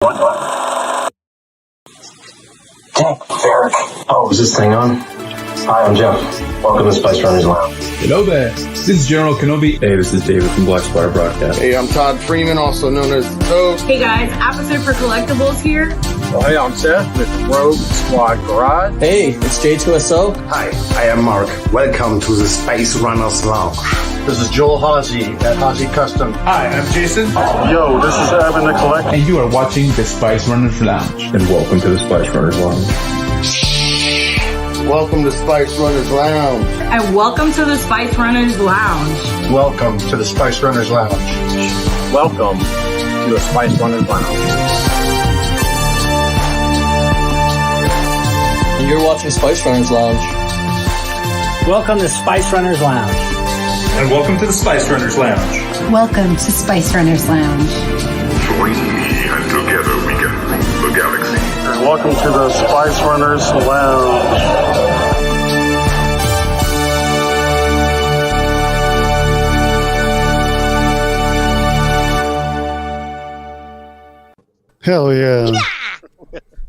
Oh, is this thing on? Hi, I'm Jeff. Welcome to Spice Runners Lounge. Hello there. This is General Kenobi. Hey, this is David from Black Squire Broadcast. Hey, I'm Todd Freeman, also known as Toad. Hey guys, Officer for Collectibles here. Well, hey, I'm Seth with Rogue Squad Garage. Hey, it's J2SO. Hi, I am Mark. Welcome to the Spice Runners Lounge. This is Joel Hawsey at Hawsey Custom. Hi, I'm Jason. Yo, this is Evan the Collector. And you are watching the Spice Runners Lounge. And welcome to the Spice Runners Lounge. Welcome to Spice Runners Lounge. And welcome to the Spice Runners Lounge. Welcome to the Spice Runners Lounge. Welcome to the Spice Runners Lounge. You're watching Spice Runners Lounge. Welcome to Spice Runners Lounge. And welcome to the Spice Runners Lounge. Welcome to Spice Runners Lounge. Join me and together we can rule the galaxy. And welcome to the Spice Runners Lounge. Hell yeah.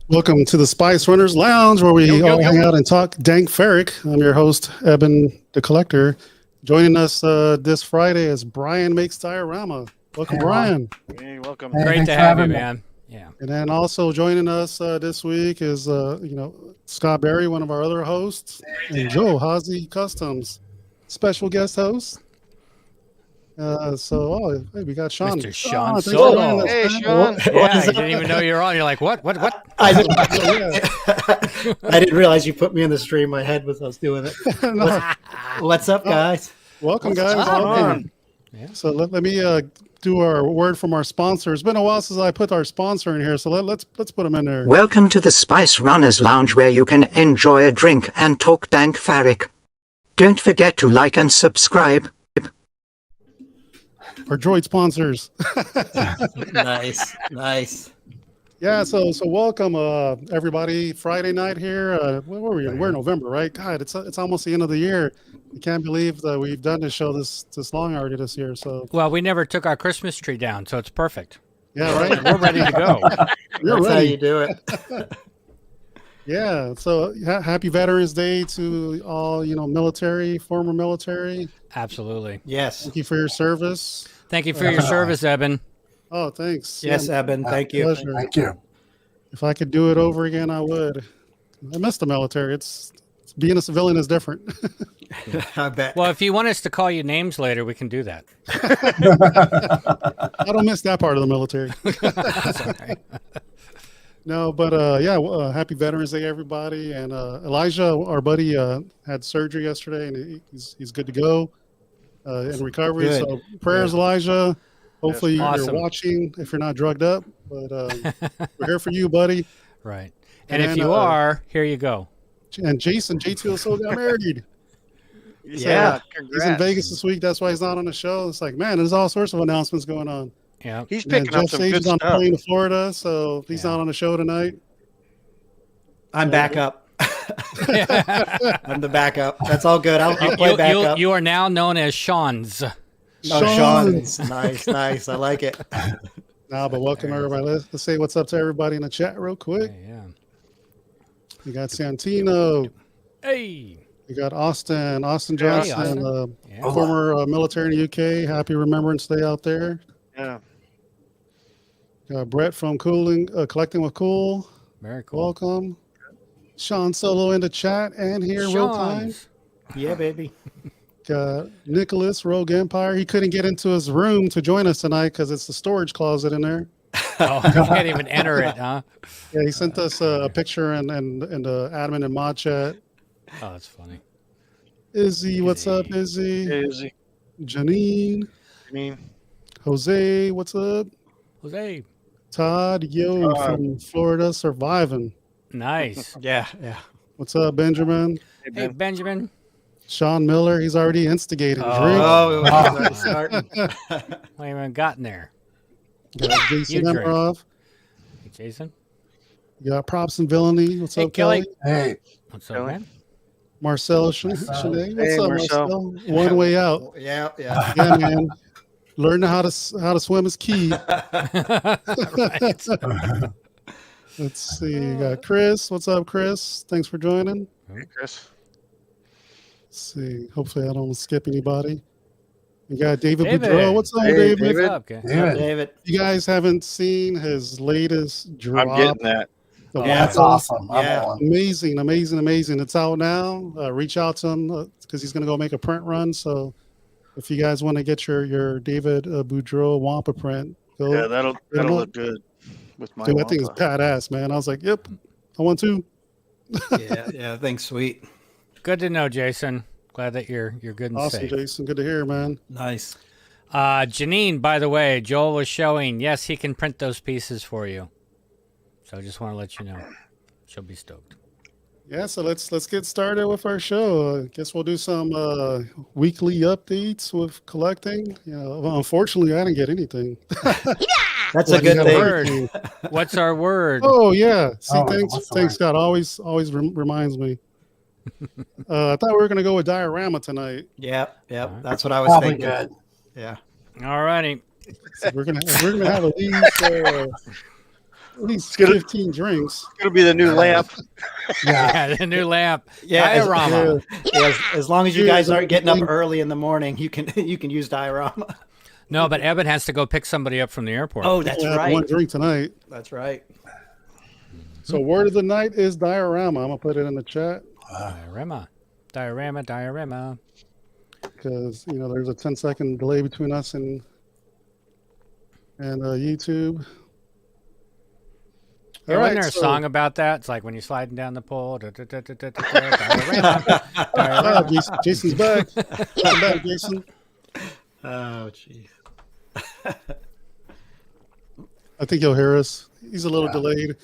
Welcome to the Spice Runners Lounge, where we all hang out and talk dank ferric. I'm your host, Eben the Collector. Joining us this Friday is Bryan Makes Diorama. Welcome, Bryan. Hey, welcome. Great to have you, man. Yeah. And then also joining us this week is, Scott Berry, one of our other hosts, and Joe Hawsey Customs, special guest host. We got Sean. Mr. Sean thanks for Solo. joining us, Hey, man. Sean. Yeah, you didn't even know you were on. You're like, what? I didn't realize you put me in the stream. My head was, I was doing it. What's up, guys? Welcome, guys. Welcome. Yeah. So let me do our word from our sponsor. It's been a while since I put our sponsor in here, so let's put them in there. Welcome to the Spice Runners Lounge, where you can enjoy a drink and talk dank ferric. Don't forget to like and subscribe. Our droid sponsors. Nice. Yeah, so welcome everybody. Friday night here. Where were we? We're in November, right? God, it's almost the end of the year. I can't believe that we've done this show this long already this year. So Well, we never took our Christmas tree down, so it's perfect. yeah, right. We're ready to go. You're That's how ready. you do it. Yeah. So happy Veterans Day to all military, former military. Absolutely. Yes. Thank you for your service. Thank you for your service, Eben. Oh, thanks. Yes, Yeah, Eben. Thank you. pleasure. Thank you. If I could do it over again, I would. I miss the military. It's being a civilian is different. I bet. Well, if you want us to call you names later, we can do that. I don't miss that part of the military. That's all right. No, but happy Veterans Day, everybody. And Elijah, our buddy, had surgery yesterday, and he's good to go in recovery. Good. So prayers, Elijah. Hopefully Awesome. you're watching if you're not drugged up. But we're here for you, buddy. Right. And if then, you are, here you go. And Jason, J2SO got married. Yeah, He's in congrats. Vegas this week. That's why he's not on the show. It's like, man, there's all sorts of announcements going on. Yeah. He's And picking up Jeff some Sage good is on a stuff. plane to Florida, so he's not on the show tonight. I'm back up. I'm the backup. That's all good. I'll play backup. You are now known as Sean's. Sean's. Nice. I like it. No, but welcome everybody. Let's say what's up to everybody in the chat real quick. Yeah. We got Santino. Hey. We got Austin Hey, Johnson, Austin. Yeah. former military in the UK. Happy Remembrance Day out there. Yeah. Got Brett from Collecting with Cool. Very cool. Welcome. Sean Solo in the chat and here real time. Sean's. Yeah, baby. Got Nicholas, Rogue Empire. He couldn't get into his room to join us tonight because it's the storage closet in there. Oh, you can't even enter it, huh? Yeah, he sent us a picture and the admin and mod chat. Oh, that's funny. Izzy, what's up, Izzy? Hey, Izzy. Janine, I mean, Jose, what's up? Jose. Todd, from Florida, surviving. Nice. Yeah. What's up, Benjamin? Hey, Benjamin. Sean Miller, he's already instigated. Oh, already starting. I haven't even gotten there. Got Jason You drink. Emerov. Hey, Jason. You got Props and Villainy. What's Hey, up, Kelly. Hey, What's up, man? Marcel Shanae. What's Hey, up, Marcel. Marcel? One way out. Yeah. Yeah, man. Learning how to swim is key. Let's see. You got Chris. What's up, Chris? Thanks for joining. Hey, Chris. Let's see. Hopefully, I don't skip anybody. You got David David. Boudreaux. What's up, Hey, David? David. What's up, guys? David. You guys haven't seen his latest drop. I'm getting that. The Yeah, Waffles? awesome. Yeah. Amazing. It's out now. Reach out to him because he's going to go make a print run. So if you guys want to get your David Boudreaux Wampa print, go. Yeah, that'll him up. look good with my Dude, that thing is Wampa. badass, man. I was like, yep, I want to. Yeah, thanks, sweet. Good to know, Jason. Glad that you're good and Awesome, safe. Jason. Good to hear, man. Nice. Janine, by the way, Joel was showing. Yes, he can print those pieces for you. So I just want to let you know. She'll be stoked. Yeah, so let's get started with our show. I guess we'll do some weekly updates with collecting. Unfortunately, I didn't get anything. That's a good got thing. Word. What's our word? Oh yeah. See, Oh, thanks, what's the thanks, word? God. Always reminds me. I thought we were gonna go with diorama tonight. Yep. That's what I was Probably thinking. good. Yeah. All righty. So we're gonna have at least 15 drinks. It's gonna be the new lamp. Yeah, the new lamp. Yeah, Diorama. As long as you Yeah, guys aren't getting up thing. early in the morning, you can use diorama. No, but Evan has to go pick somebody up from the airport. Oh, that's We'll have right. one drink tonight. That's right. So word of the night is diorama. I'm gonna put it in the chat Diorama. because there's a 10-second delay between us and YouTube. Yeah, All wasn't right, there a so- song about that? It's like when you're sliding down the pole. Diorama. Jason's back. Welcome back, Jason. Oh, jeez. I think you'll hear us. He's a little delayed.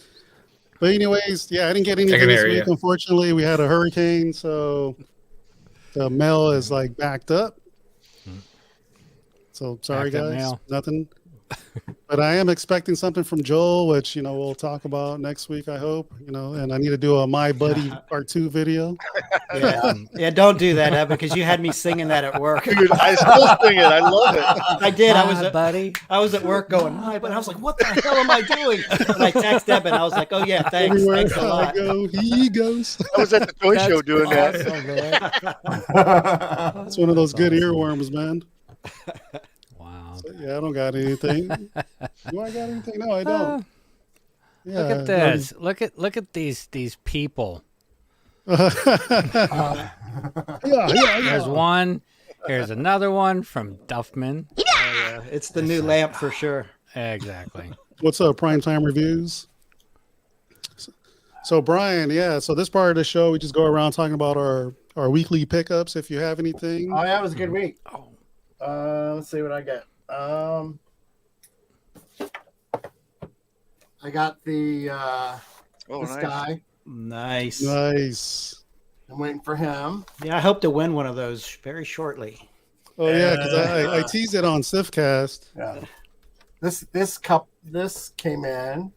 But anyways, I didn't get anything this week. Unfortunately, we had a hurricane, so the mail is like backed up. So sorry, Back up guys. mail. Nothing. But I am expecting something from Joel, which we'll talk about next week. I hope. And I need to do a My Buddy Part 2 video. Yeah, don't do that, Evan, because you had me singing that at work. Dude, I still sing it. I love it. I did. Buddy. I was at work going, "Hi," but I was like, "What the hell am I doing?" And I texted Evan. I was like, "Oh yeah, thanks a I lot." go, he goes. I was at the toy show doing that. It's one of those good earworms, man. Wow. So, I don't got anything. Do I got anything? No, I don't. Look at this. Look at these people. Yeah. There's one. Here's another one from Duffman. Oh, yeah. It's the new lamp for sure. Exactly. What's up, Primetime Reviews? So Brian, so this part of the show, we just go around talking about our weekly pickups. If you have anything. Oh, yeah, it was a good week. Let's see what I get. I got this nice. guy. Nice. Nice. I'm waiting for him. Yeah, I hope to win one of those very shortly. Oh yeah, because I teased it on Sifcast. Yeah. This came in,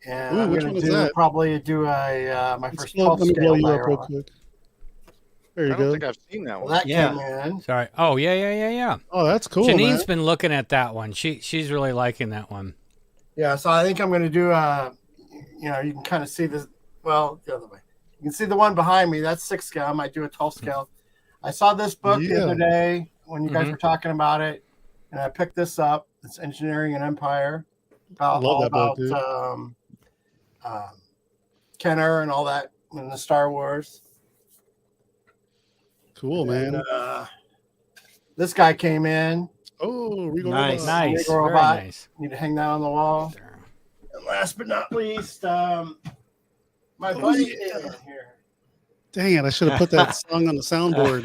and Ooh, I'm which gonna one is that? probably do a my first 12 Let me blow scale you up real diorama. quick. There you I don't go. think I've seen that Well, one. that came in. Sorry. Oh yeah. Oh, that's cool, Janine's man. been looking at that one. She's really liking that one. Yeah, so I think I'm going to do you can kind of see this. Well, the other way. You can see the one behind me. That's 6 scale. I might do a 12 scale. I saw this book the other day when you guys were talking about it, and I picked this up. It's Engineering and Empire. I love that book, dude. Kenner and all that in the Star Wars. Cool, man. And, this guy came in. Oh, Regal Nice. Robot. Nice. Regal Very Robot. nice. Need to hang that on the wall. And last but not least, my buddy came in here. Dang it! I should have put that song on the soundboard.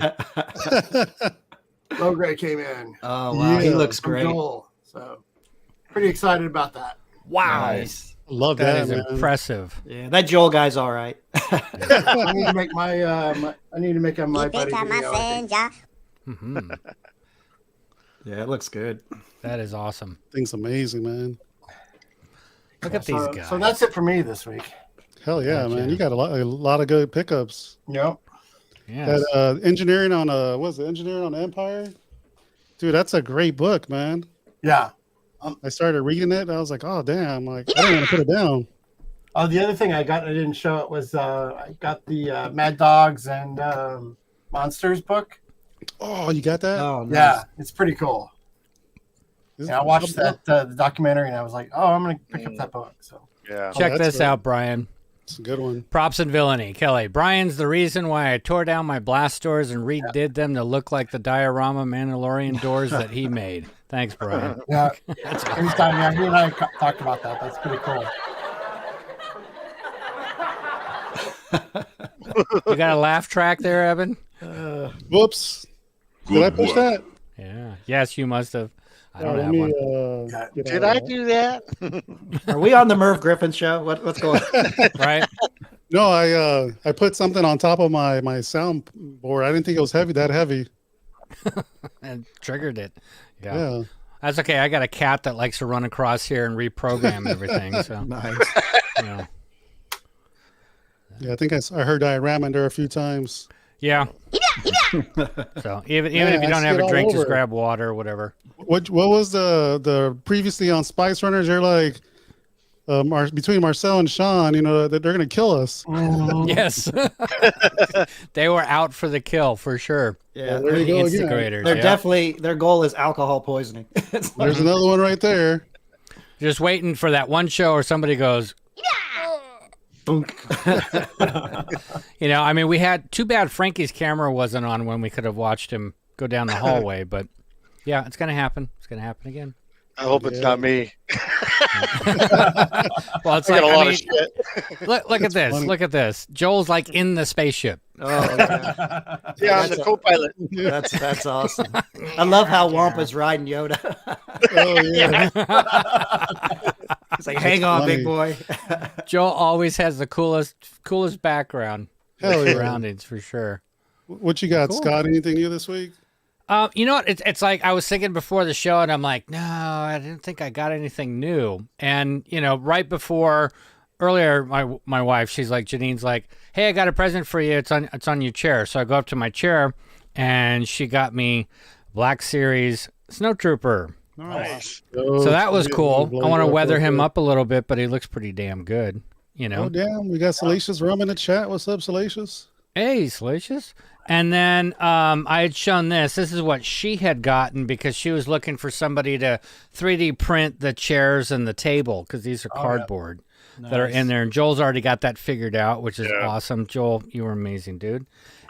Low Gray came in. Oh wow, he Yeah. looks From great. Joel. So pretty excited about that. Wow. Nice. Love That that, is man. impressive. Yeah, that Joel guy's all right. I need to make my I need to make a my buddy video. I think. Mhm. Yeah, it looks good. That is awesome. Thing's amazing, man. Look at these guys. So that's it for me this week. Hell yeah, man! You got a lot of good pickups. Yep. Yes. That engineering on Engineering on Empire. Dude, that's a great book, man. Yeah. I started reading it. And I was like, oh, damn. Like, I didn't want to put it down. Oh, the other thing I got, I didn't show it, was I got the Mad Dogs and Monsters book. Oh, you got that? Oh, nice. Yeah, it's pretty cool. Yeah, I watched that the documentary, and I was like, oh, I'm going to pick up that book. So Yeah. Check this out, Brian. It's a good one. Props and villainy. Kelly, Brian's the reason why I tore down my blast doors and redid them to look like the diorama Mandalorian doors that he made. Thanks, Brian. Yeah, anytime, yeah, he and I talked about that. That's pretty cool. You got a laugh track there, Evan? Whoops. Did I push that? Yeah. Yes, you must have. I don't Let have me, one. Did I do that? Are we on the Merv Griffin show? What's going on? Right? No, I put something on top of my soundboard. I didn't think it was that heavy. And triggered it. Yeah. That's okay. I got a cat that likes to run across here and reprogram everything. So Nice. yeah. Yeah, I think I heard diorama in there a few times. Yeah. So even Yeah, if you I don't see have it a all drink, just over. grab water or whatever. What was the previously on Spice Runners? They're like between Marcel and Sean, you know, that they're gonna kill us. Yes. They were out for the kill for sure. Yeah, there you The go again. instigrators. they're yeah. definitely, their goal is alcohol poisoning. There's another one right there. Just waiting for that one show where somebody goes, you know, I mean, we had too bad Frankie's camera wasn't on when we could have watched him go down the hallway, but yeah, it's gonna happen. It's gonna happen again. I hope it's not me. Well, it's I like, got a I lot mean, of shit. look at this. funny. Look at this. Joel's like in the spaceship. Oh, yeah. Yeah, I'm the co-pilot. That's awesome. I love how Wampa's riding Yoda. Oh yeah. He's like, hang on, funny. big boy. Joel always has the coolest background. Hell yeah. Surroundings for sure. What you got, Cool. Scott? Anything new this week? You know what? It's like I was thinking before the show, and I'm like, no, I didn't think I got anything new. And you know, right before earlier, my wife, she's like, Janine's like, hey, I got a present for you. It's on your chair. So I go up to my chair, and she got me Black Series Snow Trooper. Nice. So that was cool. I want to weather him up. up a little bit, but he looks pretty damn good. You know. Oh damn, we got Salacious Rum in the chat. What's up, Salacious? Hey, Salacious. And then I had shown this. This is what she had gotten because she was looking for somebody to 3D print the chairs and the table because these are cardboard that are in there. And Joel's already got that figured out, which is awesome. Joel, you were amazing, dude.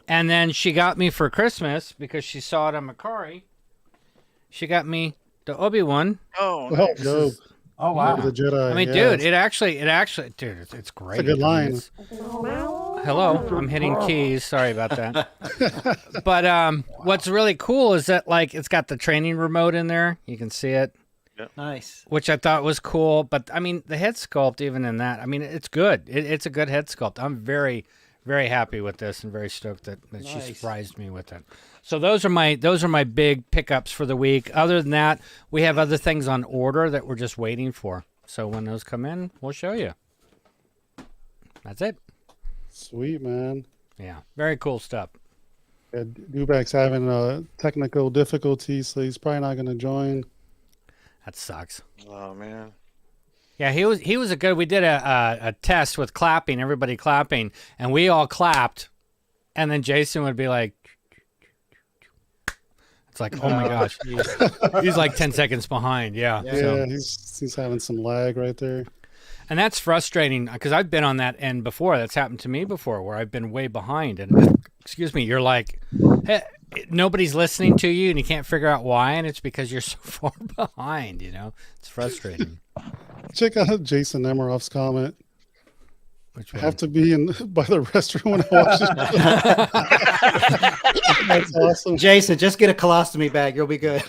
And then she got me for Christmas because she saw it on Macari. She got me the Obi-Wan. Oh, Oh, nice. dope. Oh, wow. The Jedi. I mean, yeah. dude, it actually, dude, it's great. It's a good I mean, line. Hello, I'm hitting keys. Sorry about that. But what's really cool is that like it's got the training remote in there. You can see it, Nice. which I thought was cool. But I mean, the head sculpt, even in that, I mean, it's good. It's a good head sculpt. I'm very, very happy with this and very stoked that she Nice. surprised me with it. So those are my big pickups for the week. Other than that, we have other things on order that we're just waiting for. So when those come in, we'll show you. That's it. Sweet, man. Yeah, very cool stuff. Yeah, Dubak's having technical difficulties, so he's probably not going to join. That sucks. Oh man. Yeah, he was a good. We did a test with clapping, everybody clapping, and we all clapped, and then Jason would be like, it's like, oh my gosh, he's like 10 seconds behind. Yeah. Yeah, So, he's having some lag right there. and that's frustrating because I've been on that end before. That's happened to me before, where I've been way behind, and excuse me, you're like, hey, nobody's listening to you, and you can't figure out why, and it's because you're so far behind. You know, it's frustrating. Check out Jason Nemiroff's comment. Which I one? have to be in by the restroom when I watch this. That's awesome. Jason, just get a colostomy bag. You'll be good.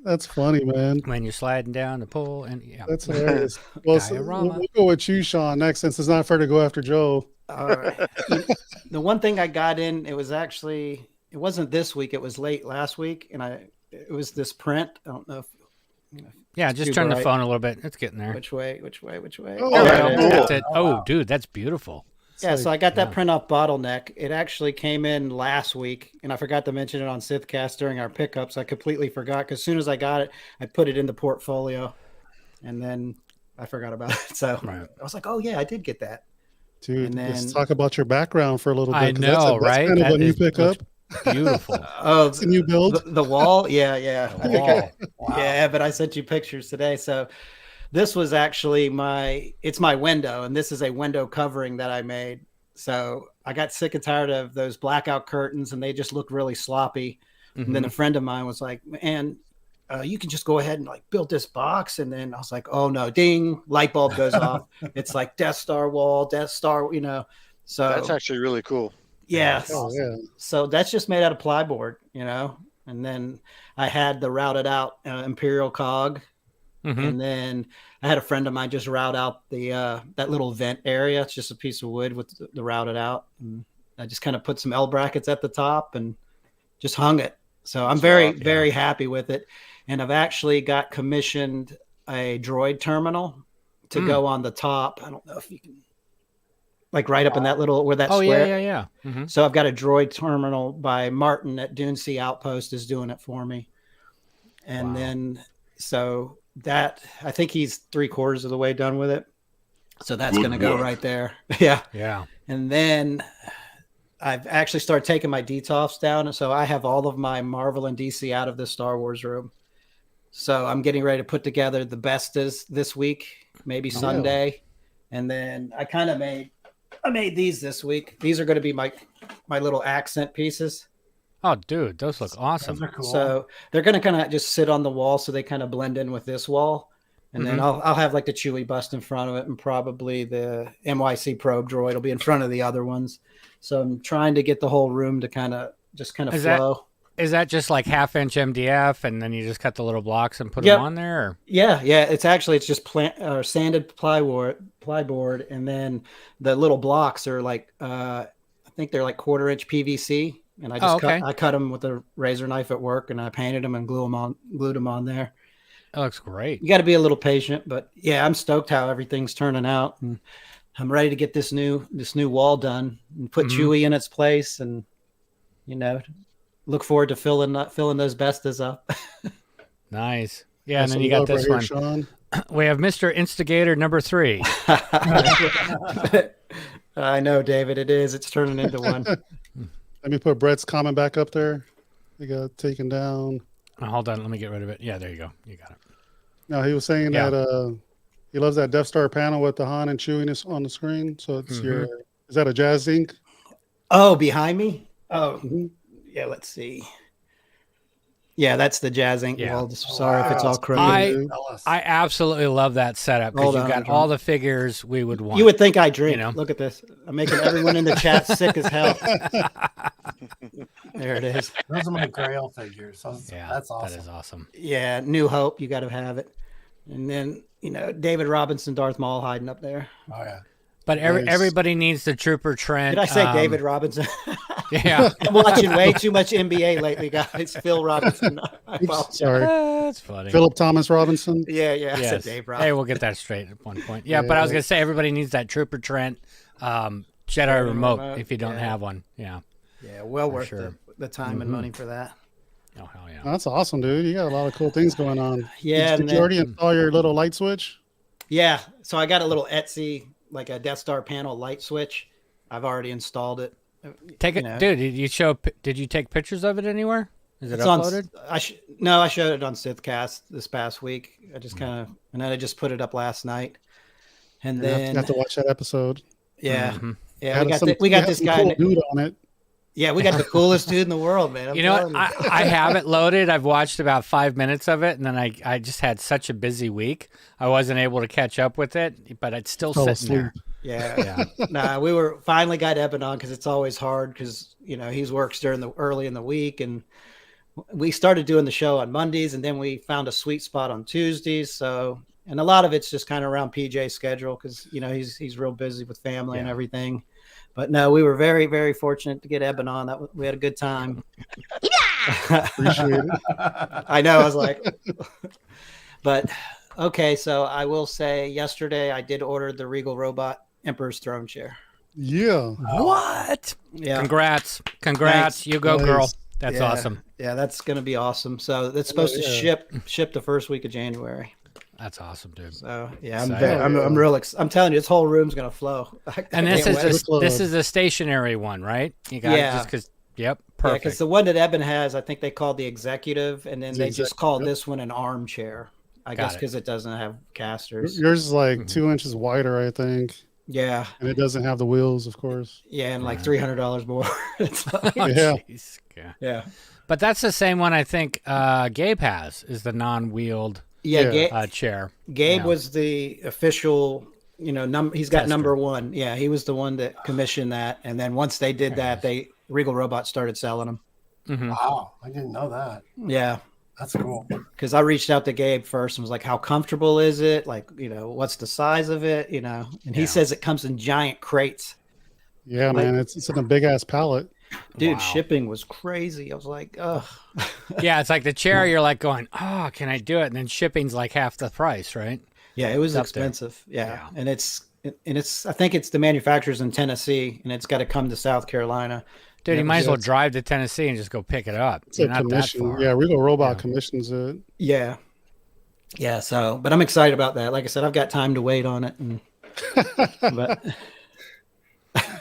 That's funny, man. When you're sliding down the pole, and yeah, That's hilarious. Well, so Diorama. we'll go with you, Sean, next, since it's not fair to go after Joe. All right. The one thing I got in, it wasn't this week. It was late last week, and it was this print. I don't know if. yeah. Just too turn the bright. phone a little bit. It's getting there. Which way? Oh, There we yeah, go. cool. That's it. Oh, dude, that's beautiful. Yeah, so I got that print off Bottleneck. It actually came in last week, and I forgot to mention it on Sithcast during our pickups. I completely forgot because as soon as I got it, I put it in the portfolio, and then I forgot about it. So I was like, "Oh yeah, I did get that." Dude, and then, let's talk about your background for a little bit. I know, right? That's kind of a new pickup. Beautiful. Oh, it's a new build. The wall, yeah. The wall. Yeah, but I sent you pictures today. So this was actually it's my window, and this is a window covering that I made. So I got sick and tired of those blackout curtains, and they just look really sloppy. Mm-hmm. And then a friend of mine was like, "Man, you can just go ahead and like build this box." And then I was like, "Oh no, ding, light bulb goes off." It's like Death Star wall, Death Star, So that's actually really cool. Yeah. Awesome. So that's just made out of plyboard, And then I had the routed out imperial cog. Mm-hmm. And then I had a friend of mine just route out that little vent area. It's just a piece of wood with the routed out. And I just kind of put some L brackets at the top and just hung it. So I'm very happy with it. And I've actually got commissioned a droid terminal to go on the top. I don't know if you can, like right up in that little, where that square. Yeah. Mm-hmm. So I've got a droid terminal by Martin at Dune Sea Outpost is doing it for me. And then, so that, I think he's 3/4 of the way done with it. So that's going to go right there. Yeah. And then I've actually started taking my DTOFs down. And so I have all of my Marvel and DC out of the Star Wars room. So I'm getting ready to put together the bestas this week, maybe Sunday. And then I made these this week. These are going to be my little accent pieces. Oh, dude, those look awesome. Those are cool. So they're going to kind of just sit on the wall, so they kind of blend in with this wall. And then I'll have like the Chewie bust in front of it, and probably the NYC probe droid will be in front of the other ones. So I'm trying to get the whole room to kind of flow. Is that just like 1/2-inch MDF, and then you just cut the little blocks and put them on there? Or? Yeah. It's just sanded plyboard, and then the little blocks are like I think they're like 1/4-inch PVC, and I just I cut them with a razor knife at work, and I painted them and glued them on there. That looks great. You got to be a little patient, but yeah, I'm stoked how everything's turning out, and I'm ready to get this new wall done and put Chewie in its place, and look forward to filling those bestas up. Nice. Yeah, and then you got this one. Sean. We have Mr. Instigator number 3. I know, David. It is. It's turning into one. Let me put Brett's comment back up there. They got taken down. Oh, hold on. Let me get rid of it. Yeah, there you go. You got it. No, he was saying that he loves that Death Star panel with the Han and Chewie on the screen. So it's is that a Jazz Ink? Oh, behind me? Oh, yeah. Let's see. Yeah, that's the Jazz Ink wall. Sorry if it's all crooked. I absolutely love that setup because you've got all the figures we would want. You would think I drink. Look at this. I'm making everyone in the chat sick as hell. There it is. Those are my Grail figures. That's awesome. That is awesome. Yeah, New Hope. You got to have it. And then, David Robinson, Darth Maul hiding up there. Oh, yeah. But everybody needs the Trooper Trent. Did I say David Robinson? Yeah. I'm watching way too much NBA lately, guys. Phil Robinson. Sorry. That's funny. Philip Thomas Robinson. Yeah. Yes. I said Dave Robinson. Hey, we'll get that straight at one point. Yeah, but I was going to say everybody needs that Trooper Trent Jedi remote if you don't have one. Yeah. Yeah, well worth the time and money for that. Oh, hell yeah. That's awesome, dude. You got a lot of cool things going on. Yeah. Did you already install your little light switch? Yeah. So I got a little Etsy, like a Death Star panel light switch. I've already installed it. Take it, dude. Did you take pictures of it anywhere? Is it uploaded? No, I showed it on Sithcast this past week. I just and then I just put it up last night. And then you have to watch that episode. Yeah. Yeah. We got this guy cool dude on it. Yeah, we got the coolest dude in the world, man. You know what? I have it loaded. I've watched about 5 minutes of it, and then I just had such a busy week. I wasn't able to catch up with it, but it's still sitting there. Yeah. Nah, we finally got Eben on because it's always hard because, he works early in the week, and we started doing the show on Mondays, and then we found a sweet spot on Tuesdays. So, and a lot of it's just kind of around PJ's schedule because, he's real busy with family and everything. But no, we were very, very fortunate to get Eben on. We had a good time. Appreciate it. I know. I was like, but okay. So I will say yesterday I did order the Regal Robot Emperor's Throne chair. Yeah. What? Yeah. Congrats. Thanks. You go, girl. Nice. That's Yeah. awesome. Yeah, that's going to be awesome. So it's supposed to ship the first week of January. That's awesome, dude. So yeah, Exciting. I'm real. I'm telling you, this whole room's going to flow. And this is a stationary one, right? You got it just because. Yep. Perfect. Because the one that Eben has, I think they called the executive, and then they just called this one an armchair. I guess because it doesn't have casters. Yours is like 2 inches wider, I think. Yeah. And it doesn't have the wheels, of course. Yeah, and like $300 more. It's like, yeah. Yeah. But that's the same one I think Gabe has, is the non-wheeled chair. Gabe was the official, he's got number one. Yeah, he was the one that commissioned that. And then once they did that, Regal Robots started selling them. Mm-hmm. Wow, I didn't know that. Yeah. That's cool. Because I reached out to Gabe first and was like, how comfortable is it? Like, what's the size of it? And he says it comes in giant crates. Yeah, man, it's in a big ass pallet. Dude, shipping was crazy. I was like, ugh. Yeah, it's like the chair, you're like going, oh, can I do it? And then shipping's like half the price, right? Yeah, it was expensive. Yeah. And it's I think it's the manufacturer's in Tennessee, and it's got to come to South Carolina. Dude, you might as well drive to Tennessee and just go pick it up. It's not that far. Yeah, Regal Robot commissions it. Yeah. Yeah, so, but I'm excited about that. Like I said, I've got time to wait on it. But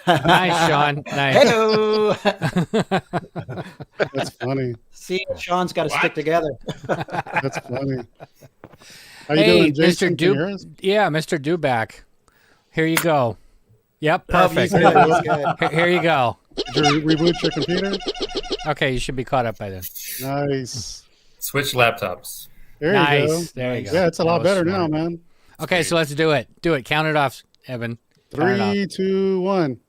nice, Sean. Nice. Hello. That's funny. See, Sean's got to stick together. That's funny. How you doing, Jason? Yeah, Mr. Duback. Here you go. Yep, perfect. He's good. Here you go. Did you reboot your computer? Okay, you should be caught up by then. Nice. Switch laptops. There you go. There you go. Yeah, it's a lot better now, man. Okay, so let's do it. Do it. Count it off, Evan. 3, 2, 1.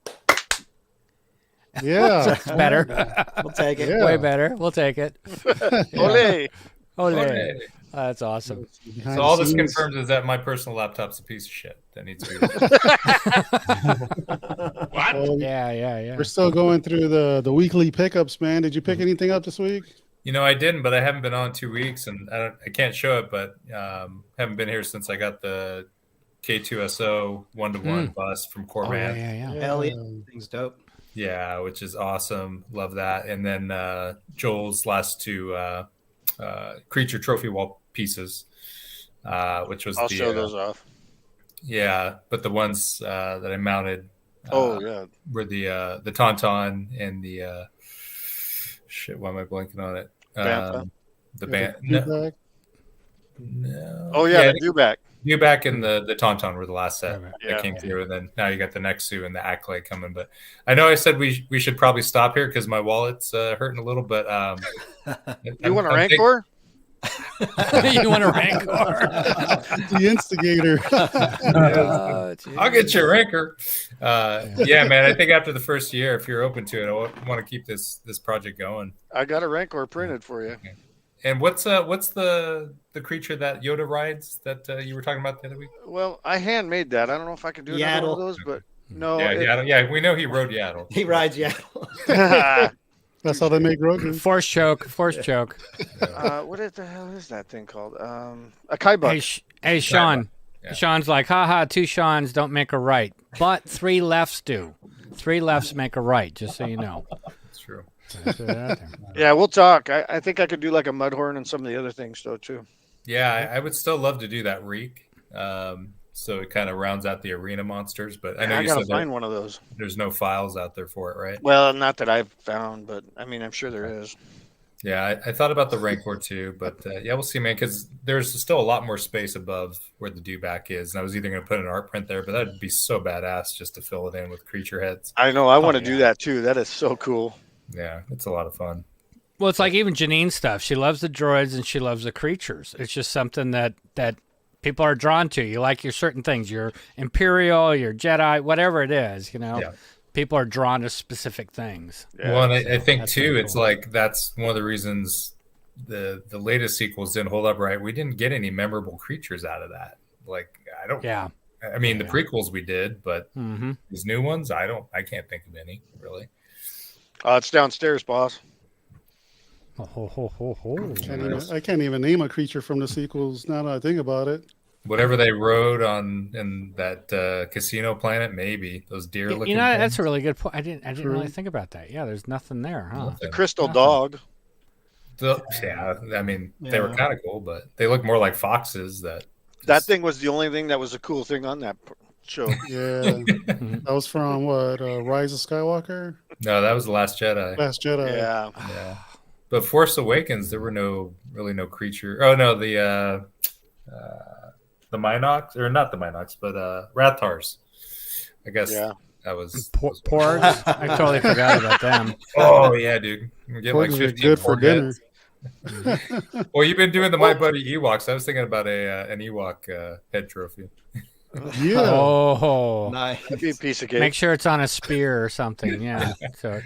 Yeah. That's better. We'll take it. Yeah. Way better. We'll take it. Ole. Ole. That's awesome. So all this confirms is that my personal laptop's a piece of shit that needs to be. What? Well, yeah. We're still going through the weekly pickups, man. Did you pick anything up this week? I didn't, but I haven't been on 2 weeks, and I can't show it, but haven't been here since I got the K2SO 1-to-1 bus from Corvan. Yeah. Hell yeah. Thing's dope. Yeah, which is awesome. Love that. And then Joel's last two creature trophy wall pieces, which was I'll show those off. Yeah, but the ones that I mounted were the Tauntaun and the shit, why am I blanking on it? The band. No. Oh yeah, the Dewback. Dewback and the Tauntaun were the last set that came through, and then now you got the Nexu and the Acklay coming. But I know I said we should probably stop here because my wallet's hurting a little. But you want a Rancor? You want a Rancor? The instigator. I'll get you a Rancor. Yeah, man. I think after the first year, if you're open to it, I want to keep this project going. I got a Rancor printed for you. Okay. And what's the creature that Yoda rides that you were talking about the other week? Well, I handmade that. I don't know if I could do another one of those, but no. Yeah, we know he rode Yaddle. He rides Yaddle. That's how they make Grogu. Force choke. What the hell is that thing called? A Kaibuck. Hey, Sean. Yeah. Sean's like, haha, 2 Seans don't make a right, but 3 lefts do. 3 lefts make a right, just so you know. That's true. Yeah, we'll talk. I think I could do like a Mudhorn and some of the other things though too. Yeah, I would still love to do that Reek. So it kind of rounds out the arena monsters, but I know you gotta said find one of those. There's no files out there for it, right? Well, not that I've found, but I mean, I'm sure there is. Yeah, I thought about the Rancor too, but yeah, we'll see, man, because there's still a lot more space above where the Dewback is, and I was either going to put an art print there, but that'd be so badass just to fill it in with creature heads. I know, I want to do that too. That is so cool. Yeah, it's a lot of fun. Well, it's like even Janine's stuff. She loves the droids and she loves the creatures. It's just something that people are drawn to. You like your certain things, your Imperial, your Jedi, whatever it is, Yeah. People are drawn to specific things. Yeah, well, and I think too, really it's cool. Like that's one of the reasons the latest sequels didn't hold up right. We didn't get any memorable creatures out of that. Like I don't. Yeah. I mean, the prequels we did, but these new ones, I can't think of any really. It's downstairs, boss. I can't even name a creature from the sequels now that I think about it. Whatever they rode on in that casino planet, maybe those deer looking. You know, things. that's a really good point. I didn't really think about that. Yeah, there's nothing there, huh? Nothing. The crystal dog. Yeah, I mean, they were kind of cool, but they look more like foxes. That thing was the only thing that was a cool thing on that show. Yeah, that was from what? Rise of Skywalker. No, that was the Last Jedi. Last Jedi. Yeah. But Force Awakens, there were really no creature. Oh no, the Minox, or not the Minox, but Rathars. I guess that was Porgs. I totally forgot about them. Oh yeah, dude. We're getting like 15 good for dinner. Well, you've been doing the My Buddy Ewoks. I was thinking about an Ewok head trophy. Yeah. Oh, nice. That'd be a piece of cake. Make sure it's on a spear or something. Yeah. So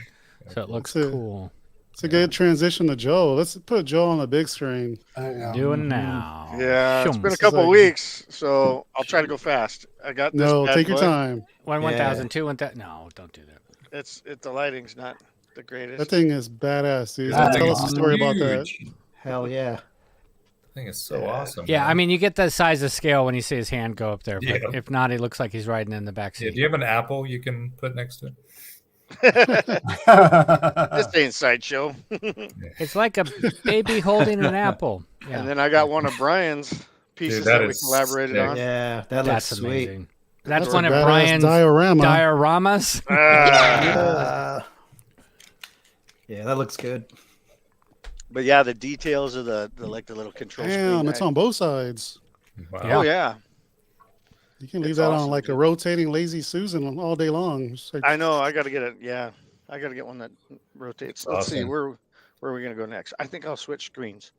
it looks cool. It's a good transition to Joe. Let's put Joe on the big screen. Doing now. Yeah, it's been a couple weeks, so I'll try to go fast. I got this. No, take your time. 1,000, 2,000. No, don't do that. The lighting's not the greatest. That thing is badass, dude. Tell us a story about that. Hell yeah. I think it's so awesome. Yeah, man. I mean, you get the size of scale when you see his hand go up there, but Yeah. if not, he looks like he's riding in the back seat. Yeah, do you have an apple you can put next to it? This ain't sideshow. It's like a baby holding an apple. Yeah. And then I got one of Brian's pieces that we collaborated on. Yeah, that's sweet. Amazing. That's That's one a of badass Brian's diorama. dioramas. Yeah, that looks good. But yeah, the details of the little control screen. Damn, it's on both sides. Wow. Oh yeah. You can leave It's that awesome, on like dude. a rotating lazy Susan all day long. Just like- I know. I got to get it. Yeah, I got to get one that rotates. Let's see Awesome. where are we gonna go next? I think I'll switch screens.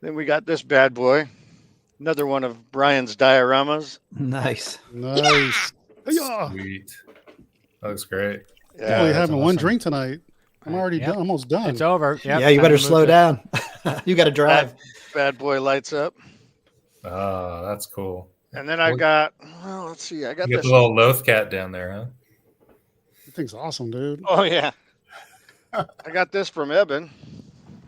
Then we got this bad boy, another one of Brian's dioramas. Nice. Nice. Yeah. Sweet. That looks great. Yeah, Only that's having one awesome. drink tonight. I'm already done, almost done. It's over. Yep, Yeah, you better time to slow move it. down. You got to drive. Bad boy lights up. Oh, that's cool. And then I got, well, let's see. I got You got this. the little Loth cat down there, huh? That thing's awesome, dude. Oh yeah. I got this from Eben.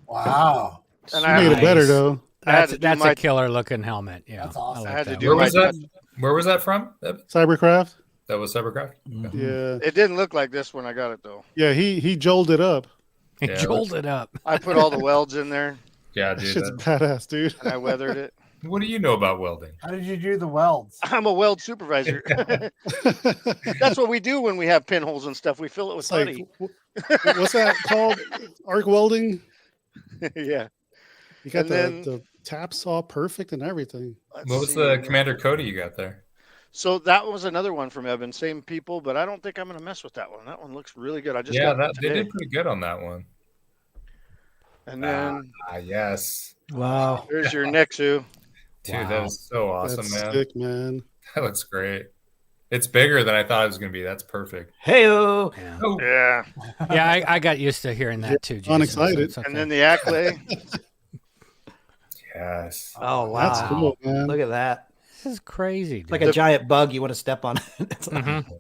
Wow. And You made it better though. I had to do That's my- a killer looking helmet. Yeah, That's awesome. I I like had to that do one. Where my was that? Where was that from? Cybercraft. That was Cybercraft. Yeah. It didn't look like this when I got it though. Yeah, he jolted up. He Yeah, jolted up. I put all the welds in there Yeah, That dude. shit's badass, dude. and I weathered it. What do you know about welding? How did you do the welds? I'm a weld supervisor. That's what we do when we have pinholes and stuff. We fill it with It's like, honey. what's that called? Arc welding. Yeah. You got And then- the taps all perfect and everything. Let's What was see. the Commander Cody you got there? So that was another one from Evan, same people, but I don't think I'm going to mess with that one. That one looks really good. I just Yeah, got it they today. did pretty good on that one. And then Yes. Wow. there's your Nexu. Dude, that was so awesome, That's man. sick, man. That looks great. It's bigger than I thought it was going to be. That's perfect. Hey-o. Yeah, Oh, Yeah. yeah I got used to hearing that too. Jason, unexcited. so it's okay. And then the Acklay. yes. Oh, wow. That's cool, man. Look at that. This is crazy. It's like dude. a giant bug you want to step on. It's like- Mhm.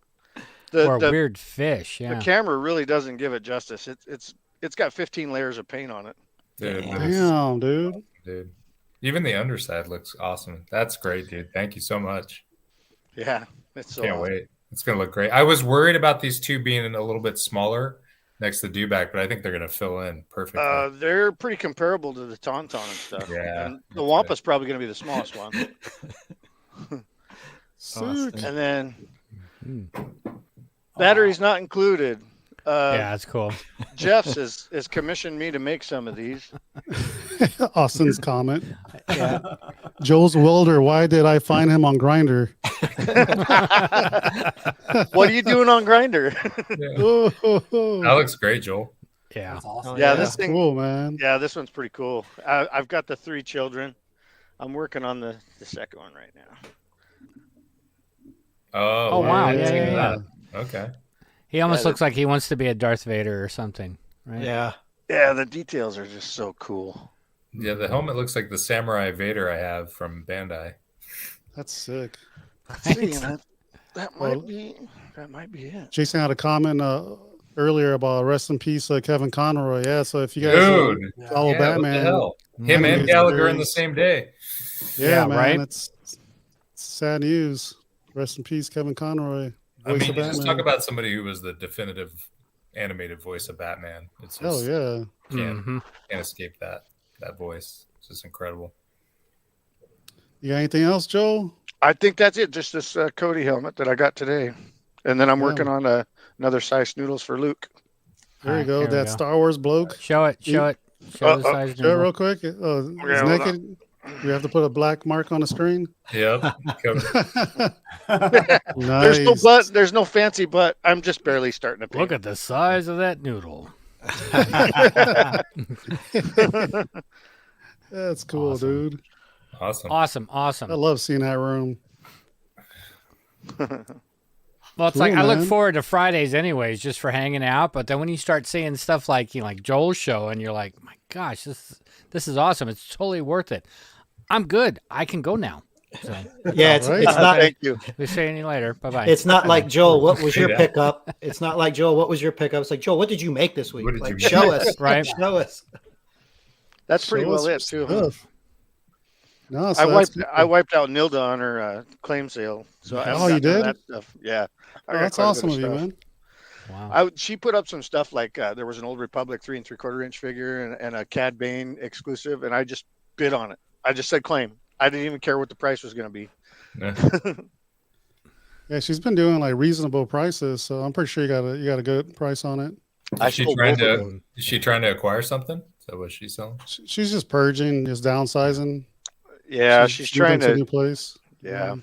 The, Or a the, weird fish. the Yeah. camera really doesn't give it justice. It's got 15 layers of paint on it. Dude, that was- Damn, dude. dude. Even the underside looks awesome. That's great, dude. Thank you so much. Yeah. It's so Can't awesome. wait. It's going to look great. I was worried about these two being a little bit smaller next to Dewback, but I think they're going to fill in perfectly. They're pretty comparable to the Tauntaun and stuff. Yeah, And the Wampa's probably going to be the smallest one. Sick. And then batteries not included. Yeah, that's cool. Jeff's is commissioned me to make some of these. Austin's comment. yeah. Joel's welder. Why did I find him on Grinder? What are you doing on Grinder? Oh, That looks great, Joel. Yeah. That's awesome. Yeah, that's this thing. cool, man. Yeah, this one's pretty cool. I've got the 3 children. I'm working on the second one right now. Oh, wow. yeah, Yeah. Okay. He almost Yeah, looks like he wants to be a Darth Vader or something, right? Yeah. Yeah, the details are just so cool. Yeah, the helmet looks like the Samurai Vader I have from Bandai. That's sick. See, that Well- might be it. Jason had a comment. earlier about rest in peace, Kevin Conroy. Yeah, so if you guys follow Batman, what the hell? Him and Gallagher in the same day. Yeah, man, right? it's sad news. Rest in peace, Kevin Conroy. I mean, you just talk about somebody who was the definitive animated voice of Batman. It's just, can't escape that voice. It's just incredible. You got anything else, Joe? I think that's it. Just this Cody helmet that I got today, and then I'm working on another size noodles for Luke. There you go. That Star Wars bloke. Show it. Show the size noodle. Show it real quick. He's naked. We have to put a black mark on the screen. Yep. Nice. There's no butt. There's no fancy butt. I'm just barely starting to paint. Look at the size of that noodle. That's cool, dude. Awesome. I love seeing that room. Well, it's like I look forward to Fridays anyways, just for hanging out. But then when you start seeing stuff like like Joel's show, and you're like, my gosh, this is awesome. It's totally worth it. I'm good. I can go now. So, yeah, it's not. Thank you. We'll see you later. Bye bye. It's not like Joel. What was your pickup? It's not like Joel. What was your pickup? It's like Joel. What did you make this week? Like, show us, right? Show us. That's pretty well it too. No, I wiped out Nilda on her claim sale. So you did? That stuff. Yeah. That's awesome of you, man. Wow. She put up some stuff like there was an Old Republic 3 3/4 inch figure and a Cad Bane exclusive, and I just bid on it. I just said claim. I didn't even care what the price was going to be. Yeah, she's been doing like reasonable prices, so I'm pretty sure you got a good price on it. Is she trying to acquire something? Is that what she's selling? She's just purging, just downsizing. Yeah, she's trying to new place. Yeah.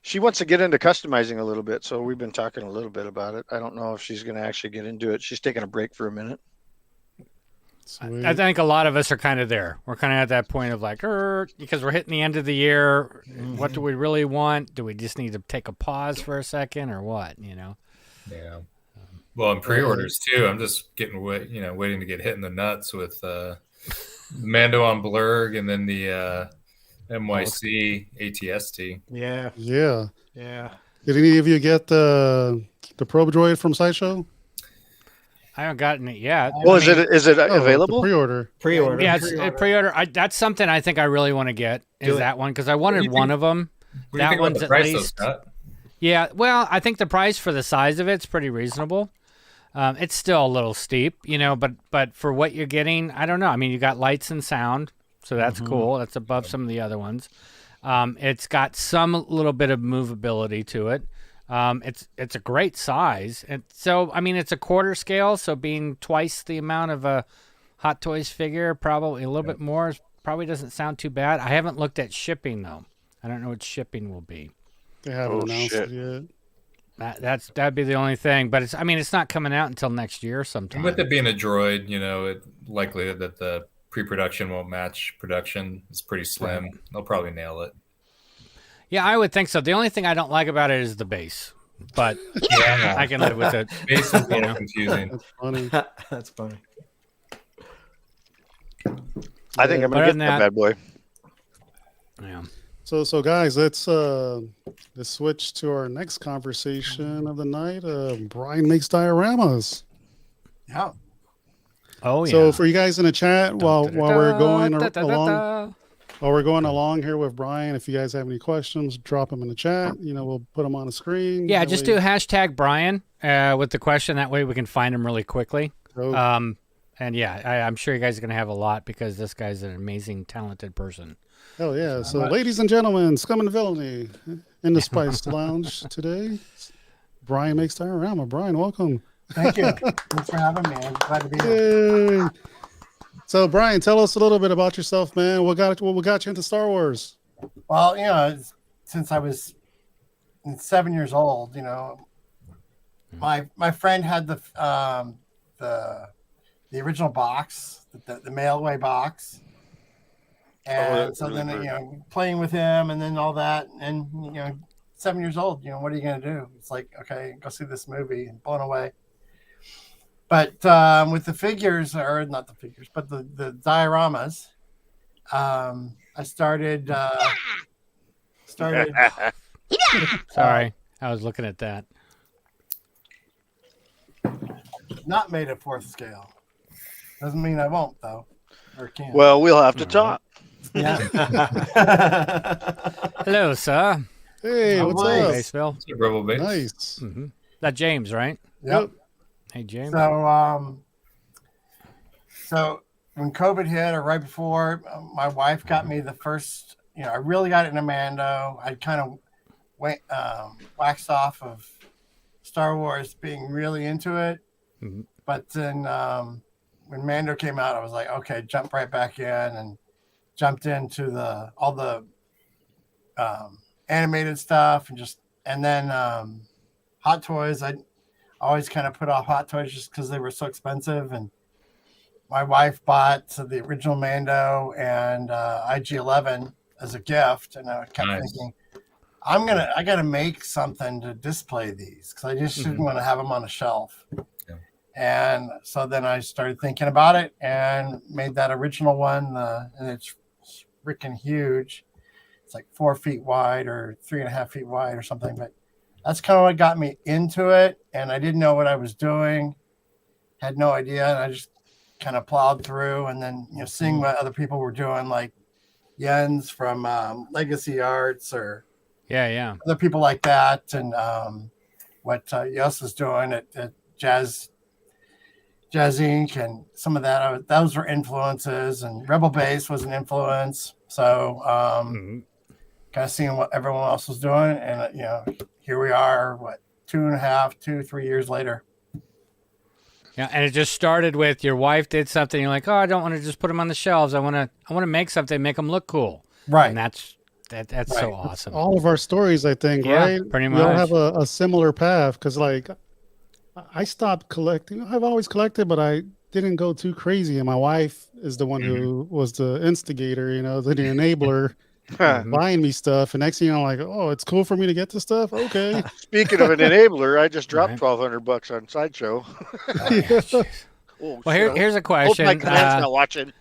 She wants to get into customizing a little bit, so we've been talking a little bit about it. I don't know if she's going to actually get into it. She's taking a break for a minute. I think a lot of us are kind of there. We're kind of at that point of like, because we're hitting the end of the year. What do we really want? Do we just need to take a pause for a second, or what? Yeah. Well, in pre-orders too, I'm just getting waiting to get hit in the nuts with Mando on Blurg, and then the MYC ATST. Yeah. Did any of you get the probe droid from Sideshow? I haven't gotten it yet. Well, is it available? Pre-order. Yeah, it's pre-order. That's something I think I really want to get. That one because I wanted one of them. That one's at least. Yeah, well, I think the price for the size of it's pretty reasonable. It's still a little steep, but for what you're getting, I don't know. I mean, you got lights and sound, so that's cool. That's above some of the other ones. It's got some little bit of movability to it. It's a great size, and so I mean it's a quarter scale, so being twice the amount of a Hot Toys figure, probably a little bit more, probably doesn't sound too bad. I haven't looked at shipping though. I don't know what shipping will be. They haven't announced it yet. That'd be the only thing, but it's not coming out until next year sometime. And with it being a droid, likelihood that the pre-production won't match production is pretty slim. Right. They'll probably nail it. Yeah, I would think so. The only thing I don't like about it is the base, but I can live with it. Base is a little confusing. That's funny. That's funny. I think I'm gonna get that bad boy. Yeah. So guys, let's switch to our next conversation of the night. Bryan Makes Dioramas. Yeah. Oh yeah. So for you guys in the chat, while we're going along. While we're going along here with Bryan, if you guys have any questions, drop them in the chat. We'll put them on the screen. Yeah, just do hashtag Bryan with the question. That way we can find them really quickly. And yeah, I'm sure you guys are going to have a lot because this guy's an amazing, talented person. Hell yeah. So ladies and gentlemen, Scum and Villainy in the Spice Lounge today. Bryan Makes Diorama. Bryan, welcome. Thank you. Thanks for having me. I'm glad to be here. Yay. So, Bryan, tell us a little bit about yourself, man. What got you into Star Wars? Well, since I was 7 years old, my friend had the original box, the mailway box, and so then playing with him, and then all that, and 7 years old, what are you gonna do? It's like, okay, go see this movie, and blown away. But with the figures, or not the figures, but the dioramas, I started. Sorry, I was looking at that. not made at 4th scale. Doesn't mean I won't though, or can't. Well, we'll have to talk. Yeah. Hello, sir. Hey, what's up? Base, Bill. What's up, Rebel Base? Nice. Mm-hmm. That James, right? Yep. Hey, James. So when COVID hit, or right before, my wife got me the first. I really got into Mando. I kind of waxed off of Star Wars, being really into it. Mm-hmm. But then when Mando came out, I was like, okay, jump right back in, and jumped into all the animated stuff, and then Hot Toys. I always kind of put off Hot Toys just because they were so expensive, and my wife bought the original Mando and IG-11 as a gift, and I kept thinking, I gotta make something to display these, because I just didn't want to have them on a shelf. Yeah. And so then I started thinking about it and made that original one, and it's freaking huge. It's like 4 feet wide or 3.5 feet wide or something, but that's kind of what got me into it. And I didn't know what I was doing, had no idea, and I just kind of plowed through. And then seeing what other people were doing, like Jens from Legacy Arts, or other people like that, and what Yos was doing at Jazz Inc. and some of that, those were influences, and Rebel Base was an influence. So kind of seeing what everyone else was doing, and here we are, 3 years later. Yeah, and it just started with your wife did something. You're like, oh, I don't want to just put them on the shelves. I want to make something, make them look cool. Right. And that's right. So awesome. All of our stories, I think, right? Pretty much. We all have a similar path, because like I stopped collecting. I've always collected, but I didn't go too crazy. And my wife is the one who was the instigator, the enabler. Buying me stuff, and next thing I'm like, oh, it's cool for me to get this stuff. Okay. Speaking of an enabler, I just dropped $1,200 on Sideshow. Well, here's a question. Hope my command's not watching.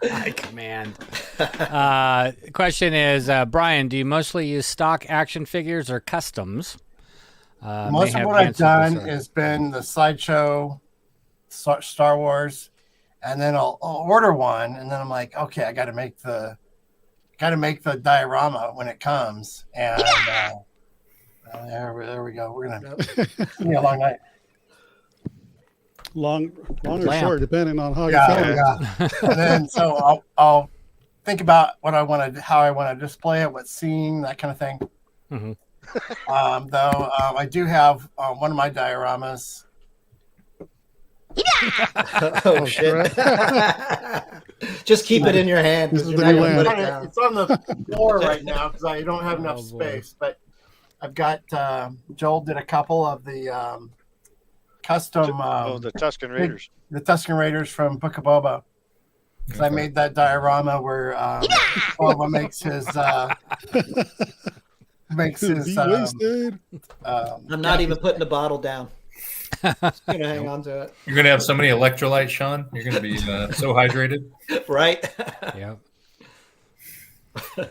My command. Question is, Brian, do you mostly use stock action figures or customs? Most of what I've done has been the Sideshow Star Wars. And then I'll order one, and then I'm like, okay, I got to make the diorama when it comes, and there we go. We're gonna be a long night, long or short, depending on how you're feeling. Yeah. And then so I'll think about how I want to display it, what scene, that kind of thing. Mm-hmm. Though I do have one of my dioramas. Oh shit! Just keep it in your hand. It's on the floor right now because I don't have enough space. But I've got Joel did a couple of the custom. The Tusken Raiders. The Tusken Raiders from Book of Boba. Because I made that diorama where Boba makes his. I'm not even putting the bottle down. Just gonna hang on to it. You're gonna have so many electrolytes, Sean. You're gonna be so hydrated, right? Yeah.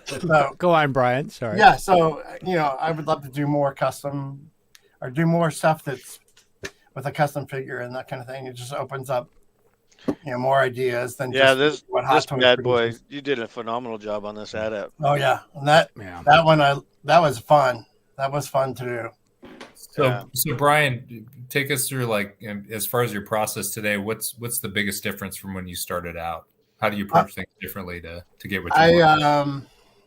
So, go on, Brian. Sorry. Yeah. So I would love to do more custom, or do more stuff that's with a custom figure and that kind of thing. It just opens up, more ideas than this bad boy. You did a phenomenal job on this ad. Oh yeah, and that one that was fun. That was fun to do. So Brian, take us through, like, as far as your process today. What's the biggest difference from when you started out? How do you approach things differently to get what you want?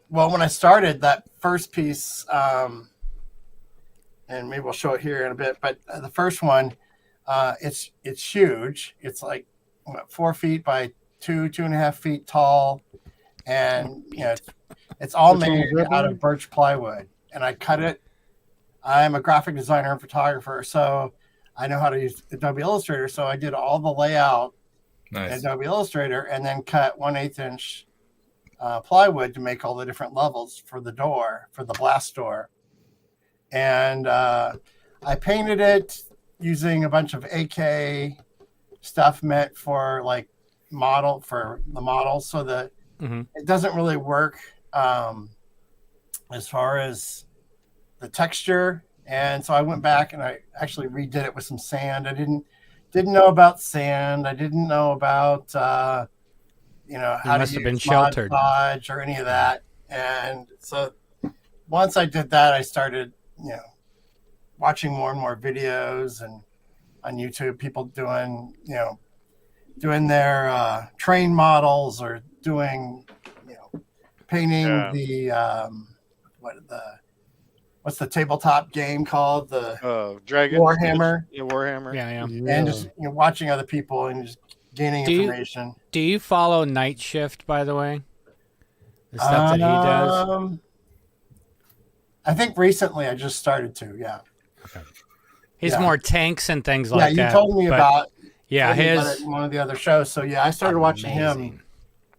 Well, when I started that first piece, and maybe we'll show it here in a bit, but the first one, it's huge. It's like 4 feet by 2.5 feet tall, and it's all made out of birch plywood, and I cut it. I'm a graphic designer and photographer, so I know how to use Adobe Illustrator. So I did all the layout in Adobe Illustrator, and then cut 1/8 inch plywood to make all the different levels for the door, for the blast door. And I painted it using a bunch of AK stuff meant for the models, so that it doesn't really work as far as the texture. And so I went back and I actually redid it with some sand. I didn't know about sand. I didn't know about how to use Mod Podge or any of that. And so once I did that, I started watching more and more videos and on YouTube, people doing their train models or doing painting what's the tabletop game called? The Dragon Warhammer. Yeah, Warhammer. Yeah. And just watching other people and just gaining information. Do you follow Night Shift, by the way? The stuff that he does? I think recently I just started to, yeah. Okay. He's more tanks and things like that. Yeah, you told me about about it in one of the other shows. So yeah, I started watching him.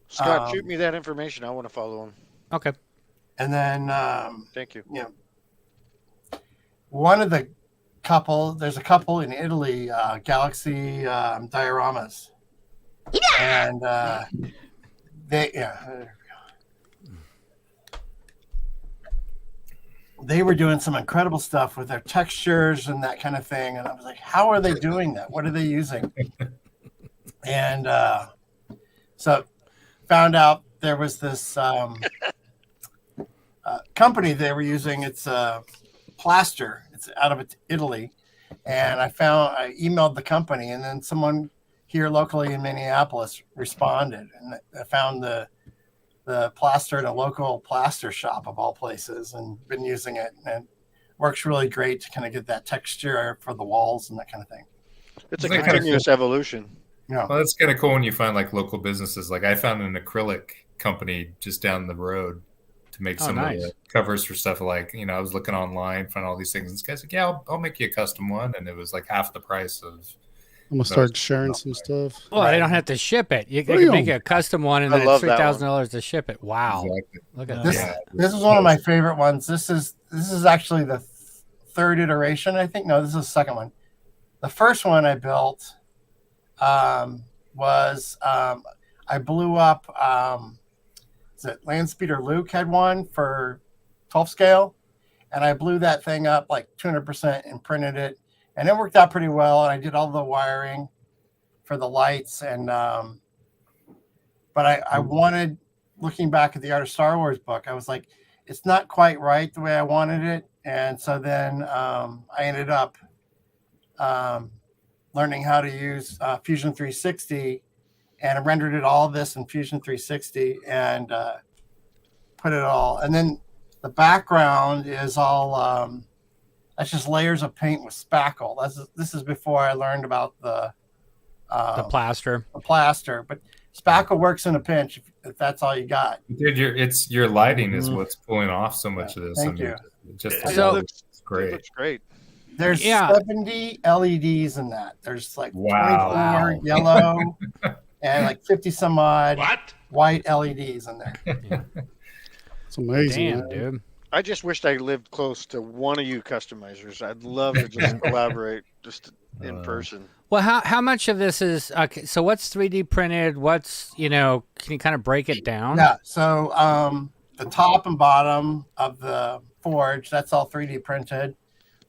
Scott, shoot me that information. I want to follow him. Okay. And then thank you. One of the there's a couple in Italy, Galaxy Dioramas. And they were doing some incredible stuff with their textures and that kind of thing. And I was like, how are they doing that? What are they using? And so found out there was this company they were using. It's plaster. It's out of Italy. And I emailed the company, and then someone here locally in Minneapolis responded, and I found the plaster at a local plaster shop of all places, and been using it, and it works really great to kind of get that texture for the walls and that kind of thing. It's a continuous evolution. Yeah. Well, that's kind of cool when you find like local businesses. Like I found an acrylic company just down the road to make some of the covers for stuff. Like, I was looking online, found all these things, and this guy's like, yeah, I'll make you a custom one. And it was like half the price of. I'm gonna start sharing some stuff. Well, they don't have to ship it. You can make a custom one, and then it's $3,000 to ship it. Wow! Exactly. Look at this. that. This is one of my favorite ones. This is actually the third iteration, I think. No, this is the second one. The first one I built was I blew up. Is it Landspeeder Luke had one for 12 scale, and I blew that thing up like 200% and printed it. And it worked out pretty well. And I did all the wiring for the lights. And but I wanted, looking back at the Art of Star Wars book, I was like, it's not quite right the way I wanted it. And so then I ended up learning how to use Fusion 360, and I rendered it all this in Fusion 360 and put it all. And then the background is all. That's just layers of paint with spackle. This is before I learned about the plaster. The plaster, but spackle works in a pinch if that's all you got. Dude, your lighting is what's pulling off so much of this. Thank you. It looks great. It looks great. There's 70 LEDs in that. There's like 24 yellow and like 50 some odd white LEDs in there. It's amazing. Damn, dude. I just wished I lived close to one of you customizers. I'd love to just collaborate just in person. Well, how much of this is so what's 3D printed? What's, can you kind of break it down? Yeah. So the top and bottom of the forge, that's all 3D printed.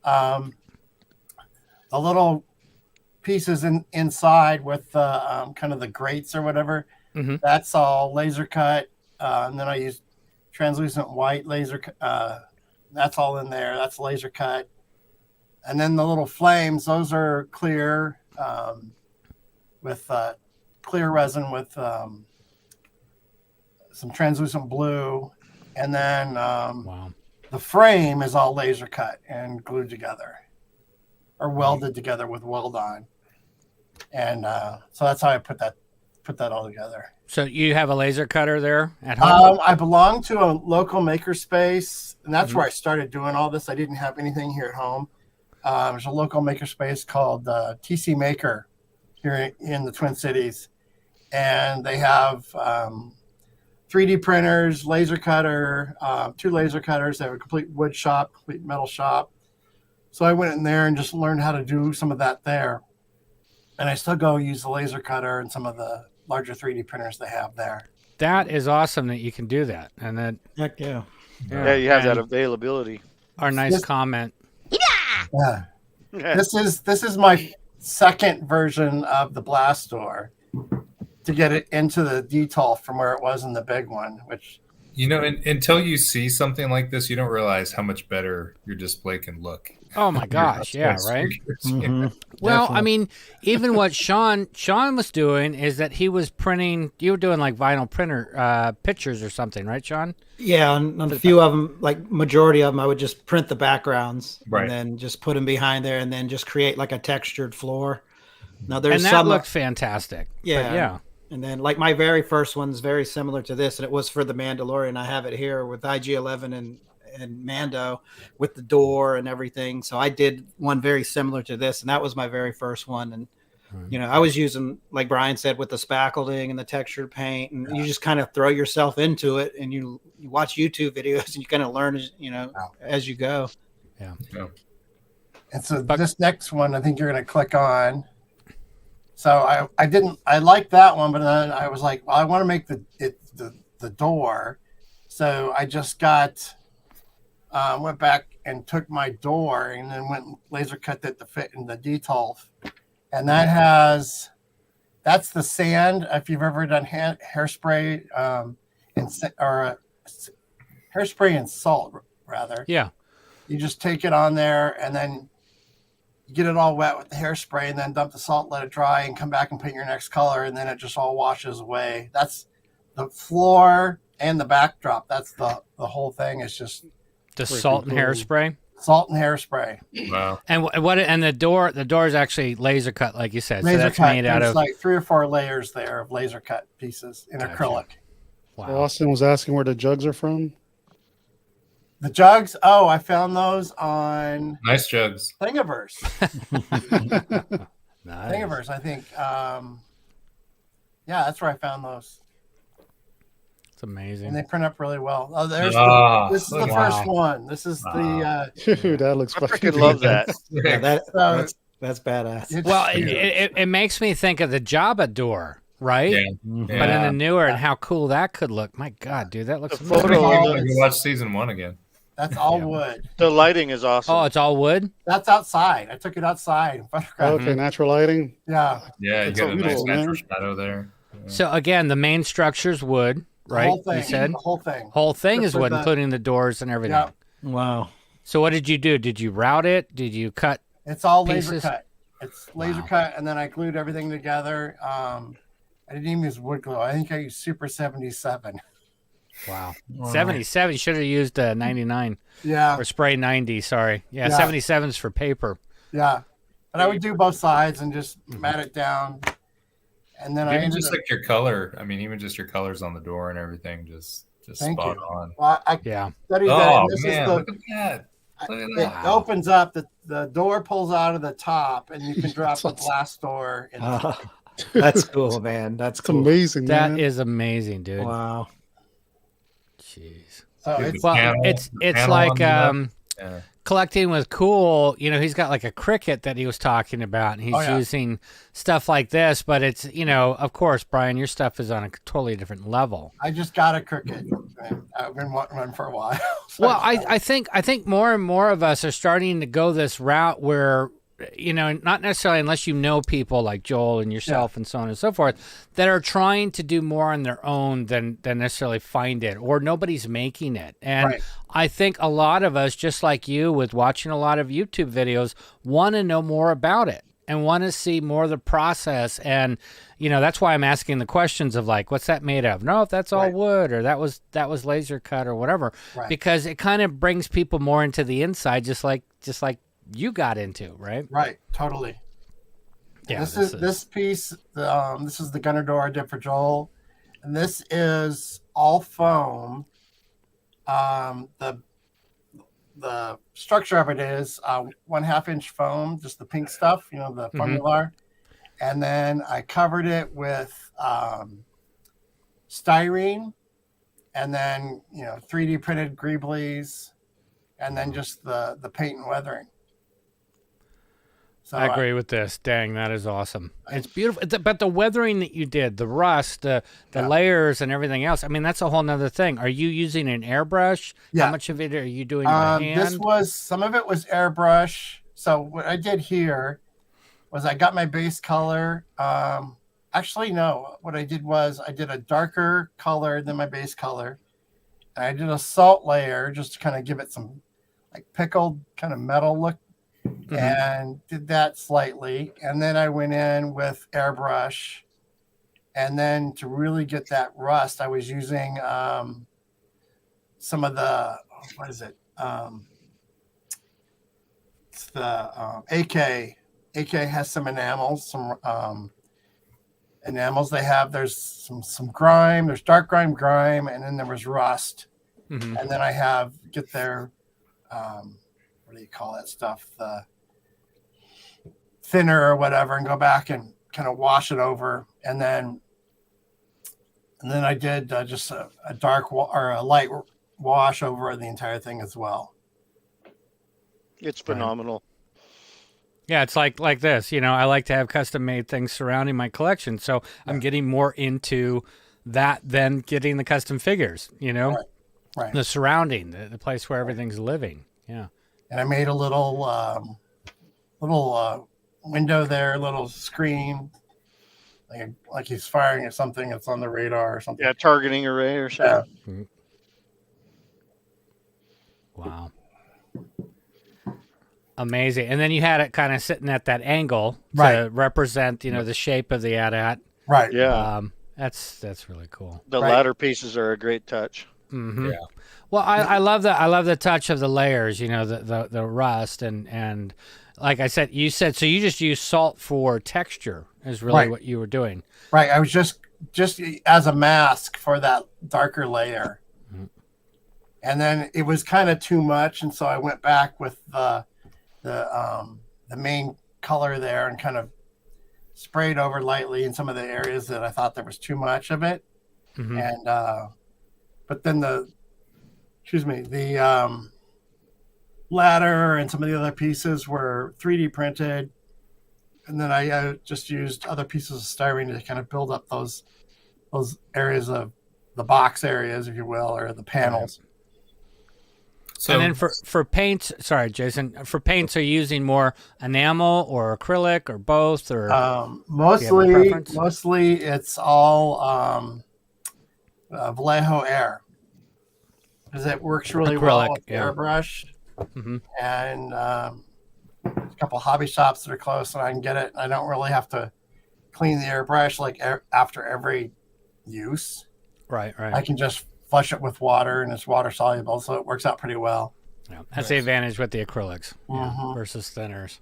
The little pieces inside with the kind of the grates or whatever, that's all laser cut. And then I use translucent white laser. That's all in there. That's laser cut. And then the little flames, those are clear with clear resin with some translucent blue. And then the frame is all laser cut and glued together or welded together with weld-on. And so that's how I put that all together. So you have a laser cutter there at home? I belong to a local makerspace, and that's where I started doing all this. I didn't have anything here at home. There's a local makerspace called TC Maker here in the Twin Cities, and they have 3D printers, laser cutter, 2 laser cutters. They have a complete wood shop, complete metal shop. So I went in there and just learned how to do some of that there. And I still go use the laser cutter and some of the larger 3D printers they have there. That is awesome that you can do that. And then heck yeah. Yeah, you have that availability. Our nice comment. Yeah. This is my second version of the blast door to get it into the detail from where it was in the big one, which until you see something like this, you don't realize how much better your display can look. Oh my gosh, yeah, right. Well, Definitely. I mean, even what Sean was doing is that he was printing. You were doing like vinyl printer pictures or something, right, Sean? Yeah, on a few of them, like majority of them, I would just print the backgrounds Right. and then just put them behind there, and then just create like a textured floor. Now there's And that some looked fantastic. yeah, But yeah. And then like my very first one's very similar to this, and it was for the Mandalorian. I have it here with IG-11 and Mando with the door and everything. So I did one very similar to this, and that was my very first one. And I was using, like Brian said, with the spackling and the textured paint, and you just kind of throw yourself into it, and you watch YouTube videos, and you kind of learn as you go. Yeah. And so this next one, I think you're going to click on. So I liked that one, but then I was like, well, I want to make the door. So I just went back and took my door and then went and laser cut it to fit in the detail. And that's the sand. If you've ever done hairspray hairspray and salt, rather. Yeah. You just take it on there and then you get it all wet with the hairspray and then dump the salt, let it dry, and come back and paint your next color, and then it just all washes away. That's the floor and the backdrop. That's the whole thing. It's just the salt and hairspray. Salt and hairspray. Wow. And the door is actually laser cut, like you said. Laser so that's cut. made out There's of like 3 or 4 layers there of laser cut pieces in acrylic. Wow. Austin was asking where the jugs are from. The jugs, I found those on Nice jugs. Thingiverse. Nice. Thingiverse, I think. Yeah, that's where I found those. It's amazing. And they print up really well. Oh, this is the first one. This is the Dude, that looks I freaking love that. Yeah, that's badass. Well, it makes me think of the Jabba door, right? Yeah. But in a newer and how cool that could look. My God, dude, that looks photo amazing. You watch season 1 again. That's all wood. The lighting is awesome. Oh, it's all wood? That's outside. I took it outside and photographed Okay, it. natural lighting. Yeah. Yeah, you It's got a nice beautiful, man. natural shadow there. So again, the main structure's wood, right? The whole thing. You said The whole thing. whole thing is Except for wood, the- including the doors and everything. Yeah. Wow. So what did you do? Did you route it? Did you cut? It's all pieces? laser cut. It's laser cut, and then I glued everything together. I didn't even use wood glue. I think I used Super 77. Wow. 77. You should have used 99. Yeah. Or spray 90. Sorry. Yeah. Yeah. 77's for paper. Yeah. But I would do both sides and just mat it down. And then I Even ended just up, like your color. I mean, even just your colors on the door and everything, just Thank spot you. on. Well, I Yeah. studied that. Oh And this man, is look at that! Look at it that! opens up. The door pulls out of the top, and you can drop the glass door. And That's cool, man. That's It's cool. amazing, That man. is amazing, dude. Wow. Jeez. so Dude, it's Well, panel- it's panel like on the- yeah. collecting with cool. You know, he's got like a cricket that he was talking about, and he's Oh, yeah. using stuff like this. But it's, of course, Brian, your stuff is on a totally different level. I just got a cricket. I've been wanting one for a while. So Well, I think more and more of us are starting to go this route where, not necessarily unless you know people like Joel and yourself and so on and so forth, that are trying to do more on their own than necessarily find it, or nobody's making it. And Right. I think a lot of us, just like you, with watching a lot of YouTube videos, want to know more about it and want to see more of the process. And, that's why I'm asking the questions of like, what's that made of? No, if that's all Right. wood, or that was laser cut or whatever, Right. because it kind of brings people more into the inside, just like you got into, right? Right, totally. Yeah, This piece. This is the gunner door I did for Joel, and this is all foam. The structure of it is 1/2 inch foam, just the pink stuff, the Formular, and then I covered it with styrene, and then 3D printed greeblies, and then just the paint and weathering. So I agree with this. Dang, that is awesome. It's beautiful. But the weathering that you did, the rust, the layers and everything else, I mean, that's a whole nother thing. Are you using an airbrush? Yeah. How much of it are you doing by hand? Some of it was airbrush. So what I did here was I got my base color. Actually, no. What I did was I did a darker color than my base color. And I did a salt layer just to kind of give it some like pickled kind of metal look. And did that slightly. And then I went in with airbrush. And then to really get that rust, I was using some of the, what is it? It's the AK. AK has some enamels, enamels they have. There's some grime, there's dark grime, and then there was rust. And then I get their, what do you call that stuff? The thinner or whatever, and go back and kind of wash it over. And then I did just a dark or a light wash over the entire thing as well. It's phenomenal. Yeah, it's like this. I like to have custom made things surrounding my collection, so I'm getting more into that than getting the custom figures. Right. The surrounding, the place where everything's living. Yeah. And I made a little window there, a little screen, like he's firing at something that's on the radar or something. Yeah, targeting array or something. Yeah. Wow. Amazing. And then you had it kind of sitting at that angle to represent, the shape of the AT-AT. Right. Yeah. That's really cool. The ladder pieces are a great touch. Yeah. Well, I love that. I love the touch of the layers, the rust and like I said, so you just use salt for texture is really what you were doing. Right. I was just as a mask for that darker layer. And then it was kind of too much. And so I went back with the main color there and kind of sprayed over lightly in some of the areas that I thought there was too much of it. And, but then the ladder and some of the other pieces were 3D printed. And then I just used other pieces of styrene to kind of build up those areas of the box areas, if you will, or the panels. So, and then for paints, sorry, Jason, for paints, are you using more enamel or acrylic or both? Or mostly it's all Vallejo Air, because it works really well with airbrush. And a couple hobby shops that are close, and I can get it. I don't really have to clean the airbrush after every use. Right. I can just flush it with water, and it's water soluble, so it works out pretty well. Yeah, that's the advantage with the acrylics versus thinners.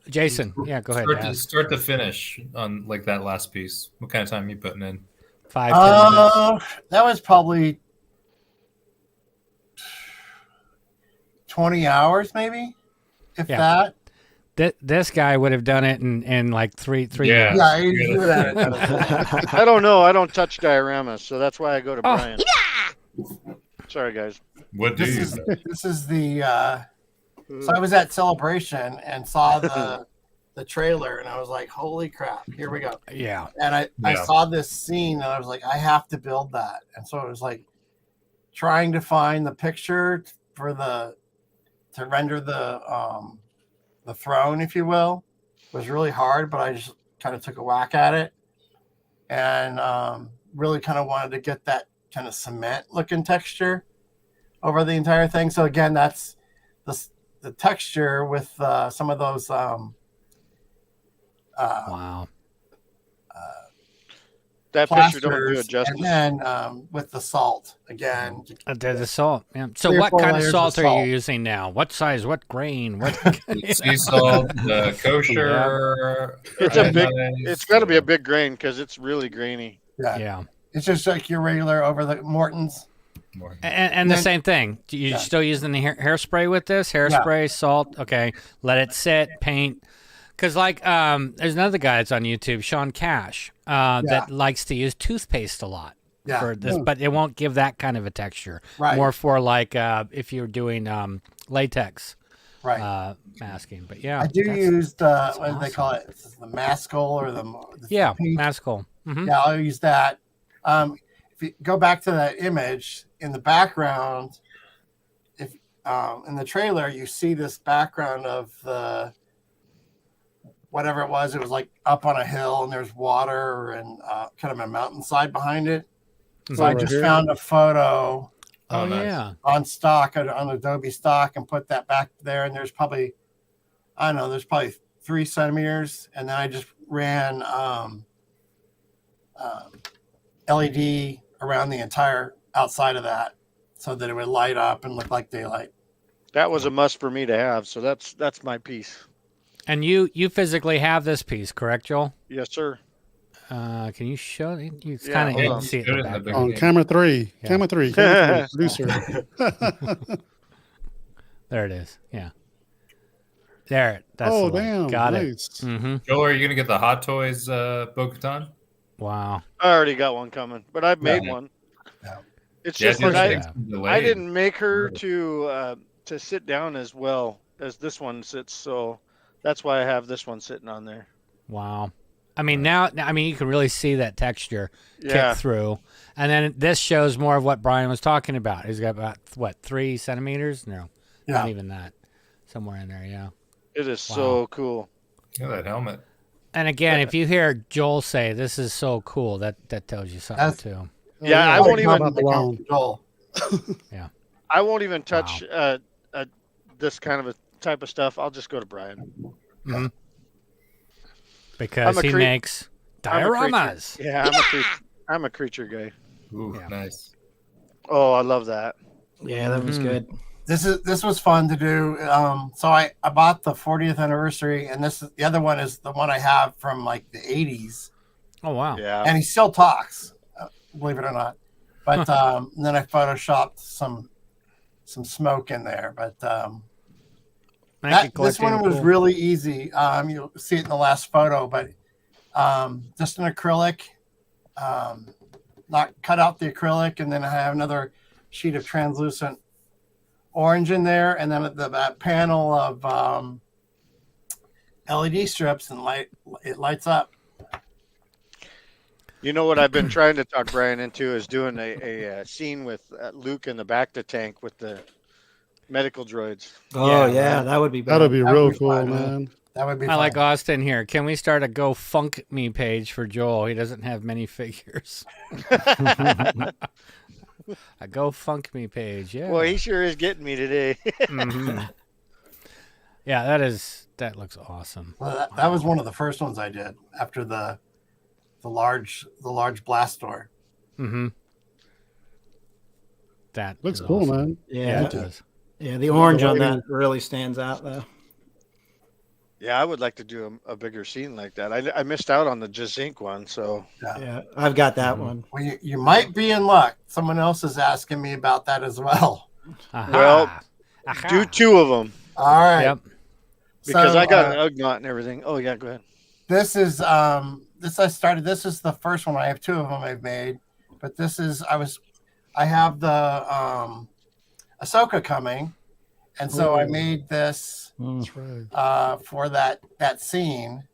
Jason, go ahead. Start to finish on like that last piece. What kind of time are you putting in? 5-10 minutes. That was probably 20 hours, maybe, if that. This guy would have done it in like three minutes. Yeah, he's good at it. I don't know. I don't touch dioramas, so that's why I go to Bryan. Sorry, guys. This is the. So I was at Celebration and saw the trailer, and I was like, "Holy crap! Here we go!" Yeah. And I saw this scene, and I was like, "I have to build that." And so it was like trying to find the picture to render the throne, if you will, was really hard, but I just kind of took a whack at it and really kind of wanted to get that kind of cement looking texture over the entire thing. So again, that's the texture with some of those that picture don't do it justice. And then with the salt again. The salt. Yeah. So what kind of salt are you using now? What size? What grain? What sea salt? Kosher. It's got to be a big grain because it's really grainy. Yeah. It's just like your regular over the Morton's. And the same thing. You still using the hairspray with this? Hairspray, salt. Okay. Let it sit. Paint. Because there's another guy that's on YouTube, Sean Cash, that likes to use toothpaste a lot for this, but it won't give that kind of a texture. Right. More for if you're doing latex masking. But yeah, I do use what do they call it? The Maskell or the Maskell. Mm-hmm. Yeah, I'll use that. If you go back to that image in the background, if in the trailer, you see this background of the whatever it was. It was like up on a hill, and there's water and kind of a mountainside behind it. So I just found a photo. Yeah. On stock, on Adobe stock, and put that back there. And there's probably, I don't know, there's probably 3 centimeters. And then I just ran LED around the entire outside of that so that it would light up and look like daylight. That was a must for me to have. So that's my piece. And you physically have this piece, correct, Joel? Yes, sir. Can you show it? You kind of see it in the background. On camera 3. Yeah. Camera 3. Producer. There it is. Yeah. There. That's the one. Damn. Got nice. it. Mm-hmm. Joel, are you going to get the Hot Toys Bo-Katan? Wow. I already got one coming, but I've made one. Yeah. It's just that I didn't make her to sit down as well as this one sits, so that's why I have this one sitting on there. Wow. I mean, now you can really see that texture kick through. And then this shows more of what Bryan was talking about. He's got about, 3 centimeters? No, not even that. Somewhere in there, yeah. It is so cool. Look at that helmet. And again, if you hear Joel say, this is so cool, that tells you something, too. Yeah, I won't even... Joel. Yeah. I won't even touch this kind of a type of stuff. I'll just go to Bryan. Mm-hmm. Because he makes dioramas. I'm a creature guy. Ooh, nice. Oh, I love that. Yeah, that was good. This was fun to do. So I bought the 40th anniversary, and the other one is the one I have from like the 80s. Oh wow! Yeah, and he still talks, believe it or not. But then I photoshopped some smoke in there. But this one was really easy. You'll see it in the last photo, but just an acrylic. Not cut out the acrylic, and then I have another sheet of translucent orange in there, and then that panel of LED strips, and it lights up. You know what I've been trying to talk Bryan into is doing a scene with Luke in the Bacta tank with the medical droids. Oh yeah, that would be bad. That'd be real cool, man. That would be. I like Austin here. Can we start a GoFundMe page for Joel? He doesn't have many figures. A GoFundMe page, yeah. Well, he sure is getting me today. Mm-hmm. Yeah, that looks awesome. Well, that was one of the first ones I did after the large blast door. Mm-hmm. That looks cool, awesome. Man. Yeah, it does. Yeah, the orange on that really stands out, though. Yeah, I would like to do a bigger scene like that. I missed out on the Jazink one, so yeah, I've got that one. Well, you might be in luck. Someone else is asking me about that as well. Well, do 2 of them. All right. Yep. Because I got an Ugnaught and everything. Oh yeah, go ahead. This is This is the first one. I have 2 of them I've made, but this is I have the Ahsoka coming, and so I made this for that scene.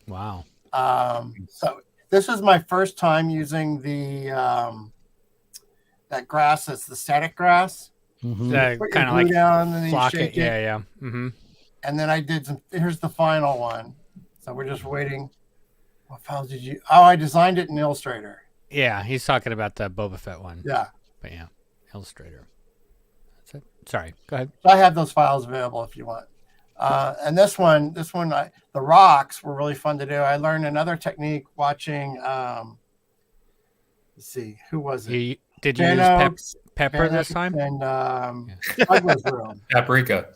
Wow. So this is my first time using the that grass. That's the static grass. Mm-hmm. Kind of like down and then flock you shake it. Yeah. Mm-hmm. And then I did some. Here's the final one. So we're just waiting. What files did you? Oh, I designed it in Illustrator. Yeah, he's talking about the Boba Fett one. Yeah. But yeah, Illustrator. That's it. Sorry, go ahead. So I have those files available if you want. And this one, the rocks were really fun to do. I learned another technique watching. Let's see, who was it? Did you use pepper this time? And Douglas Room. Paprika.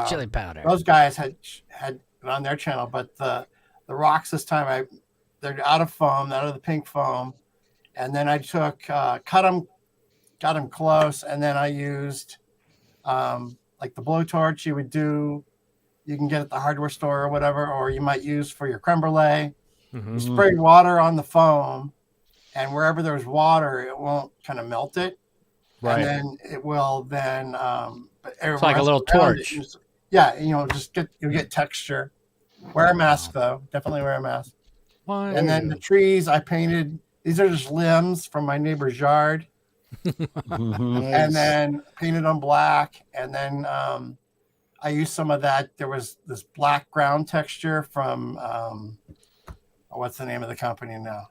Chili powder. Those guys had it on their channel, but the rocks this time they're out of foam, out of the pink foam, and then I took got them close, and then I used like the blowtorch you can get at the hardware store or whatever, or you might use for your creme brulee. Mm-hmm. You spray water on the foam, and wherever there's water, it won't kind of melt it. Right. And then it will then it's like a little torch. You'll get texture. Wear a mask though. Definitely wear a mask. Why? And then the trees I painted, these are just limbs from my neighbor's yard. and then painted them black. And then I used some of that. There was this black ground texture from what's the name of the company now?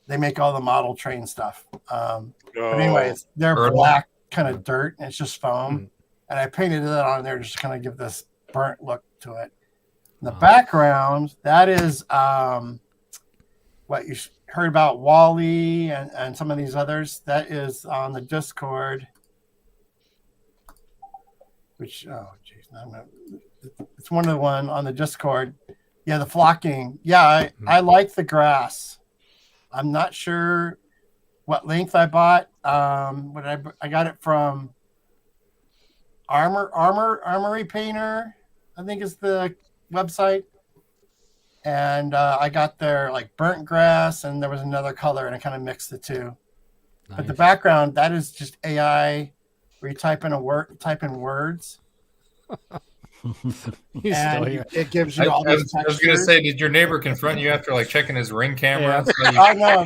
They make all the model train stuff. But anyways, they're black kind of dirt, and it's just foam. And I painted that on there just to kind of give this burnt look to it. In the background, that is what you heard about Wally and some of these others. That is on the Discord. Which, it's one of the one on the Discord. Yeah, the flocking. Yeah, I like the grass. I'm not sure what length I bought. But I got it from Armory Painter, I think is the website. And I got their like burnt grass, and there was another color, and I kind of mixed the two. Nice. But the background, that is just AI where you type in words. And it gives you all these textures. I was going to say, did your neighbor confront you after like checking his Ring camera? Yeah. I know.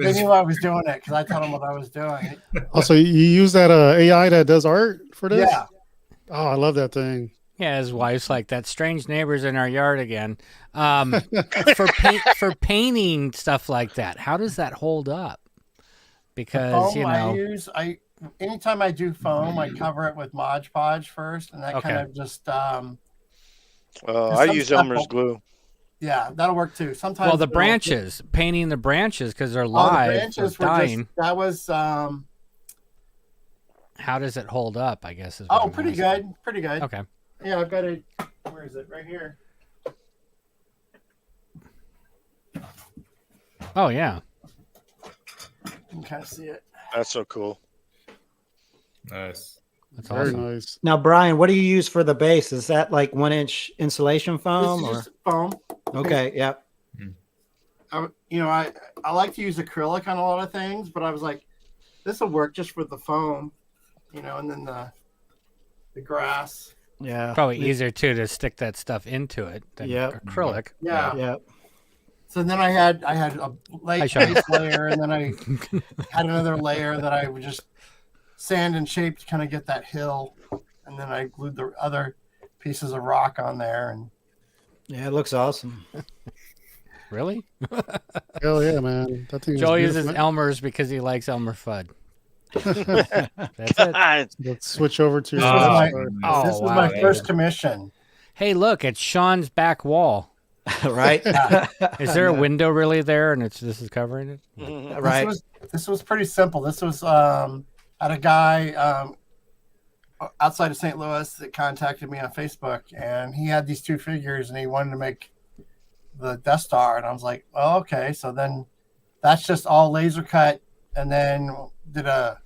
They knew I was doing it because I told them what I was doing. Also, you use that AI that does art for this? Yeah. Oh, I love that thing. Yeah, his wife's like, that strange neighbor's in our yard again. For painting stuff like that, how does that hold up? Because, anytime I do foam, I cover it with Mod Podge first, and that kind of just. I use Elmer's glue. Yeah, that'll work too. Sometimes. Well, the branches, painting the branches because they're live. The branches were dying. That was. How does it hold up? I guess is. Pretty good. Pretty good. Okay. Yeah, I've got it. Where is it? Right here. Oh yeah. You can kind of see it. That's so cool. Nice. That's very awesome. nice. Now, Brian, what do you use for the base? Is that like 1-inch insulation foam? This is just foam. Okay. Yep. I like to use acrylic on a lot of things, but I was like, this will work just for the foam, and then the grass. Yeah. Probably easier too to stick that stuff into it than acrylic. Yeah. Yeah. So then I had a base layer, and then I had another layer that I would just sand and shape to kind of get that hill, and then I glued the other pieces of rock on there, and yeah, it looks awesome. Really? Hell yeah, man! That thing. Joel uses Elmer's because he likes Elmer Fudd. That's it. Let's switch over to. This was my first commission. Hey, look! It's Sean's back wall. Right? Is there a window really there, and this is covering it? Right. This was pretty simple. This was had a guy outside of St. Louis that contacted me on Facebook, and he had these two figures, and he wanted to make the Death Star, and I was like, well, okay. So then that's just all laser cut, and then did a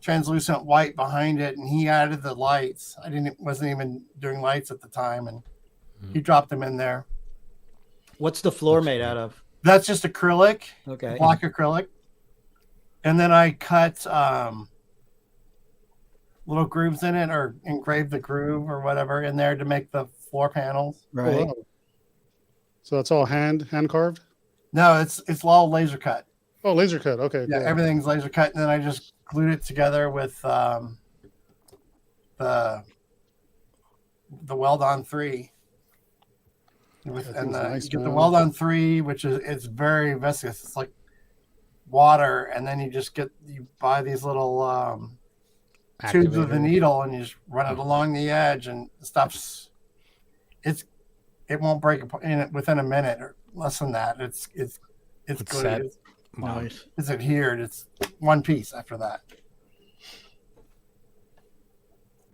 translucent white behind it, and he added the lights. Wasn't even doing lights at the time, and he dropped them in there. What's the floor made out of? That's just acrylic. Okay. Black acrylic. And then I cut little grooves in it, or engraved the groove or whatever in there to make the floor panels. Right. Oh, wow. So that's all hand carved? No, it's all laser cut. Oh, laser cut. Okay. Yeah, cool. Everything's laser cut, and then I just glued it together with the Weld-On 3. Nice, you get the Weld-On 3, which is it's very viscous. It's like water, and then you buy these little tubes with a needle, and you just run it along the edge, and the stuff's it won't break within a minute or less than that. It's good. Set. Nice. It's adhered. It's one piece after that.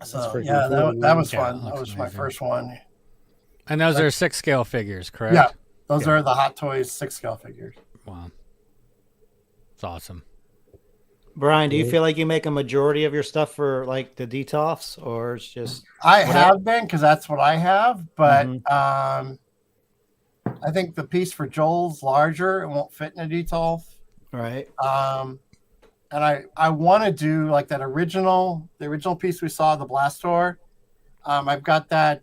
So yeah, that was fun. That was my first one. And those are 6-scale figures, correct? Yeah, those are the Hot Toys 6-scale figures. Wow, it's awesome. Brian, do you feel like you make a majority of your stuff for like the detolfs, or it's just? I have been, because that's what I have, but I think the piece for Joel's larger. It won't fit in a detolf. Right. And I want to do like the original piece we saw, the Blastor. I've got that.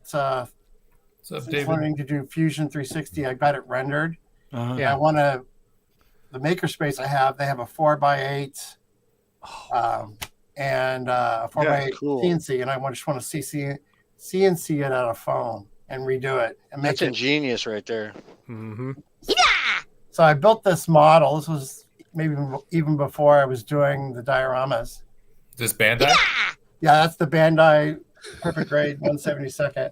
What's up, David? Learning to do Fusion 360. I got it rendered. Yeah. I want to. makerspace I have, they have a 4x8 and a 4x8 CNC, and I just want to CNC it out of foam and redo it and make That's ingenious right there. Mm-hmm. So I built this model. This was maybe even before I was doing the dioramas. This Bandai? Yeah, that's the Bandai Perfect Grade 1/72.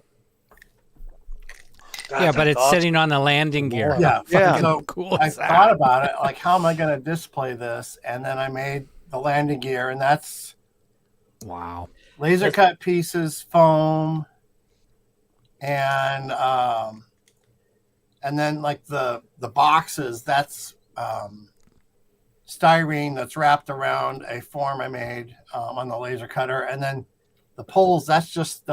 Yeah, but it's sitting on the landing gear. Yeah. So cool. I thought about it, like, how am I going to display this? And then I made the landing gear, and that's laser cut pieces, foam, and then like the boxes, that's styrene that's wrapped around a form I made on the laser cutter, and then the poles, that's just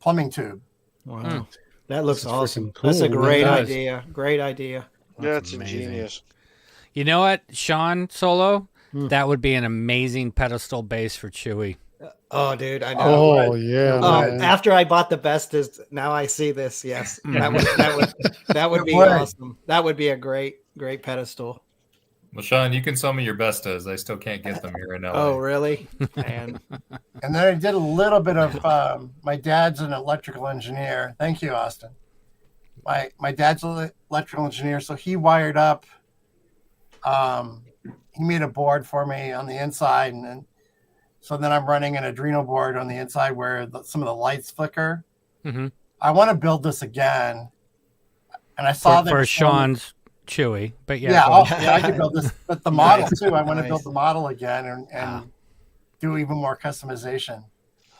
plumbing tube. Wow. That looks awesome. Cool. That's a great idea. Great idea. That's ingenious. You know what, Sean Solo? That would be an amazing pedestal base for Chewie. Oh, dude, I know. Oh, yeah. Man. After I bought the Bestas, now I see this. Yes, that would be awesome. That would be a great pedestal. Well, Sean, you can sell me your Bestas. I still can't get them here in LA. Oh, really? Man. And then I did a little bit of my dad's an electrical engineer. Thank you, Austin. My dad's an electrical engineer, so he wired up. He made a board for me on the inside, and so then I'm running an Adreno board on the inside where some of the lights flicker. Mm-hmm. I want to build this again, and I saw that for Sean's Chewie, but I could build this, but the model too. I want to build the model again and do even more customization.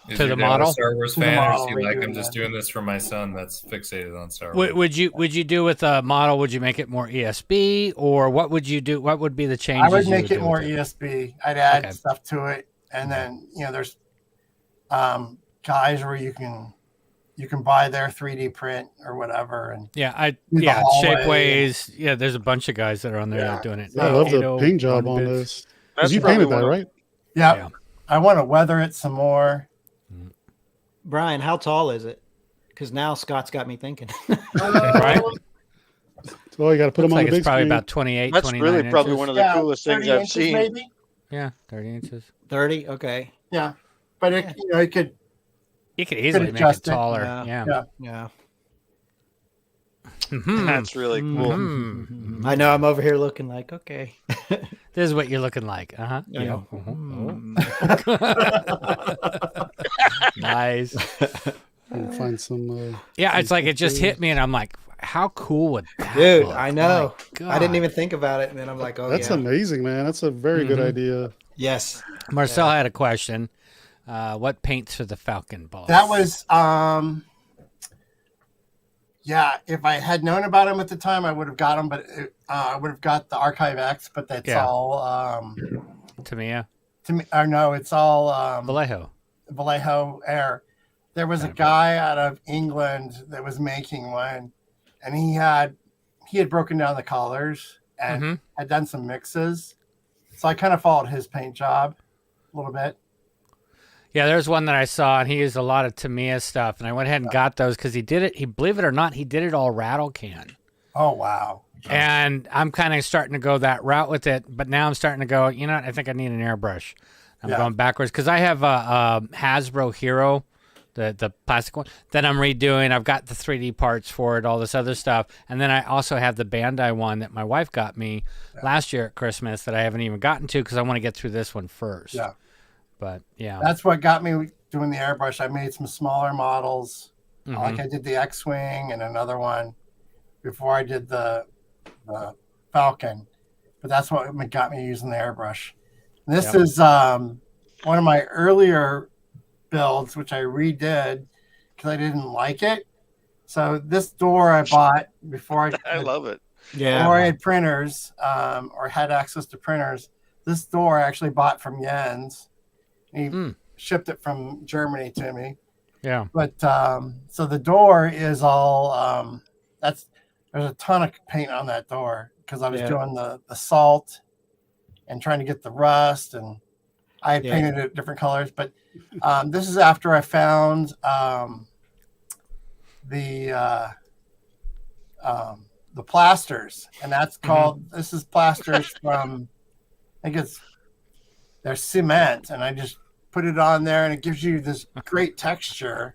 Is to your the dad model? a Star Wars fan, or is he like, I'm just doing this for my son that's fixated on Star Wars? Would you do with a model? Would you make it more ESB, or what would you do? What would be the changes? I would make it more ESB. I'd add stuff to it, and then there's guys where you can buy their 3D print or whatever, and Shapeways. Yeah, there's a bunch of guys that are on there that are doing it. I love the paint job on this. Because you painted that, right? Yeah. I want to weather it some more. Brian, how tall is it? Because now Scott's got me thinking. Right? Well, you got to put them on the big it's probably screen. about 28, That's 29 really inches. probably one of the coolest things I've seen. Maybe? Yeah, 30 inches. 30? Okay. Yeah. But it could... You could easily make it taller. Yeah. That's really cool. I know. I'm over here looking like, okay. This is what you're looking like. Uh-huh. Yeah. Nice. Find some. It's like it just hit me, and I'm like, how cool would that Dude, look? I know. My I didn't God. even think about it, and then I'm like, oh, That's amazing, man. That's a very good idea. Yes. Marcel had a question. What paints for the Falcon balls? That was... if I had known about them at the time, I would have got them, but I would have got the Archive X, but that's all... Tamiya? No, it's all... Vallejo Air. There was a guy out of England that was making one, and he had broken down the colors and had done some mixes. So I kind of followed his paint job a little bit. Yeah, there's one that I saw, and he used a lot of Tamiya stuff, and I went ahead and got those because he did it. Believe it or not, he did it all rattle can. Oh, wow. And I'm kind of starting to go that route with it, but now I'm starting to go, you know what, I think I need an airbrush. I'm going backwards because I have a Hasbro Hero, the plastic one, that I'm redoing. I've got the 3D parts for it, all this other stuff. And then I also have the Bandai one that my wife got me last year at Christmas that I haven't even gotten to because I want to get through this one first. Yeah. But, yeah. That's what got me doing the airbrush. I made some smaller models. Like I did the X-Wing and another one before I did the Falcon. But that's what got me using the airbrush. And this is one of my earlier builds, which I redid because I didn't like it. So this door I bought before I love it. Yeah. Before I had printers or had access to printers. This door I actually bought from Jens. He shipped it from Germany to me. Yeah. But so the door is all there's a ton of paint on that door because I was doing the salt and trying to get the rust, and I had painted it different colors. But this is after I found the the plasters, and that's called. This is plasters from. I think they're cement, and I just put it on there, and it gives you this great texture.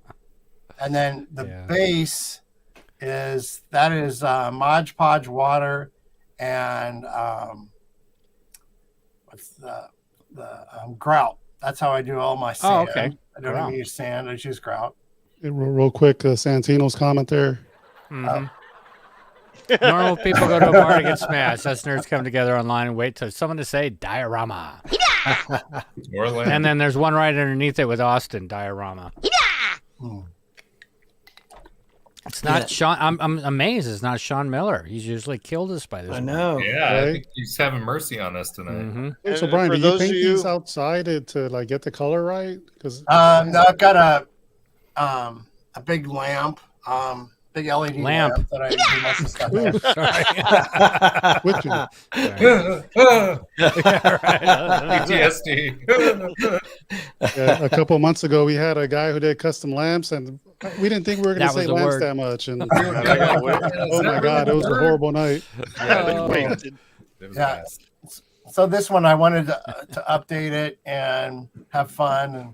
And then the base is Mod Podge water and what's the grout. That's how I do all my sand. Oh, okay. I don't even use sand. I just use grout. Real quick, Santino's comment there. Normal people go to a bar to get smashed. Us nerds come together online and wait for someone to say diorama. And then there's one right underneath it with Austin, diorama. It's not Sean. I'm amazed it's not Sean Miller. He's usually killed us by this. I know. Yeah, I think he's having mercy on us tonight. So Brian, do you paint these outside to like get the color right? Because no, I've got a big lamp, big LED lamp that I do most of the stuff with. PTSD. A couple of months ago, we had a guy who did custom lamps, and we didn't think we were going to say lamps that much. And oh my God, it was a horrible night. Yeah. So this one, I wanted to update it and have fun and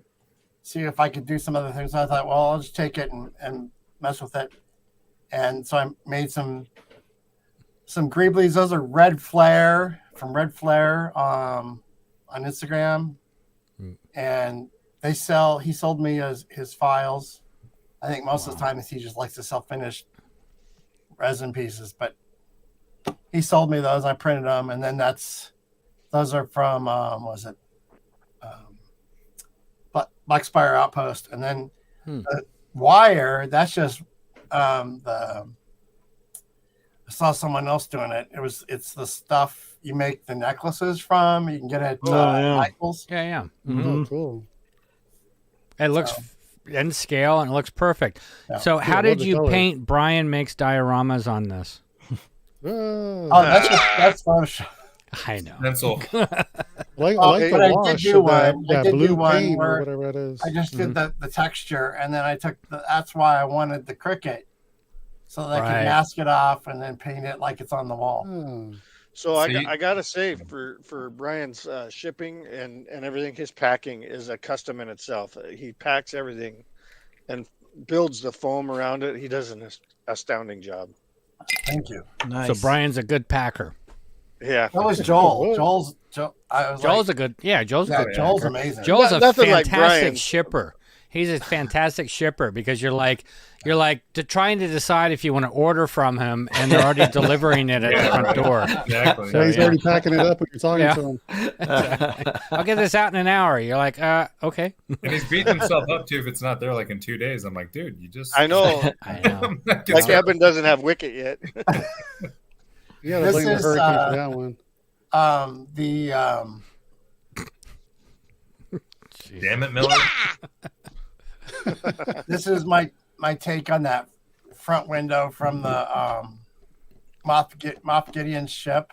see if I could do some other things. I thought, well, I'll just take it and mess with it. And so I made some Greeblies. Those are Red Flare from Red Flare on Instagram. And he sold me his files. I think most of the time he just likes to sell finished resin pieces, but he sold me those. I printed them, and then those are from Black Spire Outpost, and then the wire. That's just I saw someone else doing it. It's the stuff you make the necklaces from. You can get it at Michael's. Yeah. Oh, cool. It looks in scale and it looks perfect. Yeah. So how did you paint Bryan Makes Dioramas on this? That's Photoshop. I know. Pencil. I did do one. I did do one paint where or whatever it is. I just did the texture, and then I took that's why I wanted the cricket, so that I could mask it off and then paint it like it's on the wall. So I gotta say, for Brian's shipping and everything, his packing is a custom in itself. He packs everything and builds the foam around it. He does an astounding job. Thank you. Nice. So Brian's a good packer. Yeah. That was Joel. Joel's Joel's amazing. Joel's a Nothing like fantastic Brian's. shipper. He's a fantastic shipper because you're trying to decide if you want to order from him, and they're already delivering it at the front door. Exactly. So he's already packing it up when you're talking to him. I'll get this out in an hour. You're like, okay. And he's beating himself up too if it's not there like in 2 days. I'm like, dude, you just. I know. Like Eben doesn't have Wicket yet. You gotta blame the hurricane for that one. Damn it, Miller. This is my take on that front window from the Moff Gideon's ship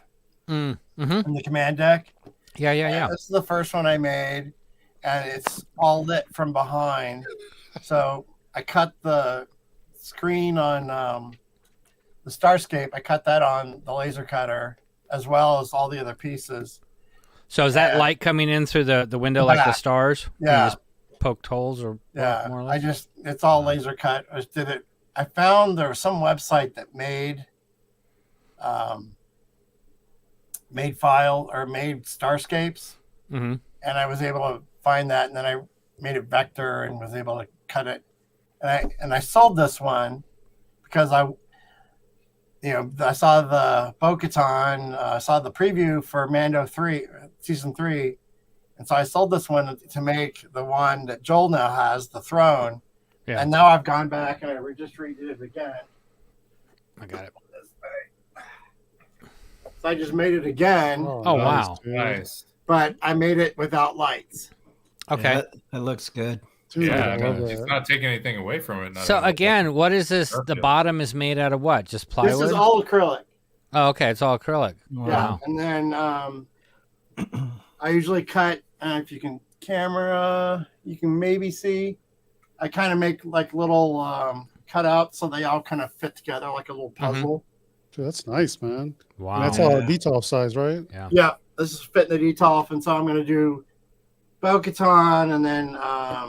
in the command deck. Yeah. This is the first one I made, and it's all lit from behind. So I cut the screen on the Starscape. I cut that on the laser cutter, as well as all the other pieces. So is that light coming in through the window like the stars? Yeah. You just poked holes or more or less? It's all laser cut. I just did it. I found there was some website that made Starscapes. Mm-hmm. And I was able to find that, and then I made it vector and was able to cut it. And I sold this one because I saw the Bo-Katan, I saw the preview for Mando 3, season 3, and so I sold this one to make the one that Joel now has, the throne. Yeah. And now I've gone back and I just redid it again. I got it. So I just made it again. Oh wow, nice. But I made it without lights. Okay, that looks good. Yeah, it's not taking anything away from it. So again, what is this? The bottom is made out of what? Just plywood? This is all acrylic. Oh, okay. It's all acrylic. Yeah. Wow. And then I usually cut, if you can you can maybe see, I kind of make like little cutouts so they all kind of fit together like a little puzzle. Dude, that's nice, man. Wow. And that's all Detolf size, right? Yeah. Yeah, this is fitting the Detolf, and so I'm going to do Bo-Katan, and then a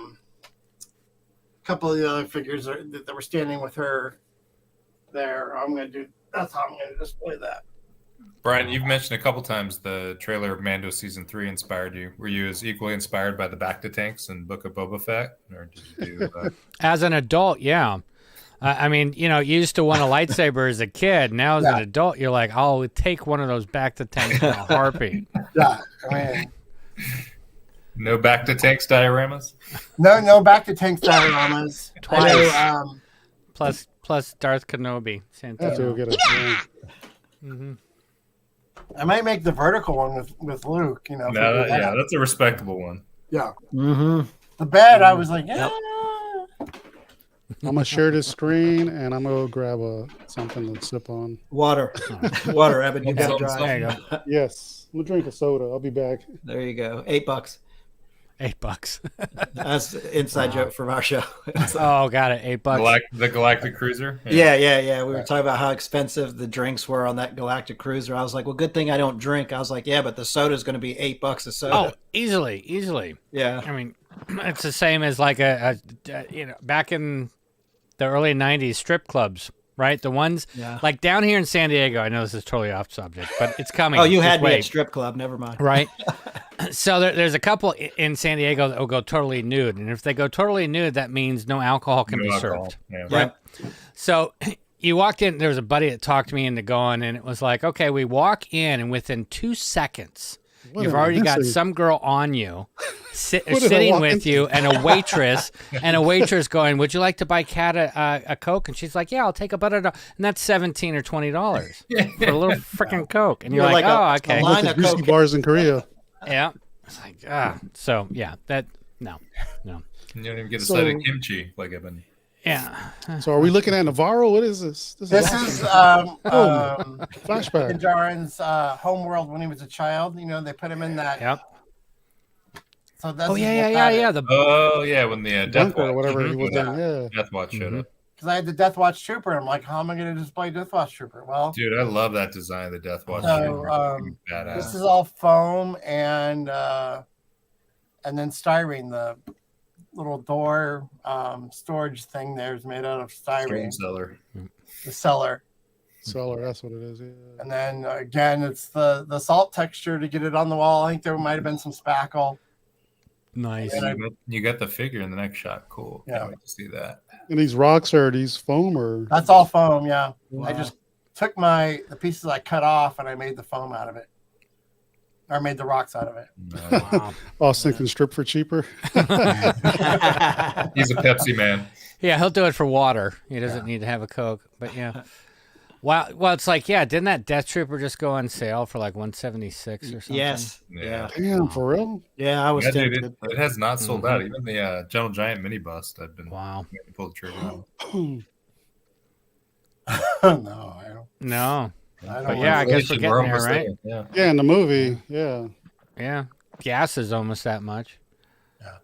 couple of the other figures that were standing with her there. That's how I'm going to display that. Brian, you've mentioned a couple times the trailer of Mando Season 3 inspired you. Were you as equally inspired by the Bacta tanks and Book of Boba Fett? Or did you do As an adult, yeah. I mean, you used to want a lightsaber as a kid. Now as an adult, you're like, I'll take one of those Bacta tanks in a heartbeat. Yeah, I mean, no Bacta tanks dioramas? No Bacta tanks dioramas. Twice. Plus Darth Kenobi. I might make the vertical one with Luke. No, that's a respectable one. Yeah. The bed, I was like, yeah. I'm gonna share this screen and I'm gonna grab something to sip on. Water, Evan. You got to drive. There you go. Yes, I'm gonna drink a soda. I'll be back. There you go. $8. $8. That's an inside joke from our show. Oh, got it. $8. The Galactic Cruiser. Yeah. We were talking about how expensive the drinks were on that Galactic Cruiser. I was like, well, good thing I don't drink. I was like, yeah, but the soda is going to be $8 a soda. Oh, easily. Yeah. I mean, it's the same as like back in the early 90s strip clubs, right? The ones like down here in San Diego. I know this is totally off subject, but it's coming. Oh, you had me at strip club. Never mind. Right. So there's a couple in San Diego that will go totally nude. And if they go totally nude, that means no alcohol can be served. Yeah. Right. So you walked in, there was a buddy that talked me into going, and it was like, okay, we walk in, and within 2 seconds, you've already got some girl on you, sitting with you, and a waitress going, would you like to buy Kat a Coke? And she's like, yeah, I'll take a butter. And that's $17 or $20 for a little freaking Coke. And you're like, oh, okay. Like the greasy bars in Korea. Yeah. It's like, so yeah, no. You don't even get a side of kimchi like I've been. Yeah. So are we looking at Navarro? What is this? This is flashback. Jaren's homeworld when he was a child. They put him in that. Yep. So that's when the Death Watch or whatever he was doing. Yeah. Death Watch showed up. Because I had the Death Watch Trooper. I'm like, how am I going to display Death Watch Trooper? Well, dude, I love that design of the Death Watch Trooper. This is all foam and then styrene. The little door storage thing there is made out of styrene. The cellar. That's what it is. Yeah. And then again, it's the salt texture to get it on the wall. I think there might have been some spackle. Nice. You got the figure in the next shot. Cool. Yeah. Can't wait to see that. And these rocks are these foam or? That's all foam. Yeah. Wow. I just took the pieces I cut off and I made the foam out of it. Or made the rocks out of it. Wow. Austin can strip for cheaper. He's a Pepsi man. Yeah, he'll do it for water. He doesn't need to have a Coke. But yeah. Wow. Well, it's like, didn't that Death Trooper just go on sale for like $176 or something? Yes. Yeah. Damn, for real? Yeah, I was tempted. Dude, it has not sold out. Even the Gentle Giant mini bust, I've been waiting to pull the trigger on. No, I don't. No. But I guess we're getting there, right? Yeah, in the movie. Yeah. Yeah. Gas is almost that much. Yeah,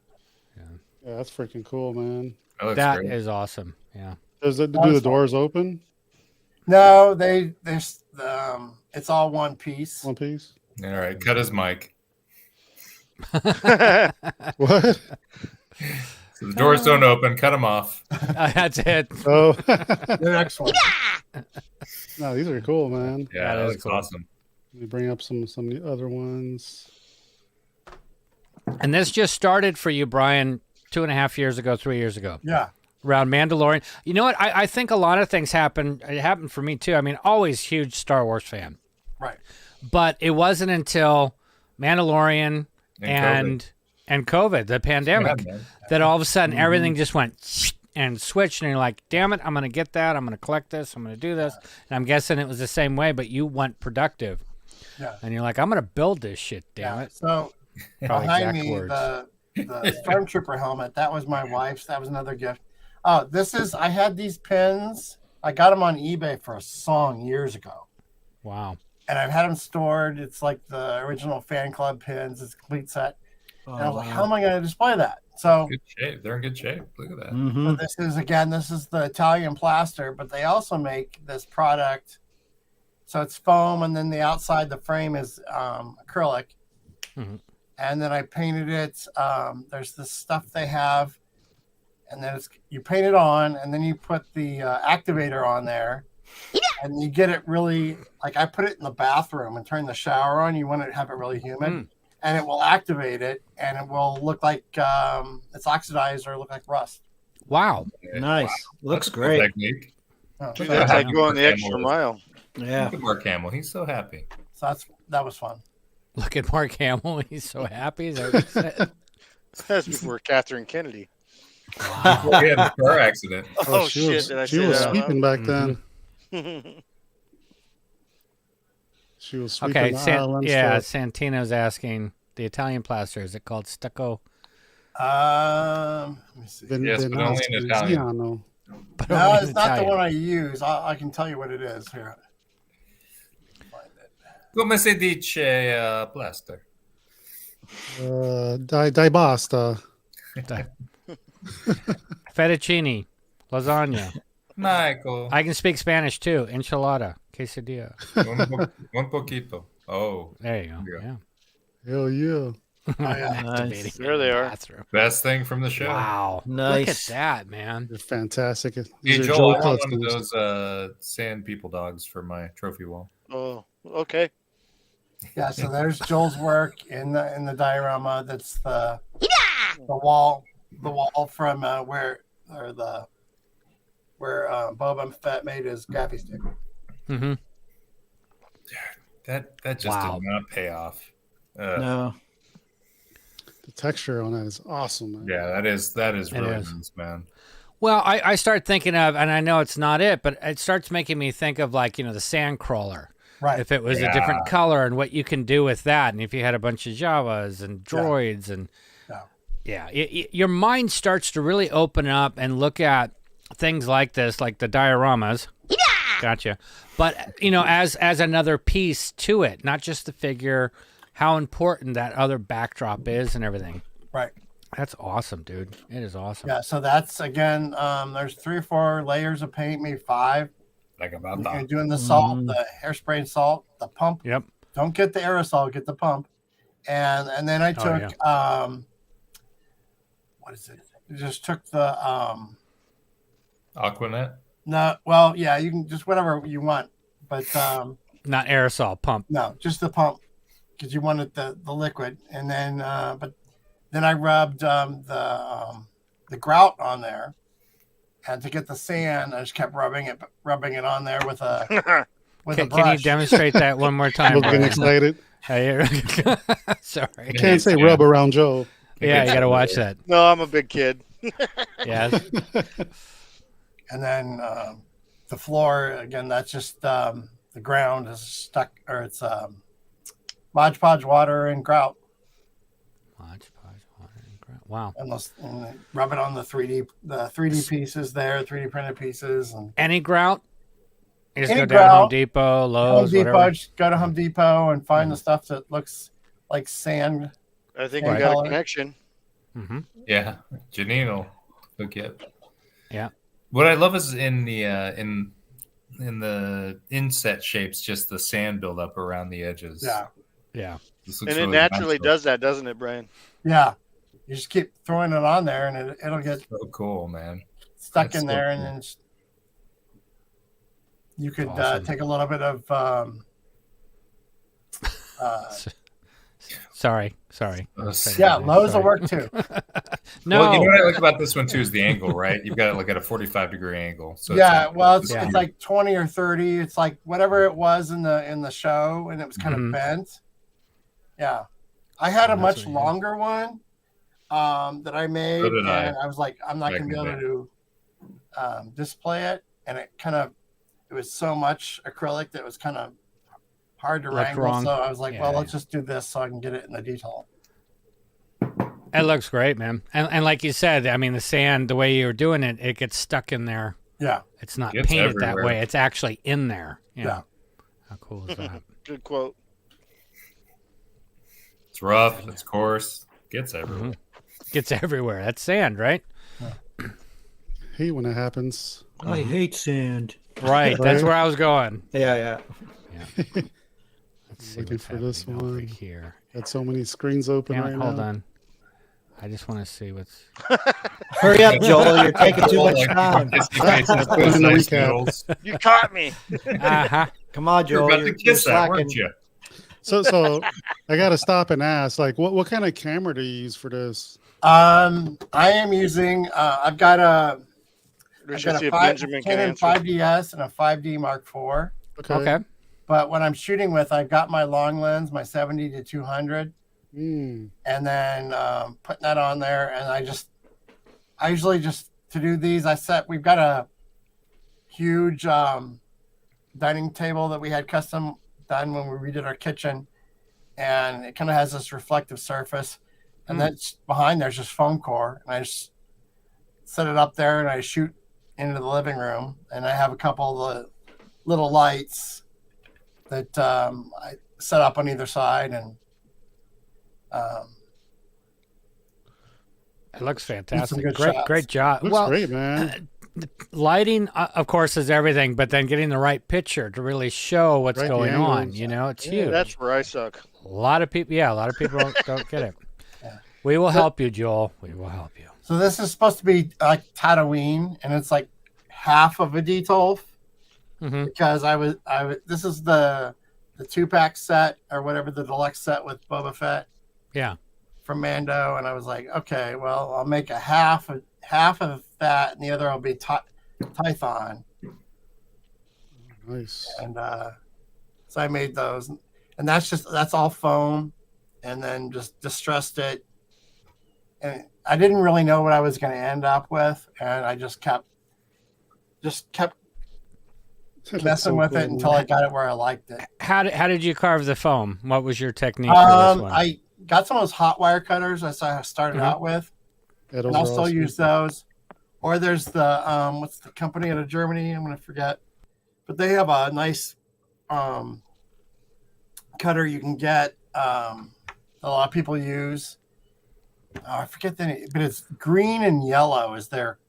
that's freaking cool, man. That is awesome. Yeah. Do the doors open? No, it's all one piece. One piece. All right, cut his mic. What? So the doors don't open. Cut them off. That's it. Oh, the next one. No, these are cool, man. Yeah, that looks awesome. Let me bring up some other ones. And this just started for you, Brian, 2.5 years ago, 3 years ago. Yeah. Around Mandalorian. You know what? I think a lot of things happened. It happened for me too. I mean, always huge Star Wars fan. Right. But it wasn't until Mandalorian and COVID, the pandemic, that all of a sudden everything just went and switched, and you're like, damn it, I'm going to get that. I'm going to collect this. I'm going to do this. And I'm guessing it was the same way, but you went productive. Yeah. And you're like, I'm going to build this shit, damn it. So behind me, the Stormtrooper helmet, that was my wife's. That was another gift. Oh, I had these pins. I got them on eBay for a song years ago. Wow. And I've had them stored. It's like the original fan club pins. It's a complete set. And I was like, how am I going to display that? So good shape. They're in good shape. Look at that. So this is the Italian plaster, but they also make this product So it's foam, and then the outside, the frame is acrylic. Mm-hmm. And then I painted it. There's this stuff they have, and then you paint it on, and then you put the activator on there, and you get it really, like I put it in the bathroom and turn the shower on. You want to have it really humid, and it will activate it, and it will look like it's oxidized or look like rust. Wow. Nice. Wow. Looks That's a great. cool technique. Oh, That's like going the extra mile. Yeah. Look at Mark Hamill. He's so happy. So that was fun. Look at Mark Hamill. He's so happy. Is that what you said? That's before Catherine Kennedy. Wow. He had a car accident. Oh, she shit. was, Did I she say was that out sweeping loud? back then. She was sweeping Okay. the island. Yeah. so- Santino's asking the Italian plaster. Is it called stucco? Let me see. Yes, but only in Italian. Italiano. But No, only in it's not the Italian. one I use. I can tell you what it is here. Come si dice plaster? Dai basta. Fettuccine, lasagna. Michael. I can speak Spanish too. Enchilada, quesadilla. Un poquito. Oh. There you go. Yeah. Hell yeah. Activating There they in the are. bathroom. Best thing from the show. Wow. Nice. Look at that, man. They're fantastic. Hey, These are Joel, I Joe want one of customs. those sand people dogs for my trophy wall. Oh, okay. Yeah, so there's Joel's work in the diorama. That's the wall from where Boba Fett made his gaffy stick. Mm-hmm. That just Wow. did not pay off. No. The texture on that is awesome, man. Yeah, that is really is. nice, man. Well, I start thinking of, and I know it's not it, but it starts making me think of like, the sand crawler. Right. If it was a different color and what you can do with that. And if you had a bunch of Javas and droids and your mind starts to really open up and look at things like this, like the dioramas. Gotcha. But, as another piece to it, not just the figure, how important that other backdrop is and everything. Right. That's awesome, dude. It is awesome. Yeah, so that's again, there's 3 or 4 layers of paint, maybe 5. Like about You're that. doing the salt, the hairspray and salt, the pump. Yep. Don't get the aerosol, get the pump. And then I took what is it? I just took the Aquanet? no, well, yeah, you can just whatever you want, but Not aerosol, pump. no, just the pump because you wanted the liquid, and then but then I rubbed the grout on there, and to get the sand, I just kept rubbing it on there with a with a brush. Can you demonstrate that one more time? I'm getting excited. Sorry. Can't say rub around Joe. Yeah, you got to watch that. No, I'm a big kid. Yes. And then the floor again. That's just the ground is stuck, or it's Mod Podge water and grout. Wow. And rub it on the 3D pieces there, 3D printed pieces, and Any grout? You just Any go down to Home grout. Depot, Lowe's, Home Depot. whatever. Just go to Home Depot and find the stuff that looks like sand. I think sand we got color. a connection. Mm-hmm. Yeah. Janine will hook you up. Yeah. What I love is in the inset shapes, just the sand buildup around the edges. Yeah. Yeah. This looks And it really naturally natural. does that, doesn't it, Brian? Yeah. You just keep throwing it on there, and it'll get So cool, man. stuck That's in so there, cool. and then you could Awesome. take a little bit of Sorry. yeah, Lowe's will work too. No. Well, you know what I like about this one too is the angle, right? You've got it like at a 45-degree angle. So Yeah, it's well, it's it's like 20 or 30. It's like whatever it was in the show, and it was kind Mhm. of bent. Yeah, I had a That's much what you longer one that I made, So did I. and I was like, I'm not Back going to be in able the to display it, and it was so much acrylic that it was kind of hard to Looked wrangle. wrong. So I was like, well, Yeah, let's just do this so I can get it in the detail. It looks great, man. And like you said, I mean, the sand, the way you were doing it, it gets stuck in there. Yeah, It's not Gets painted that everywhere. way. It's actually in there. Yeah. How cool is that? Good quote. It's rough. It's coarse. Gets everywhere. Gets everywhere. That's sand, right? Hate when it happens. I hate sand. Right. That's where I was going. Yeah, yeah. Yeah. Let's see Looking for this one over here. Got so many screens open right now. Hold on. I just want to see what's. Hurry up, Joel! You're taking too much time. You caught me. Come on, Joel! You're about to kiss that, weren't you? So I got to stop and ask, like, what kind of camera do you use for this? I am using. I've got a Canon 5DS and a 5D Mark IV. Okay. But when I'm shooting with, I've got my long lens, my 70 to 200, and then putting that on there. And I usually just to do these, we've got a huge dining table that we had custom done when we redid our kitchen, and it kind of has this reflective surface, and that's behind there's just foam core, and I just set it up there and I shoot into the living room, and I have a couple of the little lights that I set up on either side, and it looks fantastic. Great job. Looks great, man. Lighting, of course, is everything, but then getting the right picture to really show what's going on, it's huge. That's where I suck. A lot of people don't get it. We will help you, Joel. We will help you. So this is supposed to be like Tatooine, and it's like half of a D12 because this is the 2-pack set or whatever, the deluxe set with Boba Fett. Yeah. From Mando, and I was like, okay, well, I'll make a half of that, and the other will be Tython. Nice. And so I made those, and that's all foam, and then just distressed it, and I didn't really know what I was going to end up with, and I just kept messing with it until I got it where I liked it. How did you carve the foam? What was your technique for this one? I got some of those hot wire cutters I started out with, and I'll still use those. Or there's the what's the company out of Germany? I'm going to forget, but they have a nice cutter you can get. A lot of people use. I forget the name, but it's green and yellow is their.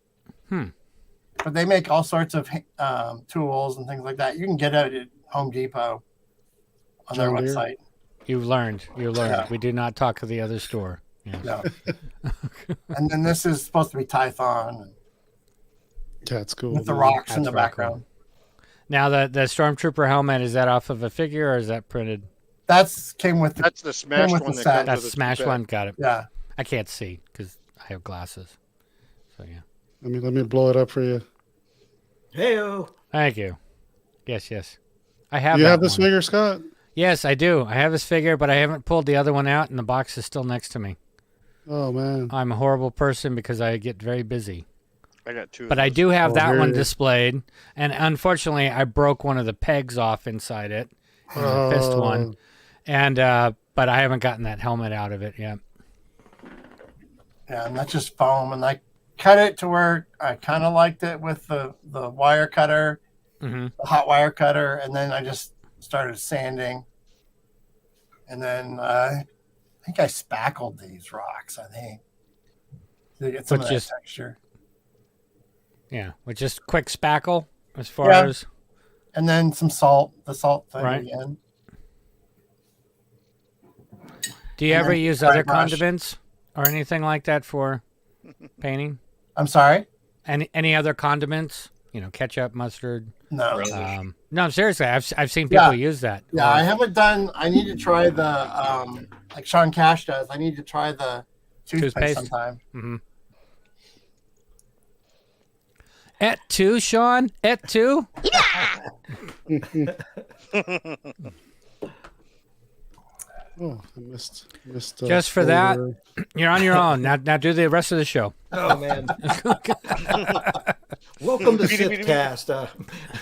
But they make all sorts of tools and things like that. You can get it at Home Depot on their website. You've learned. Yeah. We do not talk to the other store. Yeah. No. And then this is supposed to be Tython. Yeah, it's cool. With the rocks in the background. Cool. Now the Stormtrooper helmet, is that off of a figure or is that printed? That's the smashed one. That's smashed one. Got it. Yeah. I can't see because I have glasses. So yeah. Let me blow it up for you. Heyo. Thank you. Yes. I have. You have this figure, Scott? Yes, I do. I have this figure, but I haven't pulled the other one out, and the box is still next to me. Oh man. I'm a horrible person because I get very busy. I got two. But I do have that one displayed, and unfortunately, I broke one of the pegs off inside it. The fist one, and but I haven't gotten that helmet out of it yet. Yeah, and that's just foam, and I cut it to where I kind of liked it with the wire cutter, the hot wire cutter, and then I just started sanding, and then I think I spackled these rocks. I think to get some of that texture. Yeah, with just quick spackle as far as, and then some salt, the salt thing again. Do you ever use other condiments or anything like that for painting? I'm sorry? Any other condiments? Ketchup, mustard? No. No, seriously, I've seen people use that. Yeah, I haven't done. I need to try the like Sean Cash does. I need to try the toothpaste sometime. Mm-hmm. Et tu, Sean? Et tu? Oh, I missed. Just for that, you're on your own. Now do the rest of the show. Oh man! Welcome to Sithcast.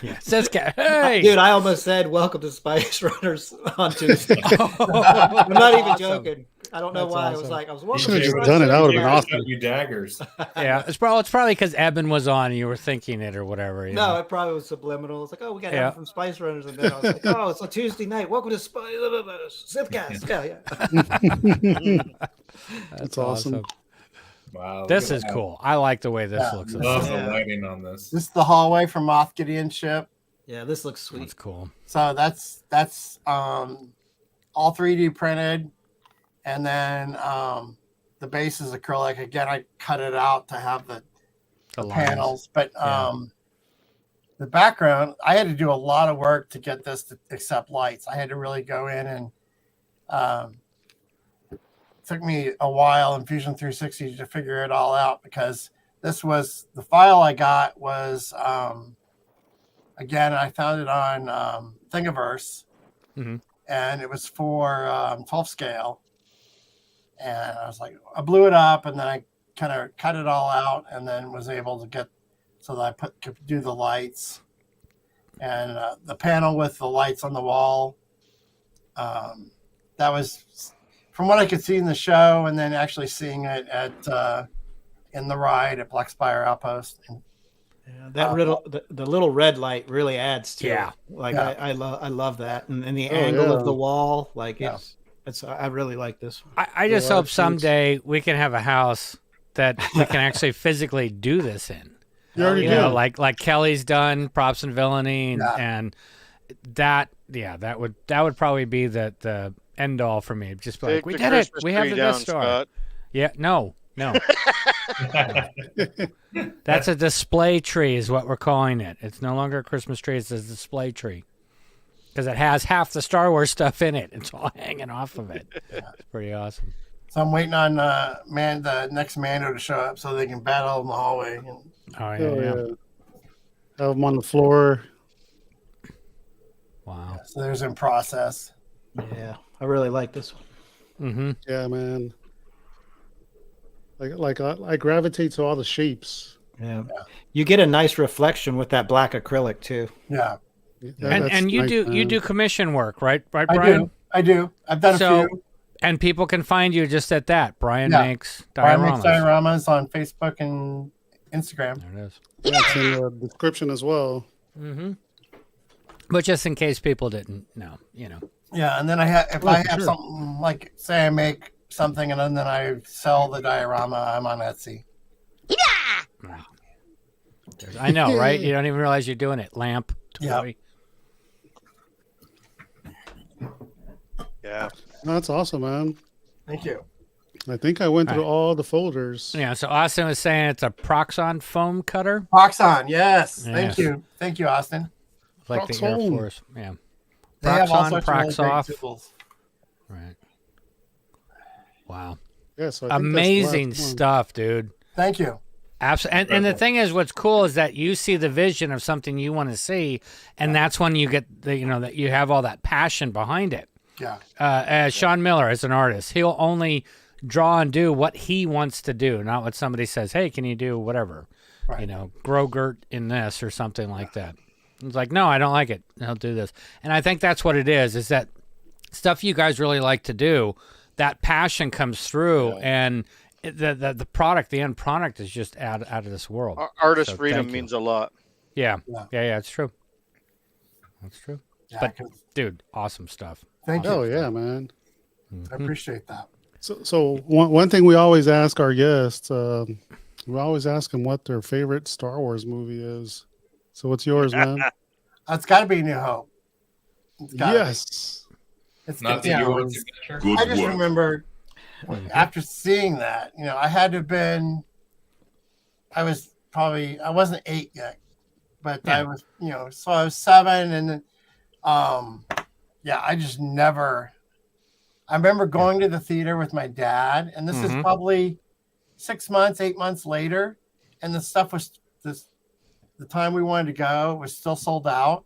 Sithcast. Hey, dude, I almost said welcome to Spice Runners on Tuesday. I'm not even joking. I don't know why. Awesome. I was you should have just done it. That would have been awesome. You daggers. Yeah, it's probably because Eben was on and you were thinking it or whatever. No, it probably was subliminal. It's like, oh, we got Eben from Spice Runners, and then I was like, oh, it's a Tuesday night. Welcome to Sithcast. Yeah. That's awesome. Wow, this is cool. I like the way this looks. Love the lighting on this. This is the hallway from Moff Gideon's ship. Yeah, this looks sweet. That's cool. So that's all 3D printed, and then the base is acrylic. Again, I cut it out to have the panels, but the background, I had to do a lot of work to get this to accept lights. I had to really go in and it took me a while in Fusion 360 to figure it all out, because this was the file I got was again, I found it on Thingiverse, and it was for 12 scale. And I was like, I blew it up, and then I kind of cut it all out, and then was able to get so that I could do the lights and the panel with the lights on the wall. That was from what I could see in the show, and then actually seeing it at in the ride at Black Spire Outpost. And, that the little red light really adds to it. Like I love that, and the angle of the wall, like it's I really like this one. I just hope someday we can have a house that we can actually physically do this in. You know, like Kelly's done props and villainy, and that would probably be the end all for me. Just like, we did it. We have the Death Star. Scott. Yeah, no. That's a display tree is what we're calling it. It's no longer a Christmas tree, it's a display tree. Because it has half the Star Wars stuff in it. It's all hanging off of it. It's pretty awesome. So I'm waiting on the next Mando to show up so they can battle in the hallway. Have them on the floor. Wow. So there's in process. Yeah, I really like this one. Yeah, man. Like I gravitate to all the shapes. Yeah. You get a nice reflection with that black acrylic too. Yeah. And you do commission work, right, Brian? I do. I've done a few. And people can find you just at that. Brian Makes Dioramas. Bryan Makes Dioramas on Facebook and Instagram. There it is. Yeah, it's in the description as well. But just in case people didn't know, Yeah, and then I have something like, say I make something and then I sell the diorama, I'm on Etsy. I know, right? You don't even realize you're doing it. Lamp toy. Yeah. No, that's awesome, man. Thank you. I think I went through all the folders. Yeah, so Austin was saying it's a Proxon foam cutter. Proxon, yes. Thank you. Thank you, Austin. Like the Air Force. Yeah. They have all sorts Prox of really off. great tools. Right. Wow. Yeah, so I think amazing stuff, dude. Thank you. Absolutely. And the thing is, what's cool is that you see the vision of something you want to see, and that's when you get that you have all that passion behind it. Yeah. As Sean Miller, as an artist, he'll only draw and do what he wants to do, not what somebody says, hey, can you do whatever? Right. Grow Gert in this or something like that. It's like, no, I don't like it. He'll do this. And I think that's what it is that stuff you guys really like to do, that passion comes through, and the product, the end product is just out of this world. Artist freedom means a lot. Yeah, it's true. That's true. Yeah, but, dude, awesome stuff. Thank you. Oh, yeah, man. I appreciate that. So one thing we always ask our guests, we always ask them what their favorite Star Wars movie is. So what's yours, man? It's got to be New Hope. Yes. It's not the yours. I just remember after seeing that, I had to have been, I wasn't 8 yet, but I was, so I was 7, and then, I just never. I remember going to the theater with my dad, and this is probably 6 months, 8 months later, and the stuff was the time we wanted to go was still sold out,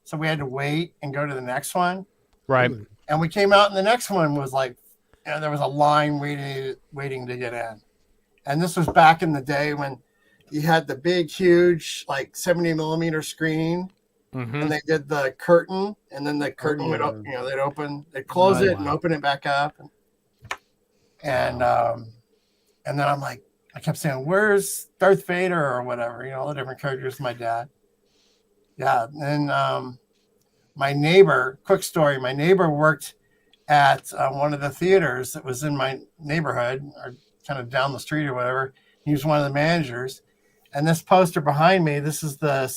so we had to wait and go to the next one. Right. And we came out, and the next one was like, there was a line waiting to get in. And this was back in the day when you had the big, huge, like 70 millimeter screen. And they did the curtain, and then the curtain would, they'd close it and open it back up. And then I'm like, I kept saying, where's Darth Vader or whatever, all the different characters, my dad. Yeah. And my neighbor, quick story, my neighbor worked at one of the theaters that was in my neighborhood, or kind of down the street or whatever. He was one of the managers. And this poster behind me, this is the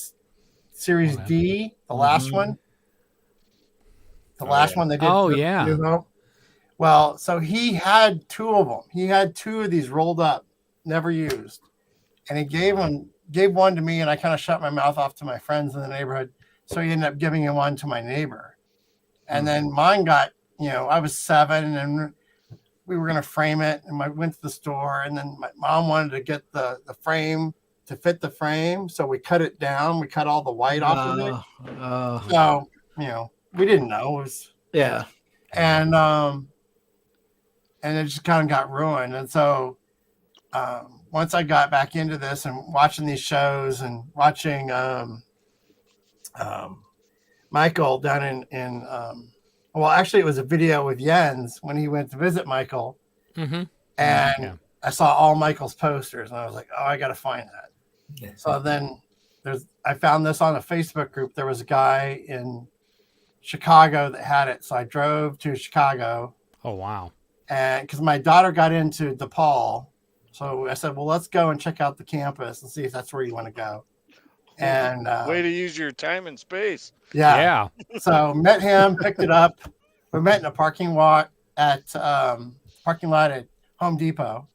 Series D, the last one. The last one they did. Oh, for yeah. New Hope. Well, so he had 2 of them. He had 2 of these rolled up, never used, and he gave one to me, and I kind of shut my mouth off to my friends in the neighborhood. So he ended up giving one to my neighbor, and then mine got, I was 7, and we were going to frame it, and I went to the store, and then my mom wanted to get the frame to fit the frame, so we cut it down. We cut all the white off of it. So we didn't know it was and it just kind of got ruined. And so once I got back into this and watching these shows and watching Michael down in well, actually it was a video with Jens when he went to visit Michael, and I saw all Michael's posters, and I was like, oh, I got to find that. So then I found this on a Facebook group. There was a guy in Chicago that had it, so I drove to Chicago. Oh, wow. And because my daughter got into DePaul, so I said, well, let's go and check out the campus and see if that's where you want to go. And way to use your time and space. Yeah. So met him, picked it up. We met in a parking lot at Home Depot.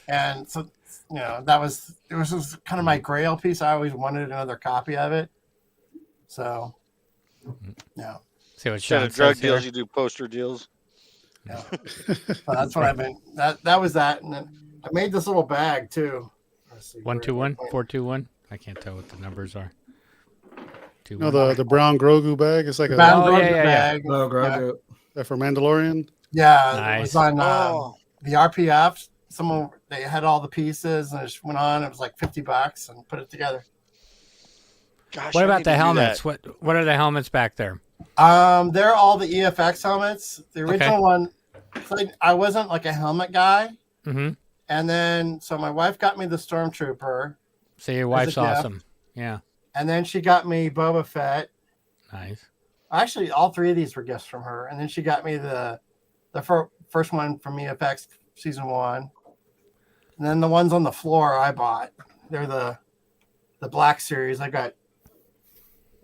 and so it was just kind of my grail piece. I always wanted another copy of it. So See what instead of drug deals, you do poster deals. Yeah. So that's what I've been. That was that, and then I made this little bag too. 121 421. I can't tell what the numbers are. The brown Grogu bag. It's like brown Grogu bag. Oh, Grogu. That for Mandalorian. Yeah, nice. It was on the RPF. They had all the pieces, and it just went on. It was like $50 and put it together. Gosh, what about the helmets? What are the helmets back there? They're all the EFX helmets. The original one, I wasn't like a helmet guy. Mm-hmm. And then, so my wife got me the Stormtrooper. So your wife's awesome. Yeah. And then she got me Boba Fett. Nice. Actually, all 3 of these were gifts from her. And then she got me the first one from EFX season 1. And then the ones on the floor I bought. They're the Black Series. I got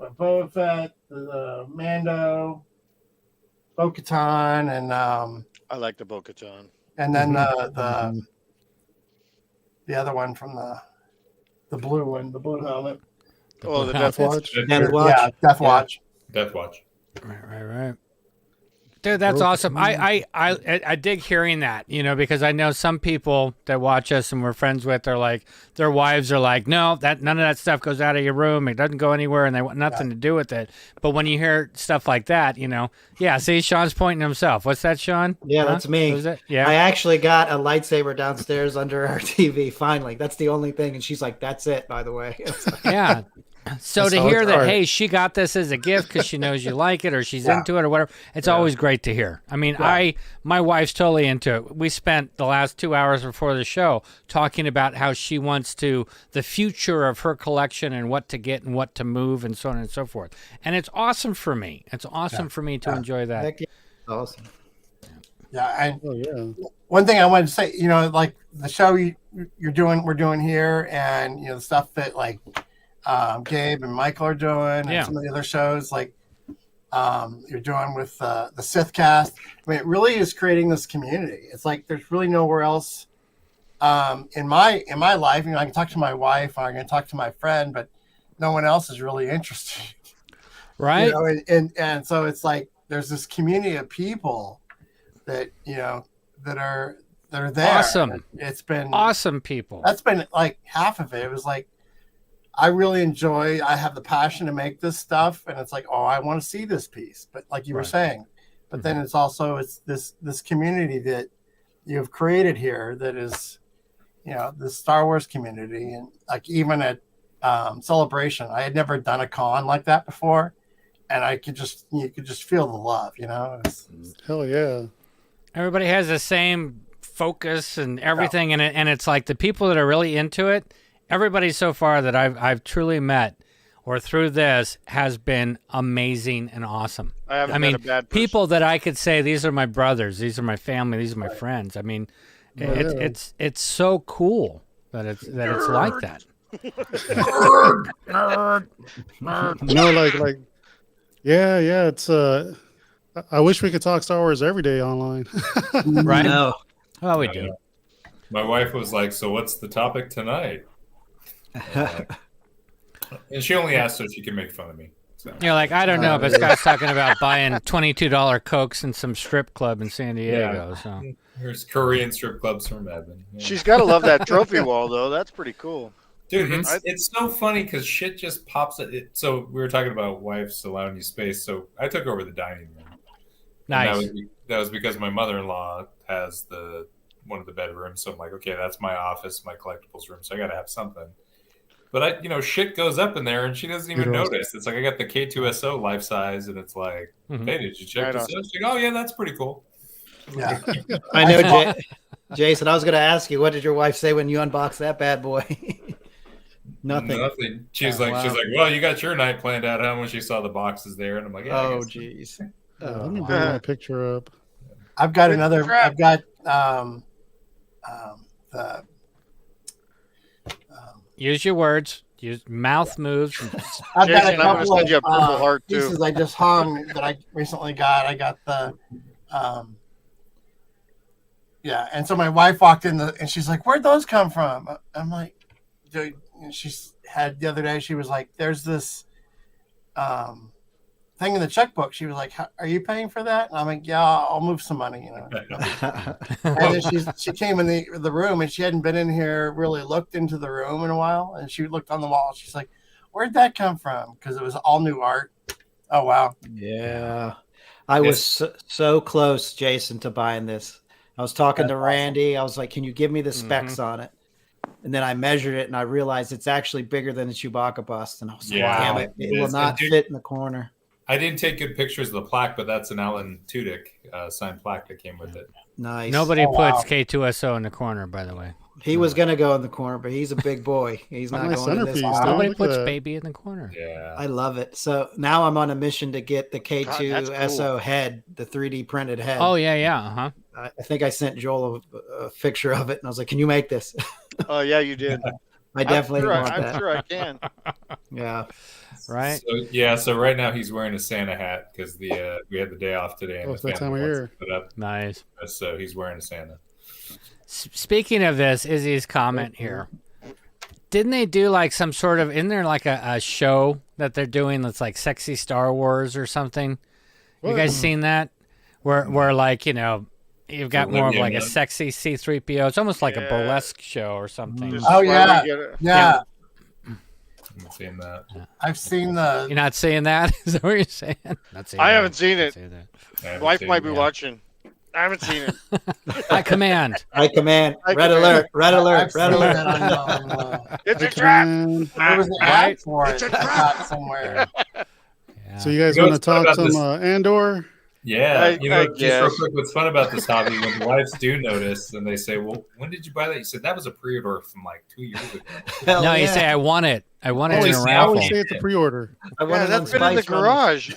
Boba Fett, the Mando, Bo-Katan, and I like the Bo-Katan. And then the other one from the blue one, the blue helmet. The Death Watch. Death Watch. Yeah, Death Watch. Death Watch. Right. Dude, that's awesome. I dig hearing that, because I know some people that watch us and we're friends with are like, their wives are like, no, none of that stuff goes out of your room. It doesn't go anywhere, and they want nothing to do with it. But when you hear stuff like that, see, Sean's pointing himself. What's that, Sean? Yeah, that's me. What is it? Yeah. I actually got a lightsaber downstairs under our TV. Finally, that's the only thing. And she's like, "That's it." By the way. Yeah. So to hear that, hey, she got this as a gift because she knows you like it or she's into it or whatever, it's always great to hear. I mean, my wife's totally into it. We spent the last 2 hours before the show talking about how she wants the future of her collection and what to get and what to move and so on and so forth. And it's awesome for me. It's awesome for me to enjoy that. Heck yeah. Awesome. Yeah. One thing I wanted to say, like the show we're doing here, and the stuff that like Gabe and Michael are doing, and some of the other shows like you're doing with the Sith cast. I mean, it really is creating this community. It's like there's really nowhere else in my life. I can talk to my wife, or I can talk to my friend, but no one else is really interested. Right. And so it's like there's this community of people that that are there. Awesome. It's been awesome people. That's been like half of it. It was like I really enjoy. I have the passion to make this stuff, and it's like, oh, I want to see this piece. But like you were saying, but then it's also this community that you have created here that is, the Star Wars community, and like even at Celebration, I had never done a con like that before, and you could just feel the love. Hell yeah! Everybody has the same focus and everything, and it's like the people that are really into it. Everybody so far that I've truly met, or through this, has been amazing and awesome. I mean, met a bad person. People that I could say these are my brothers, these are my family, these are my friends. I mean, it's so cool that it's like that. Like, yeah. It's I wish we could talk Star Wars every day online. Right? No. Oh, we do. My wife was like, "So what's the topic tonight?" And she only asked so she can make fun of me. So. You're like, I don't know, but this guy's talking about buying $22 Cokes in some strip club in San Diego. Yeah. So Here's Korean strip clubs from Edmond. Yeah. She's got to love that trophy wall, though. That's pretty cool. Dude, it's so funny because shit just pops. So we were talking about wives allowing you space. So I took over the dining room. Nice. That was because my mother-in-law has one of the bedrooms. So I'm like, okay, that's my office, my collectibles room. So I got to have something. But shit goes up in there, and she doesn't even notice. It's like I got the K2SO life size, and it's like, hey, did you check this out? She's like, oh yeah, that's pretty cool. Yeah, I know, Jason. I was going to ask you, what did your wife say when you unboxed that bad boy? Nothing. She's like, well, you got your night planned out, huh? When she saw the boxes there, and I'm like, yeah, oh, jeez. Let me bring my picture up. I've got another. I've got the. Use your words. Use mouth moves. I've got a couple of pieces I just hung that I recently got. I got the. Yeah, and so my wife walked in and she's like, "Where'd those come from?" I'm like, dude. She had the other day. She was like, "There's this thing in the checkbook." She was like, "Are you paying for that?" And I'm like, "Yeah, I'll move some money." And then she came in the room and she hadn't been in here, really looked into the room in a while, and she looked on the wall. She's like, "Where'd that come from?" Because it was all new art. Oh wow! Yeah, I was so close, Jason, to buying this. I was talking to Randy. I was like, "Can you give me the specs on it?" And then I measured it, and I realized it's actually bigger than the Chewbacca bust. And I was like, "Damn it! It will not fit in the corner." I didn't take good pictures of the plaque, but that's an Alan Tudyk signed plaque that came with it. Nice. Nobody puts K2SO in the corner, by the way. He was going to go in the corner, but he's a big boy. He's not going in this corner. Nobody puts baby in the corner. Yeah. I love it. So now I'm on a mission to get the K2SO head, the 3D printed head. Oh, yeah. Uh-huh. I think I sent Joel a picture of it, and I was like, "Can you make this?" Oh, yeah, you did. I definitely want that. I'm sure I can. Yeah. Right. So right now he's wearing a Santa hat because we had the day off today. And it's that time of year. Nice. So he's wearing a Santa. Speaking of this, Izzy's comment here. Didn't they do like some sort of, isn't there like a show that they're doing that's like Sexy Star Wars or something? You guys seen that? Where like, you've got more of like a sexy C-3PO. It's almost like a burlesque show or something. Oh, yeah. Yeah. I'm seeing that. I've seen the. You're not seeing that? Is that what you're saying? I haven't seen it. Wife might be watching. I haven't seen it. I command. I command. Red alert. Red alert. Red alert. It's a trap. There was an ad for it. It's a trap somewhere. So you guys want to talk some Andor? Yeah, just real quick, what's fun about this hobby, when the wives do notice and they say, "Well, when did you buy that?" You said, "That was a pre-order from like 2 years ago." No, you say, "I want it. I want it in a raffle." I always say it's a pre-order. That's been in the garage.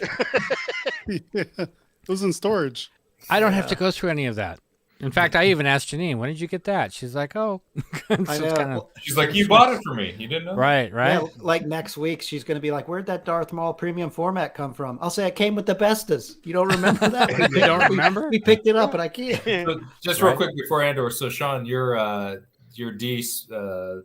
It was in storage. I don't have to go through any of that. In fact, I even asked Janine, "When did you get that?" She's like, "Oh." She's like, "You bought it for me. You didn't know?" Right. Yeah, like next week, she's going to be like, "Where'd that Darth Maul premium format come from?" I'll say, "It came with the Bestas." You don't remember that? You don't remember? We picked it up, and I can't. So just real quick before Andor. So Sean, your D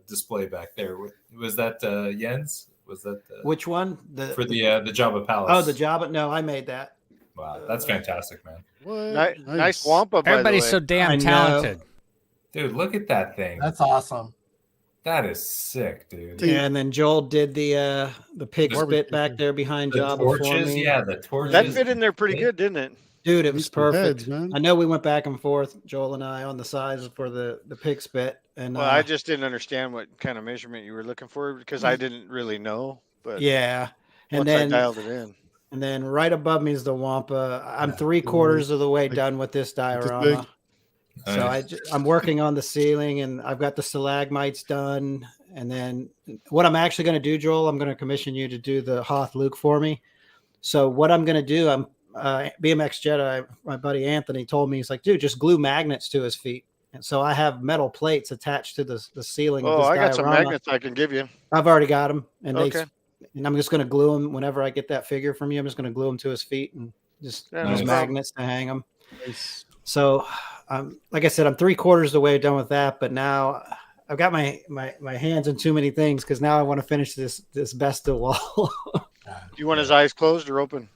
display back there, was that Jens? Was that which one? For the Jabba Palace? Oh, the Jabba. No, I made that. Wow, that's fantastic, man. Nice Wampa, by Everybody's the way. so damn talented. Dude, look at that thing. That's awesome. That is sick, dude. Yeah, and then Joel did the pig spit back there behind Jabba torches, for me. Yeah, the torches. That fit in there pretty good, didn't it? Dude, it was perfect. Heads, man. I know we went back and forth, Joel and I, on the size for the pig spit. And I just didn't understand what kind of measurement you were looking for because I didn't really know. But yeah, and once then I dialed it in. And then right above me is the Wampa. I'm 3/4 of the way done with this diorama. So I'm working on the ceiling, and I've got the stalagmites done. And then what I'm actually going to do, Joel, I'm going to commission you to do the Hoth Luke for me. So what I'm going to do, I'm BMX Jedi, my buddy Anthony told me, he's like, dude, just glue magnets to his feet. And so I have metal plates attached to the ceiling. Oh, of this I got some diorama. magnets I can give you. I've already got them, and Okay. and I'm just going to glue them whenever I get that figure from you. I'm just going to glue them to his feet and just use magnets to hang them. Nice. So, like I said, I'm 3/4 of the way done with that, but now I've got my hands in too many things because now I want to finish this Besta wall. Do you want his eyes closed or open?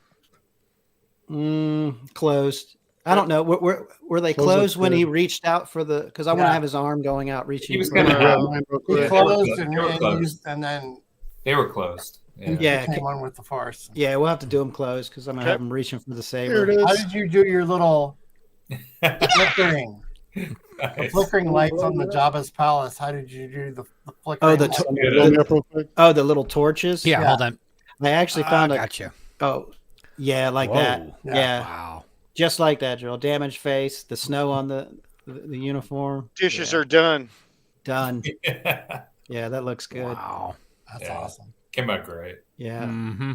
Closed. I don't know. Were they closed when he reached out for the? Because I want to have his arm going out, reaching. He was going to grab mine real quick. He closed and then they were closed. Yeah, came on with the farce. Yeah, we'll have to do them closed because I'm gonna have him reaching for the saber. How did you do your little flickering? The flickering lights on the Jabba's palace. How did you do the flickering? The little torches. Yeah, hold on. I actually found gotcha. Oh, yeah, like that. Yeah. Wow. Just like that, Joel. Damaged face, the snow on the uniform. Dishes are done. Done. Yeah, that looks good. Wow. That's awesome. Came out great. Yeah. Mm-hmm.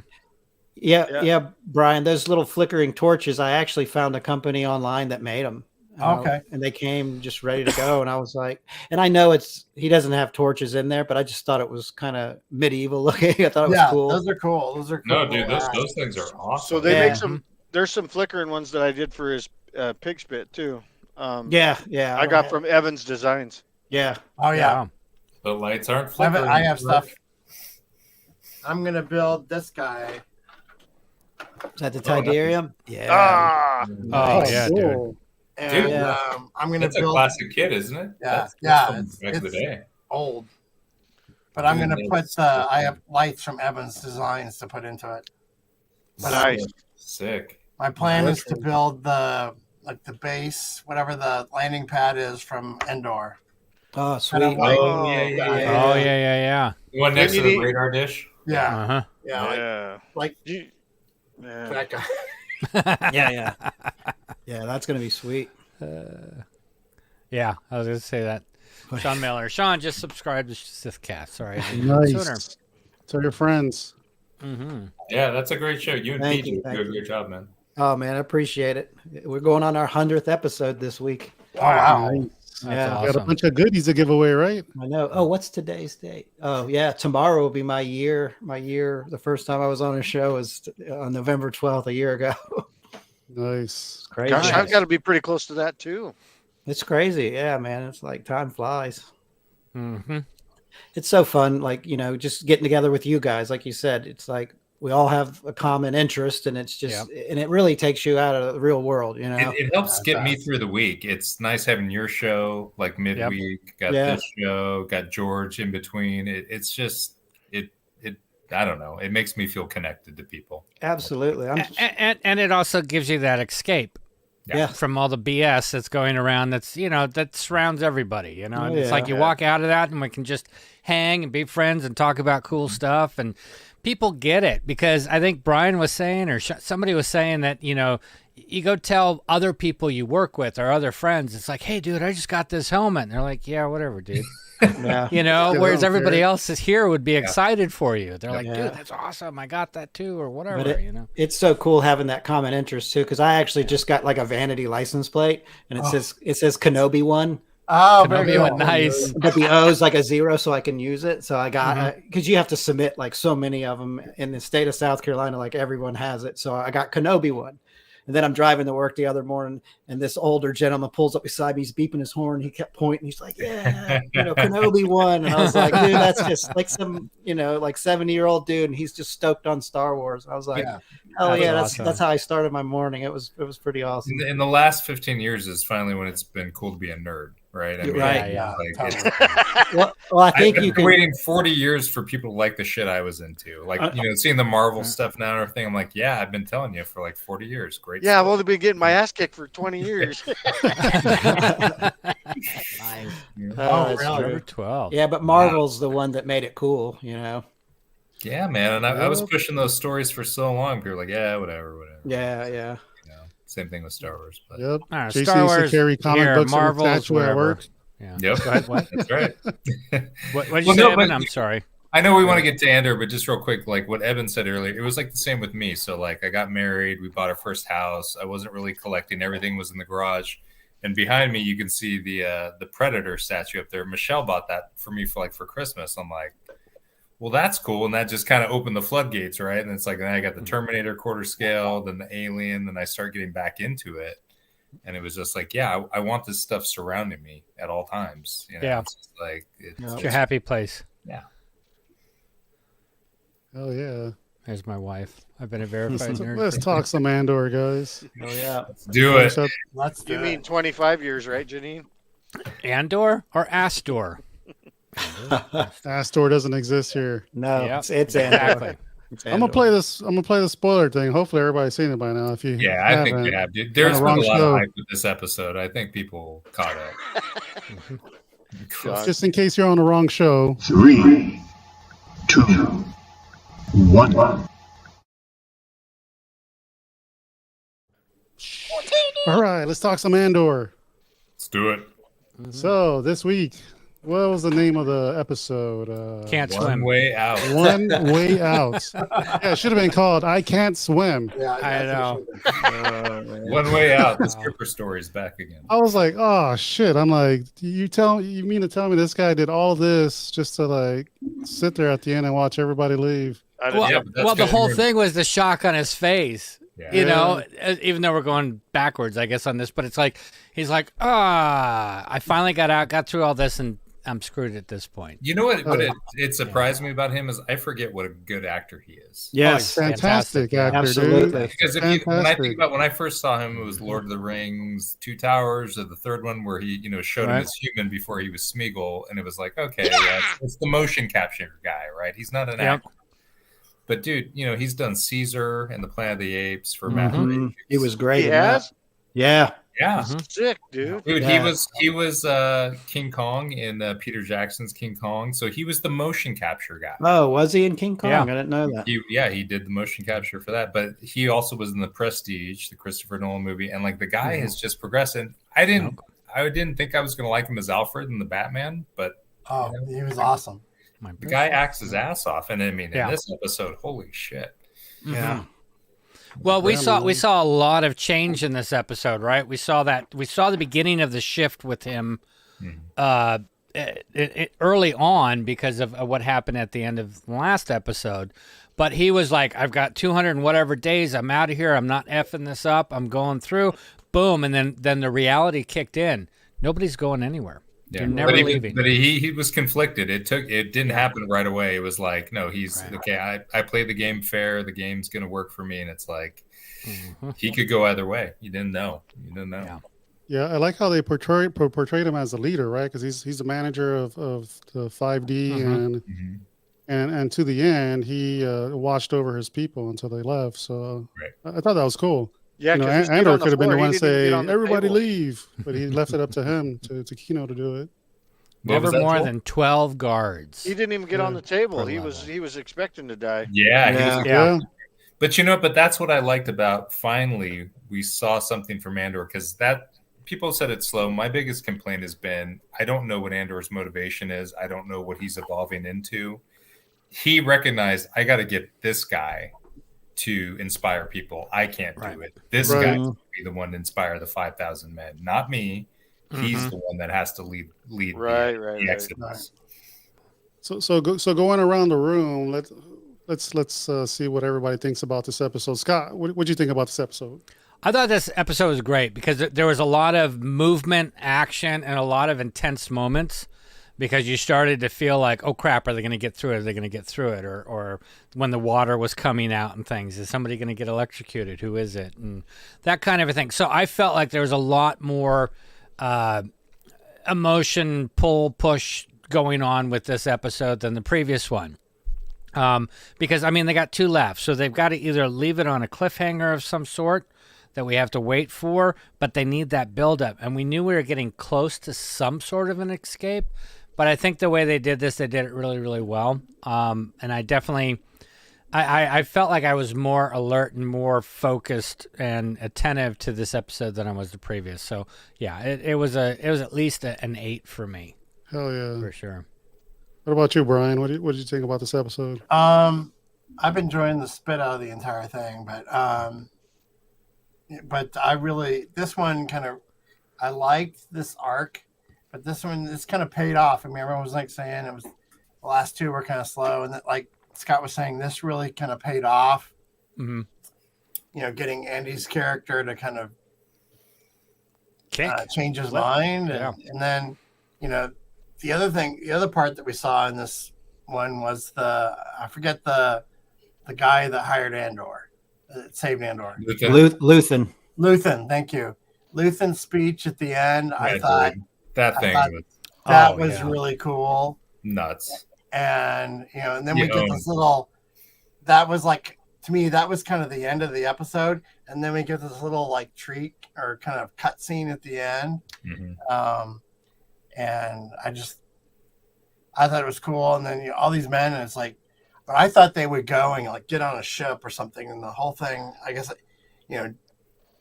Yeah, Brian, those little flickering torches, I actually found a company online that made them. Okay. And they came just ready to go. And I was like, and I know he doesn't have torches in there, but I just thought it was kind of medieval looking. I thought it was cool. Those are cool. Those are cool. No, dude, those things are awesome. So they make there's some flickering ones that I did for his pig spit too. Yeah. I got from Evans Designs. Yeah. Oh yeah. The lights aren't flickering. I have stuff. I'm gonna build this guy. Is that the Tidarium? Yeah. Yeah, dude. And, I'm gonna That's build a classic kit, isn't it? That's back in the day. Old. But I'm gonna put I have lights from Evans Designs to put into it. But Nice. Sick. My plan is to build the base, whatever the landing pad is from Endor. Oh, sweet. Yeah. The one next to the radar dish? Yeah. Uh-huh. Yeah. Like that guy. Yeah, that's gonna be sweet. Yeah, I was gonna say that. Sean Miller. Sean, just subscribe to Sithcast. Sorry. Nice. Tell your friends. Mm-hmm. Yeah, that's a great show. You and Thank PJ you, do a great job, man. Oh man, I appreciate it. We're going on our 100th episode this week. Wow. Nice. Yeah. Got a bunch of goodies to give away, right? I know. Oh, what's today's date? Oh, yeah. Tomorrow will be my year. The first time I was on a show was on November 12th, a year ago. Nice. Crazy. Gosh, I've got to be pretty close to that too. It's crazy. Yeah, man. It's like time flies. Mm-hmm. It's so fun. Like, just getting together with you guys. Like you said, it's like we all have a common interest, and it's just, and it really takes you out of the real world, It helps get me through the week. It's nice having your show like midweek, got this show, got George in between. It's just, I don't know. It makes me feel connected to people. Absolutely. And it also gives you that escape. Yeah. From all the BS that's going around that surrounds everybody, It's like you Yeah. walk out of that and we can just hang and be friends and talk about cool stuff, and people get it, because I think Brian was saying, or somebody was saying that, you go tell other people you work with or other friends, it's like, hey dude, I just got this helmet. And they're like, yeah, whatever, dude. Yeah. Whereas everybody else is here would be excited for you. They're like, dude, that's awesome. I got that too, or whatever, But it's so cool having that common interest too, because I actually just got like a vanity license plate, and it says Kenobi one. Oh, Kenobi one, nice. But the O is like a 0, so I can use it. So I got, because you have to submit like so many of them in the state of South Carolina, like everyone has it. So I got Kenobi one. And then I'm driving to work the other morning, and this older gentleman pulls up beside me. He's beeping his horn. He kept pointing. He's like, yeah, Kenobi one. And I was like, dude, that's just like some, like 70-year-old dude. And he's just stoked on Star Wars. I was like, oh yeah, awesome. that's how I started my morning. It was pretty awesome. In the last 15 years is finally when it's been cool to be a nerd, right? I mean, Right. Like, Well, I think I've you been can. waiting 40 years for people to like the shit I was into. Like, seeing the Marvel stuff now and everything. I'm like, yeah, I've been telling you for like 40 years. Great. Yeah, I've stuff. only been getting my ass kicked for 20 years. That's really? true. 12. Yeah, but Marvel's the one that made it cool, Yeah, man. And I was pushing those stories for so long. People were like, yeah, whatever. Yeah. Same thing with Star Wars. But Yep. Star Jason used to Wars carry comic here, books Marvel's and statue at wherever. work. Yeah. Yep. Go ahead, what? That's right. What did you Well, say, no, Evan? but- I'm sorry. I know we want to get to Andrew, but just real quick, like what Evan said earlier, it was like the same with me. So like I got married, we bought our first house. I wasn't really collecting. Everything was in the garage. And behind me, you can see the Predator statue up there. Michelle bought that for me for Christmas. I'm like, well, that's cool. And that just kind of opened the floodgates, right? And it's like, then I got the Terminator quarter scale, then the Alien, then I start getting back into it. And it was just like, yeah, I want this stuff surrounding me at all times. You know? Yeah. It's just like, it's your happy place. Yeah. Oh, yeah. There's my wife. I've been a verified nerd. Let's talk some Andor, guys. Oh, yeah. Let's do it. You mean 25 years, right, Janine? Andor or Astor? Astor doesn't exist here. No, Yep. it's Andor. Exactly. I'm gonna play this. I'm gonna play the spoiler thing. Hopefully, everybody's seen it by now. If you, I think you have. Dude. There's been a lot of hype with this episode. I think people caught up. Just in case you're on the wrong show. 3, 2, 1. All right, let's talk some Andor. Let's do it. So this week, what was the name of the episode? Can't One swim. Way Out. One Way Out. Yeah, it should have been called I Can't Swim. Yeah, I know. One Way Out. The stripper story is back again. I was like, oh shit. I'm like, you mean to tell me this guy did all this just to like sit there at the end and watch everybody leave? Well, the whole thing was the shock on his face. Yeah. You know, even though we're going backwards, I guess, on this, but it's like, he's like, I finally got through all this and I'm screwed at this point. You know what it surprised me about him is I forget what a good actor he is. Yes, fantastic actor, absolutely. dude. Because when I think about when I first saw him, it was Lord of the Rings, Two Towers, or the third one where he, showed him as human before he was Smeagol, and it was like, okay, it's the motion capture guy, right? He's not an actor. But dude, he's done Caesar and the Planet of the Apes for Matt Reeves. He was great. He has? Yeah. Yeah. Sick, dude. Dude, Yeah. he was King Kong in Peter Jackson's King Kong. So he was the motion capture guy. Oh, was he in King Kong? Yeah. I didn't know that. He did the motion capture for that. But he also was in the Prestige, the Christopher Nolan movie. And like the guy has just progressed. And I didn't think I was gonna like him as Alfred in the Batman, but he was awesome. The guy acts his ass off. And I mean in this episode, holy shit. Yeah. Well, we saw a lot of change in this episode, right? We saw the beginning of the shift with him early on because of what happened at the end of the last episode. But he was like, I've got 200 and whatever days. I'm out of here. I'm not effing this up. I'm going through. Boom. And then the reality kicked in. Nobody's going anywhere. They're never leaving. But he was conflicted. It didn't happen right away. It was like, no, he's okay. I played the game fair. The game's going to work for me. And it's like, he could go either way. You didn't know. Yeah, I like how they portrayed him as a leader, right? Because he's the manager of the 5D, and to the end, he watched over his people until they left. So I thought that was cool. Yeah, Andor could have been the one to say, everybody table. leave. But he left it up to him, to Kino to do it. Never more than 12 guards. He didn't even get on the table. He was expecting to die. Yeah. But that's what I liked about finally we saw something from Andor, because that people said it's slow. My biggest complaint has been I don't know what Andor's motivation is. I don't know what he's evolving into. He recognized I got to get this guy to inspire people. I can't do it. This guy will be the one to inspire the 5,000 men, not me. He's the one that has to lead the exodus. So going around the room, let's see what everybody thinks about this episode. Scott, what do you think about this episode? I thought this episode was great because there was a lot of movement, action, and a lot of intense moments. Because you started to feel like, oh crap, are they going to get through it? Are they going to get through it? Or when the water was coming out and things, is somebody going to get electrocuted? Who is it? And that kind of a thing. So I felt like there was a lot more emotion, pull, push going on with this episode than the previous one. Because, they got two left. So they've got to either leave it on a cliffhanger of some sort that we have to wait for, but they need that buildup. And we knew we were getting close to some sort of an escape. But I think the way they did this, they did it really, really well. And I definitely, I felt like I was more alert and more focused and attentive to this episode than I was the previous. So yeah, it was at least an 8 for me. Hell yeah, for sure. What about you, Brian? What did you think about this episode? I've been enjoying the spit out of the entire thing, but I really this one kind of I liked this arc, but this kind of paid off. I mean, everyone was like saying it was the last two were kind of slow, and that, like Scott was saying, this really kind of paid off. Mm-hmm. You know, getting Andy's character to kind of Kick. Change his mind, and then, you know, the other part that we saw in this one was I forget the guy that hired Andor, that saved Andor. Luthen. Thank you. Luthen's speech at the end. Yeah, I thought that was really cool. Nuts. And you know, and then we get this little. That was like, to me, that was kind of the end of the episode, and then we get this little like treat or kind of cut scene at the end. Mm-hmm. And I thought it was cool. And then, you know, all these men, and it's like, but I thought they would go and like get on a ship or something, and the whole thing, I guess, you know,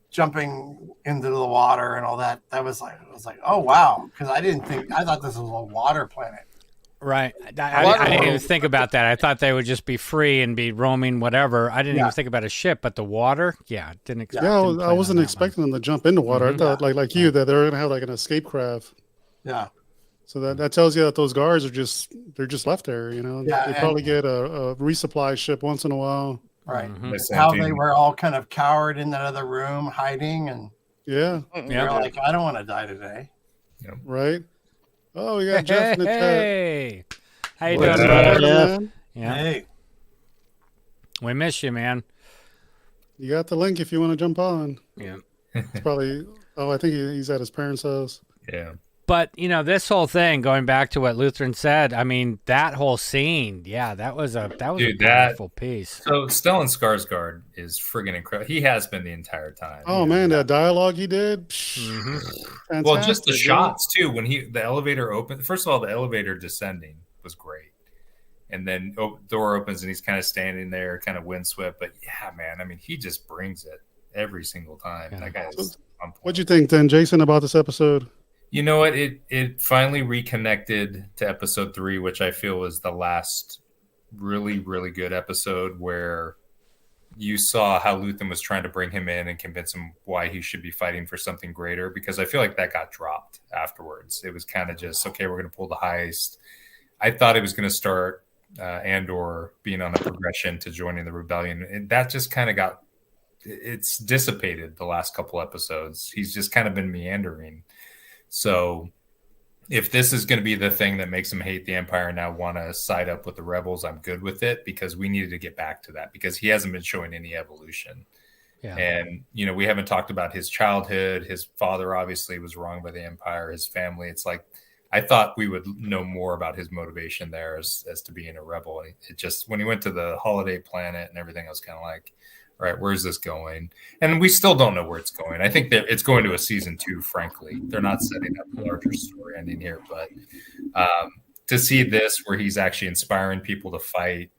jumping into the water and all that. That was like, it was like, oh wow, because I thought this was a water planet. Right. I didn't even think about that. I thought they would just be free and be roaming whatever. I didn't even think about a ship, but the water, didn't expect. Yeah, I wasn't expecting them to jump into water. I thought, like you, that they were going to have like an escape craft. Yeah. So that tells you that those guards they're just left there. You know, they probably get a resupply ship once in a while. Right. How they were all kind of cowered in that other room, hiding, and they're like, I don't want to die today. Yep. Right. Oh, we got Jeff in the chat. Hey, how you doing, brother? Yeah. Hey, we miss you, man. You got the link if you want to jump on. Yeah. It's probably. Oh, I think he's at his parents' house. Yeah. But you know, this whole thing, going back to what Lutheran said, I mean, that whole scene, that was a powerful piece. So Stellan Skarsgård is friggin' incredible. He has been the entire time. Oh man, that dialogue he did. Well, just the shots too. When the elevator opened, first of all, the elevator descending was great, and then door opens and he's kind of standing there, kind of windswept. But yeah, man, I mean, he just brings it every single time. Yeah. That guy is on point. What'd you think then, Jason, about this episode? You know what? It finally reconnected to episode 3, which I feel was the last really, really good episode where you saw how Luthen was trying to bring him in and convince him why he should be fighting for something greater, because I feel like that got dropped afterwards. It was kind of just, okay, we're going to pull the heist. I thought it was going to start Andor being on a progression to joining the rebellion. And that just kind of it's dissipated the last couple episodes. He's just kind of been meandering. So if this is going to be the thing that makes him hate the Empire and now want to side up with the rebels, I'm good with it, because we needed to get back to that, because he hasn't been showing any evolution. Yeah. And, you know, we haven't talked about his childhood. His father obviously was wronged by the Empire, his family. It's like, I thought we would know more about his motivation there as to being a rebel. And it just, when he went to the holiday planet and everything, I was kind of like, all right, where's this going? And we still don't know where it's going. I think that it's going to a season 2, frankly. They're not setting up a larger story ending here. But to see this, where he's actually inspiring people to fight,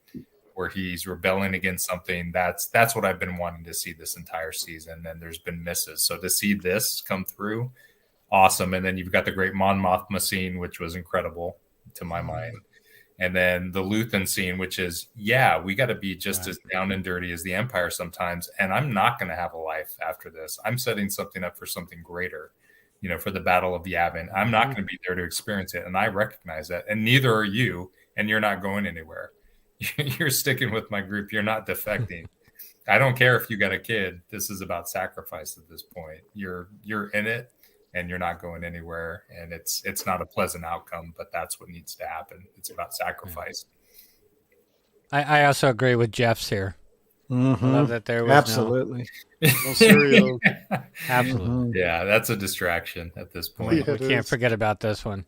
where he's rebelling against something, that's what I've been wanting to see this entire season. And there's been misses. So to see this come through, awesome. And then you've got the great Mon Mothma scene, which was incredible to my mind. And then the Luthen scene, which is, we got to be just as down and dirty as the Empire sometimes. And I'm not going to have a life after this. I'm setting something up for something greater, you know, for the Battle of Yavin. I'm not going to be there to experience it. And I recognize that. And neither are you. And you're not going anywhere. You're sticking with my group. You're not defecting. I don't care if you got a kid. This is about sacrifice at this point. You're in it. And you're not going anywhere, and it's not a pleasant outcome, but that's what needs to happen. It's about sacrifice. I also agree with Jeff's here. Mm-hmm. I love that there was absolutely. No cereal. Absolutely. Yeah, that's a distraction at this point. We can't forget about this one.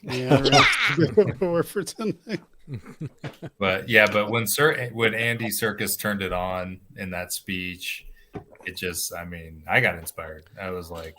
Right. For tonight. But when Andy Serkis turned it on in that speech, it just, I mean, I got inspired. I was like,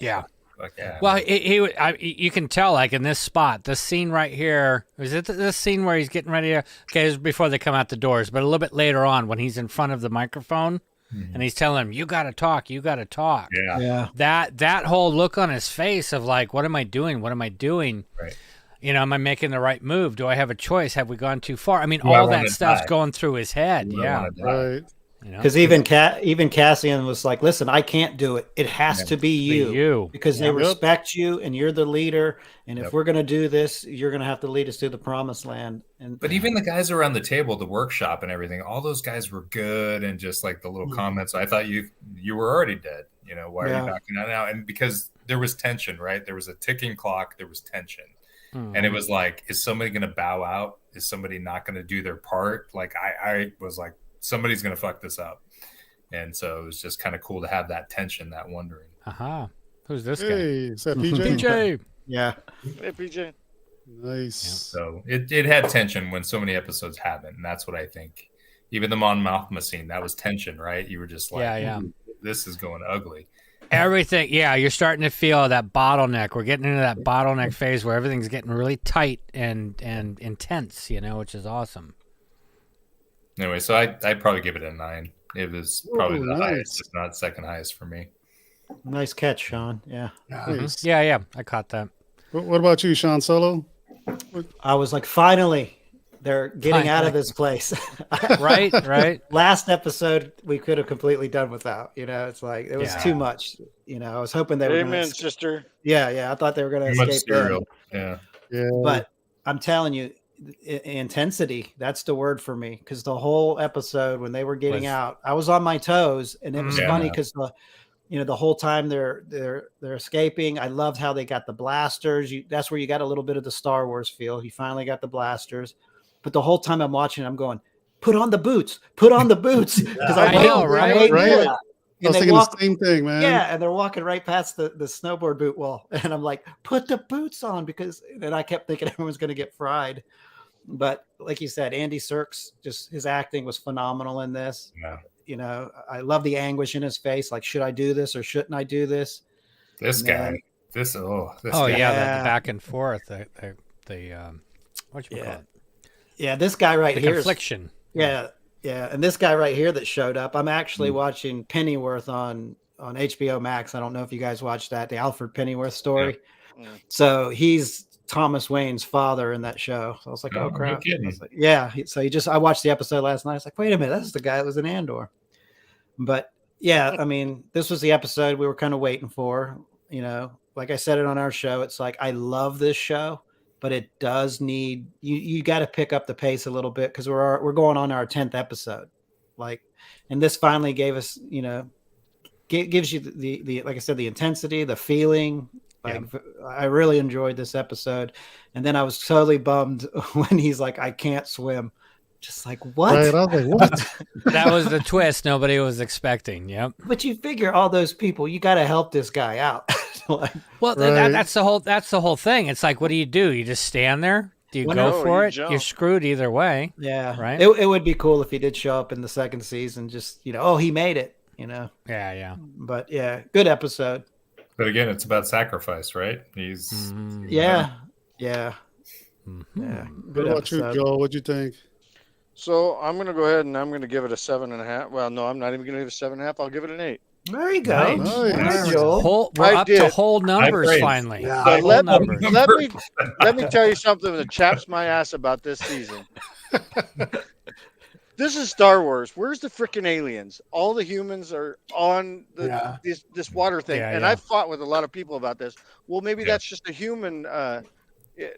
Well, you can tell, like in this spot, this scene right here, is it this scene where he's getting ready to, okay, it's before they come out the doors, but a little bit later on when he's in front of the microphone and he's telling him, you got to talk. Yeah. That whole look on his face of like, what am I doing? Right. You know, am I making the right move? Do I have a choice? Have we gone too far? I mean, all that stuff's going through his head. Yeah. Right. Because even Cassian was like, "Listen, I can't do it. It has to be you, because they respect you, and you're the leader. And if we're going to do this, you're going to have to lead us to the promised land." But even the guys around the table, the workshop and everything, all those guys were good, and just like the little comments. I thought you were already dead. Why are you backing out now? And because there was tension, right? There was a ticking clock. There was tension, and it was like, is somebody going to bow out? Is somebody not going to do their part? Like I was like, somebody's going to fuck this up. And so it was just kind of cool to have that tension, that wondering. Who's this guy? Hey, is that PJ? PJ. Yeah. Hey, PJ. Nice. So it had tension when so many episodes haven't. And that's what I think. Even the Mon Mothma scene, that was tension, right? You were just like, this is going ugly. Everything. Yeah, you're starting to feel that bottleneck. We're getting into that bottleneck phase where everything's getting really tight and intense, which is awesome. Anyway, so I'd probably give it a 9. It was probably the highest, if not second highest for me. Nice catch, Sean. Yeah. Nice. Yeah, I caught that. What about you, Sean Solo? I was like, finally, they're getting out of this place. Right. Last episode, we could have completely done without. It's like it was too much. I was hoping they were. Amen, sister. Yeah. I thought they were going to escape. Yeah. But I'm telling you, intensity, that's the word for me, because the whole episode when they were getting out, I was on my toes, and it was funny because the whole time they're escaping. I loved how they got the blasters. That's where you got a little bit of the Star Wars feel. You finally got the blasters, but the whole time I'm watching, I'm going, put on the boots, because I know, right? I was thinking the same thing, man. Yeah, and they're walking right past the snowboard boot wall, and I'm like, put the boots on, and I kept thinking everyone's going to get fried. But like you said, Andy Serkis, just his acting was phenomenal in this. Yeah. I love the anguish in his face. Like, should I do this or shouldn't I do this? This guy. The back and forth. What you call it? Yeah, this guy right here. Confliction. Yeah. And this guy right here that showed up, I'm actually watching Pennyworth on HBO Max. I don't know if you guys watched that, the Alfred Pennyworth story. Yeah. So he's Thomas Wayne's father in that show. So I was like, oh crap. So I watched the episode last night. I was like, wait a minute, that's the guy that was in Andor. But yeah, I mean, this was the episode we were kind of waiting for. Like I said it on our show, it's like, I love this show, but it does need you got to pick up the pace a little bit, because we're going on our 10th episode. And this finally gave us, gives you the like I said, the intensity, the feeling. I really enjoyed this episode. And then I was totally bummed when he's like, I can't swim. Just like, what? Right, I was like, what? That was the twist nobody was expecting. Yep. But you figure all those people, you got to help this guy out. That's the whole thing. It's like, what do? You just stand there? Do you go for it? You're screwed either way. Yeah. Right. It would be cool if he did show up in the second season. Just, he made it, Yeah. But yeah, good episode. But again, it's about sacrifice, right? He's Yeah. What about you, Joel? What'd you think? So I'm going to go ahead and I'm going to give it a 7.5. Well, no, I'm not even going to give it a 7.5. I'll give it an 8. There you go. Nice. Joel. We're up to whole numbers finally. Yeah. Let me tell you something that chaps my ass about this season. This is Star Wars. Where's the freaking aliens? All the humans are on this water thing. I've fought with a lot of people about this. Well, maybe that's just a human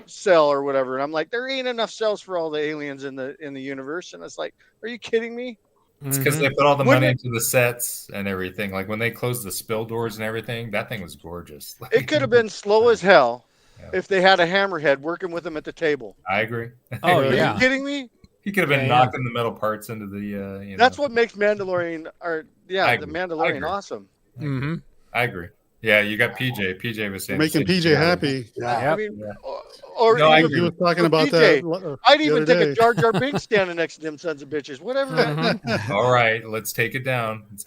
cell or whatever. And I'm like, there ain't enough cells for all the aliens in the universe. And it's like, are you kidding me? It's because they put all the money into the sets and everything. Like when they closed the spill doors and everything, that thing was gorgeous. It could have been slow as hell if they had a hammerhead working with them at the table. I agree. Oh, Are you kidding me? He could have been knocking the metal parts into the. That's what makes Mandalorian, the Mandalorian awesome. Mm-hmm. I agree. Yeah, you got PJ. PJ was saying making PJ happy. Yeah, I mean, he was talking about PJ, that. I'd even take a Jar Jar Binks standing next to them sons of bitches. Whatever. All right, let's take it down. Let's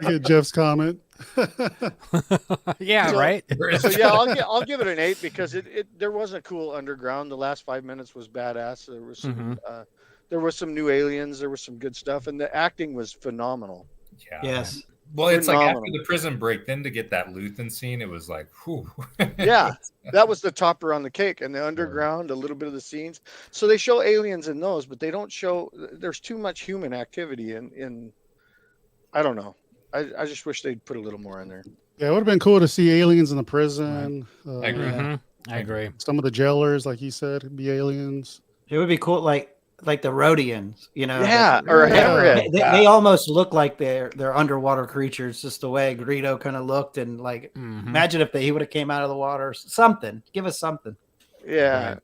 get Jeff's comment. Right. So yeah, I'll give it an 8 because there was a cool underground. The last 5 minutes was badass. There was some there was some new aliens. There was some good stuff, and the acting was phenomenal. Yeah. Yes. Well, it's like after the prison break, then to get that Luthen scene, it was like, whew. Yeah, that was the topper on the cake, and the underground, a little bit of the scenes. So they show aliens in those, but they don't show. There's too much human activity in. I don't know. I just wish they'd put a little more in there. Yeah, it would have been cool to see aliens in the prison. I agree. I agree. Some of the jailers, like you said, be aliens. It would be cool, like the Rhodians, you know. Yeah, or a hammerhead. They almost look like they're underwater creatures, just the way Greedo kind of looked, and like imagine if he would have came out of the water. Something, give us something. Yeah. Right.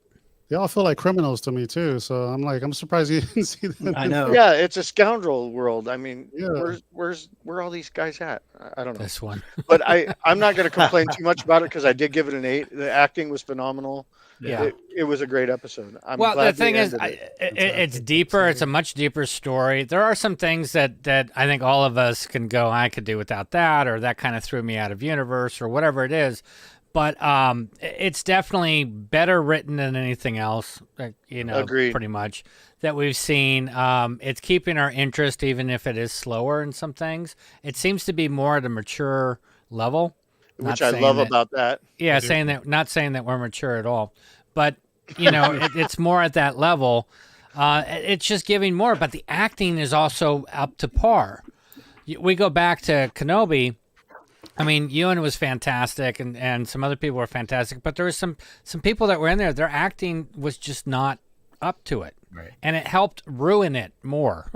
They all feel like criminals to me too. So I'm surprised you didn't see them. I know. Yeah, it's a scoundrel world. I mean, yeah. where all these guys at? I don't know. This one. But I'm not going to complain too much about it because I did give it an 8. The acting was phenomenal. Yeah, it was a great episode. Well, the thing is, it's deeper. It's a much deeper story. There are some things that I think all of us can go, I could do without that, or that kind of threw me out of universe, or whatever it is. But it's definitely better written than anything else, Agreed. Pretty much, that we've seen. It's keeping our interest, even if it is slower in some things. It seems to be more at a mature level. Which I love about that. Yeah, not saying that we're mature at all. But, it's more at that level. It's just giving more. But the acting is also up to par. We go back to Kenobi. I mean, Ewan was fantastic, and some other people were fantastic, but there was some people that were in there. Their acting was just not up to it, right? And it helped ruin it more.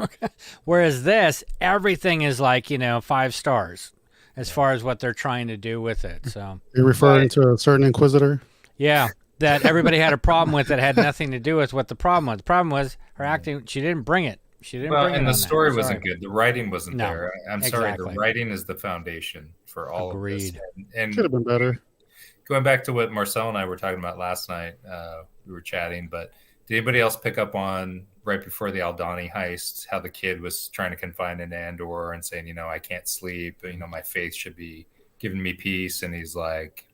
Whereas this, everything is like 5 stars as far as what they're trying to do with it. So you're referring to a certain Inquisitor? Yeah, that everybody had a problem with that had nothing to do with what the problem was. The problem was her acting. She didn't bring it. She didn't bring it. And the story wasn't good. The writing wasn't there. I'm sorry. Exactly. The writing is the foundation for all of this. And should have been better. Going back to what Marcel and I were talking about last night, we were chatting, but did anybody else pick up on right before the Aldani heist, how the kid was trying to confine in Andor and saying, I can't sleep, my faith should be giving me peace. And he's like,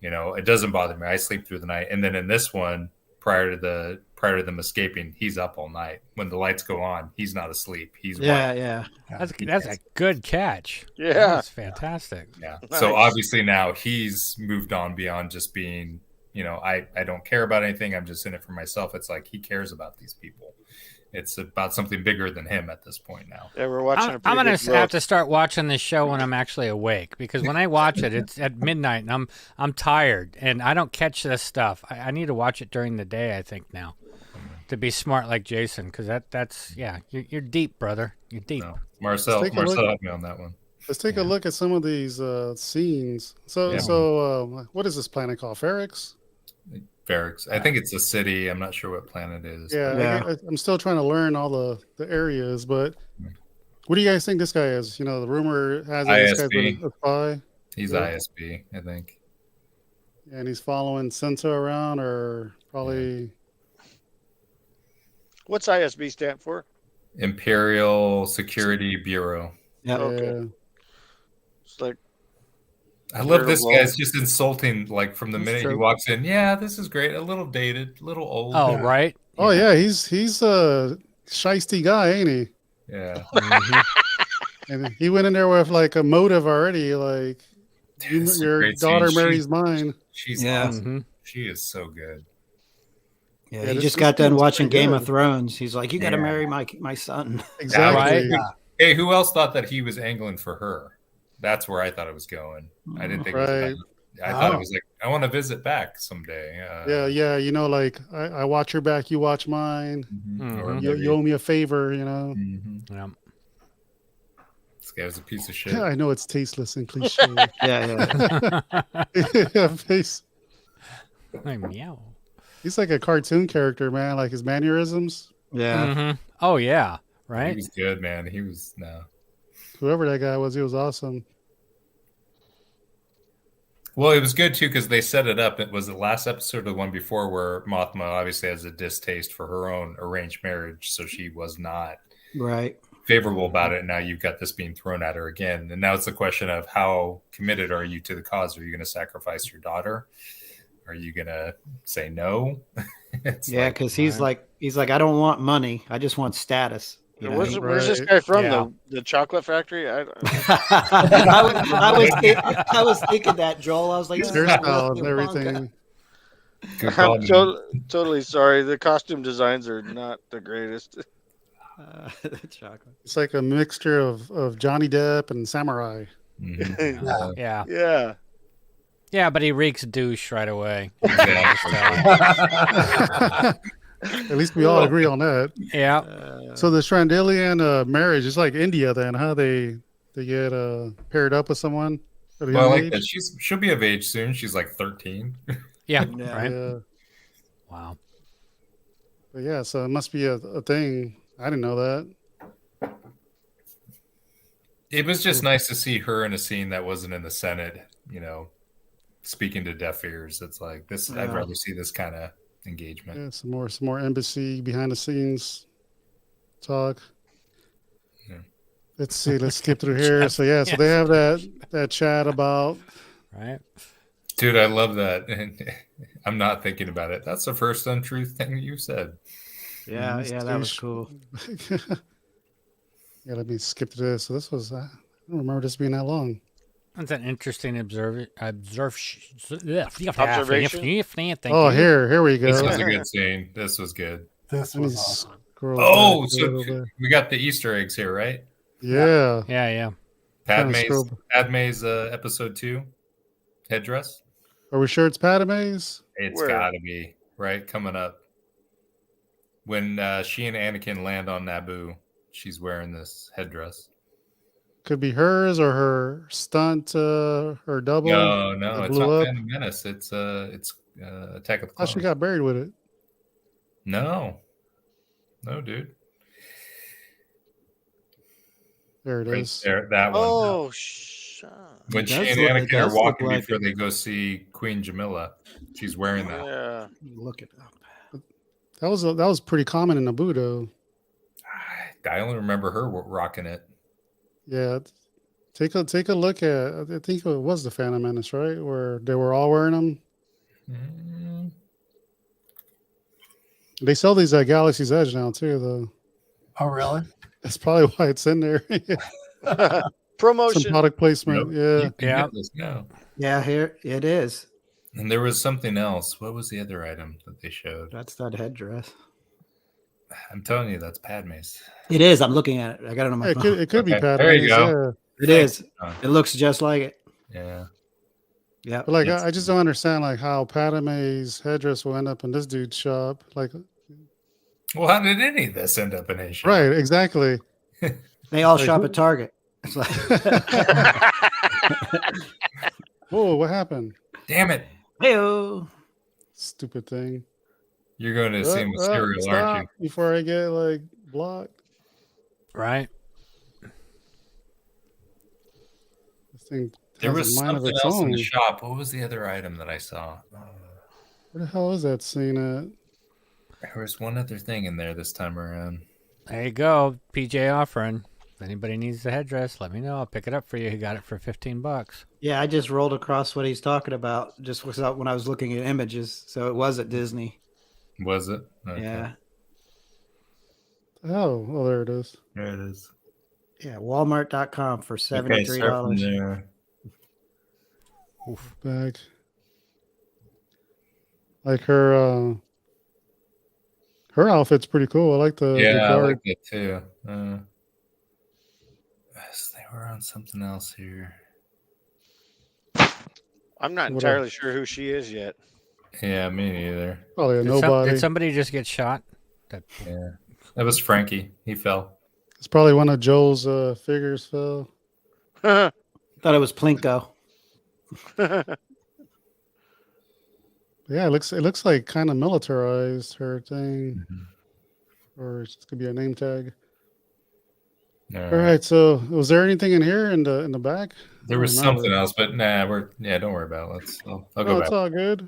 it doesn't bother me. I sleep through the night. And then in this one, prior to them escaping, he's up all night. When the lights go on, he's not asleep. He's yeah. That's a good catch. Yeah, that's fantastic. Yeah. Nice. So obviously now he's moved on beyond just being, I don't care about anything. I'm just in it for myself. It's like he cares about these people. It's about something bigger than him at this point now. Yeah, we're watching. I'm going to have to start watching this show when I'm actually awake, because when I watch it, it's at midnight and I'm tired and I don't catch this stuff. I need to watch it during the day, I think, now, to be smart like Jason, because that's you're deep, brother. You're deep. No. Marcel helped me on that one. Let's take a look at some of these scenes. So what is this planet called? Ferrix? Ferrix. I think it's a city. I'm not sure what planet it is. Yeah. I'm still trying to learn all the areas, but what do you guys think this guy is? The rumor has this guy's a spy. He's ISB, I think. And he's following Cinta around, or probably... Yeah. What's ISB stand for? Imperial Security Bureau. Yeah. Okay. It's like... I love this guy's just insulting, like from the minute he walks in. Yeah, this is great. A little dated, a little old. Oh, right. Oh yeah, he's a shiesty guy, ain't he? Yeah. And he went in there with like a motive already, like your daughter marries mine. She's awesome. She is so good. Yeah, he just got done watching Game of Thrones. He's like, you got to marry my son. Exactly. Right? Hey, who else thought that he was angling for her? That's where I thought it was going. I didn't think it was I thought it was like, I want to visit back someday. Yeah. Like I watch your back, you watch mine. Mm-hmm. You owe me a favor, Mm-hmm. Yeah. This guy's a piece of shit. I know it's tasteless and cliche. yeah. Face. Meow. He's like a cartoon character, man. Like his mannerisms. Yeah. Mm-hmm. Oh yeah. Right. He was good, man. He was Whoever that guy was, he was awesome. Well, it was good too because they set it up. It was the last episode of the one before where Mothma obviously has a distaste for her own arranged marriage, so she was not favorable about it. And now you've got this being thrown at her again, and now it's the question of how committed are you to the cause? Are you going to sacrifice your daughter? Are you going to say no? Because he's like, I don't want money. I just want status. Where's this guy from? The chocolate factory? I was thinking that, Joel. I was like, hairstyle and everything. I'm totally sorry. The costume designs are not the greatest. The chocolate. It's like a mixture of Johnny Depp and Samurai. Mm-hmm. Yeah. Yeah, but he reeks douche right away. At least we all agree on that. Yeah. So the Chandelian marriage is like India then, huh? They get paired up with someone. Well, I like that. She'll be of age soon. She's like 13. Yeah. Yeah. Right. Yeah. Wow. But yeah, so it must be a thing. I didn't know that. It was just nice to see her in a scene that wasn't in the Senate, speaking to deaf ears. It's like this. I'd rather see this kind of engagement. Yeah, some more embassy behind the scenes talk. Yeah. Let's see. Let's skip through here. So yeah, so they have that chat about. Right. Dude, I love that. And I'm not thinking about it. That's the first untrue thing you said. Yeah, that was cool. Yeah, let me skip to this. So this was, I don't remember this being that long. That's an interesting observation. Oh, here we go. This was a good scene. This was good. This was awesome. So we got the Easter eggs here, right? Yeah. Yeah. Padme's episode 2 headdress. Are we sure it's Padme's? It's got to be, right? Coming up. When she and Anakin land on Naboo, she's wearing this headdress. Could be hers or her stunt, her double. No, it's not Phantom Menace. It's Attack of the Clones. She got buried with it. No, dude. There it is. There, that one. Oh, when she and Anakin are walking before they go see Queen Jamila, she's wearing that. Yeah. Look it up. That was pretty common in Naboo, though. I only remember her rocking it. Yeah, take a look at. I think it was the Phantom Menace, right? Where they were all wearing them. Mm-hmm. They sell these at Galaxy's Edge now too, though. Oh, really? That's probably why it's in there. Promotion, some product placement. Yeah. Yeah, here it is. And there was something else. What was the other item that they showed? That's that headdress. I'm telling you, that's Padme's. It is. I'm looking at it. I got it on my phone. It could be Padme's. There you go. Yeah. It is. It looks just like it. Yeah. Yeah. But I just don't understand how Padme's headdress will end up in this dude's shop. Well, how did any of this end up in Asia? Right. Exactly. They all shop at Target. It's like, whoa! What happened? Damn it! Hey-o. Stupid thing. You're going to see cereal, aren't you? Before I get blocked. Right. This thing. There was something else in the shop. What was the other item that I saw? Where the hell is that scene at? There was one other thing in there this time around. There you go, PJ offering. If anybody needs the headdress, let me know. I'll pick it up for you. He got it for $15. Yeah, I just rolled across what he's talking about just when I was looking at images. So it was at Disney. Was it? Okay. Yeah. Oh, there it is. There it is. Yeah, Walmart.com for $73. Oof. Back. Like her outfit's pretty cool. I like the I like it too. Yes, they were on something else here. I'm not entirely sure who she is yet. Yeah, me neither. Probably nobody. Did somebody just get shot? Yeah, that was Frankie. He fell. It's probably one of Joel's figures fell. Thought it was Plinko. Yeah, it looks like kind of militarized, her thing, or it could be a name tag. All right. So, was there anything in here in the back? There was something else, but nah, don't worry about it. I'll go back. It's all good.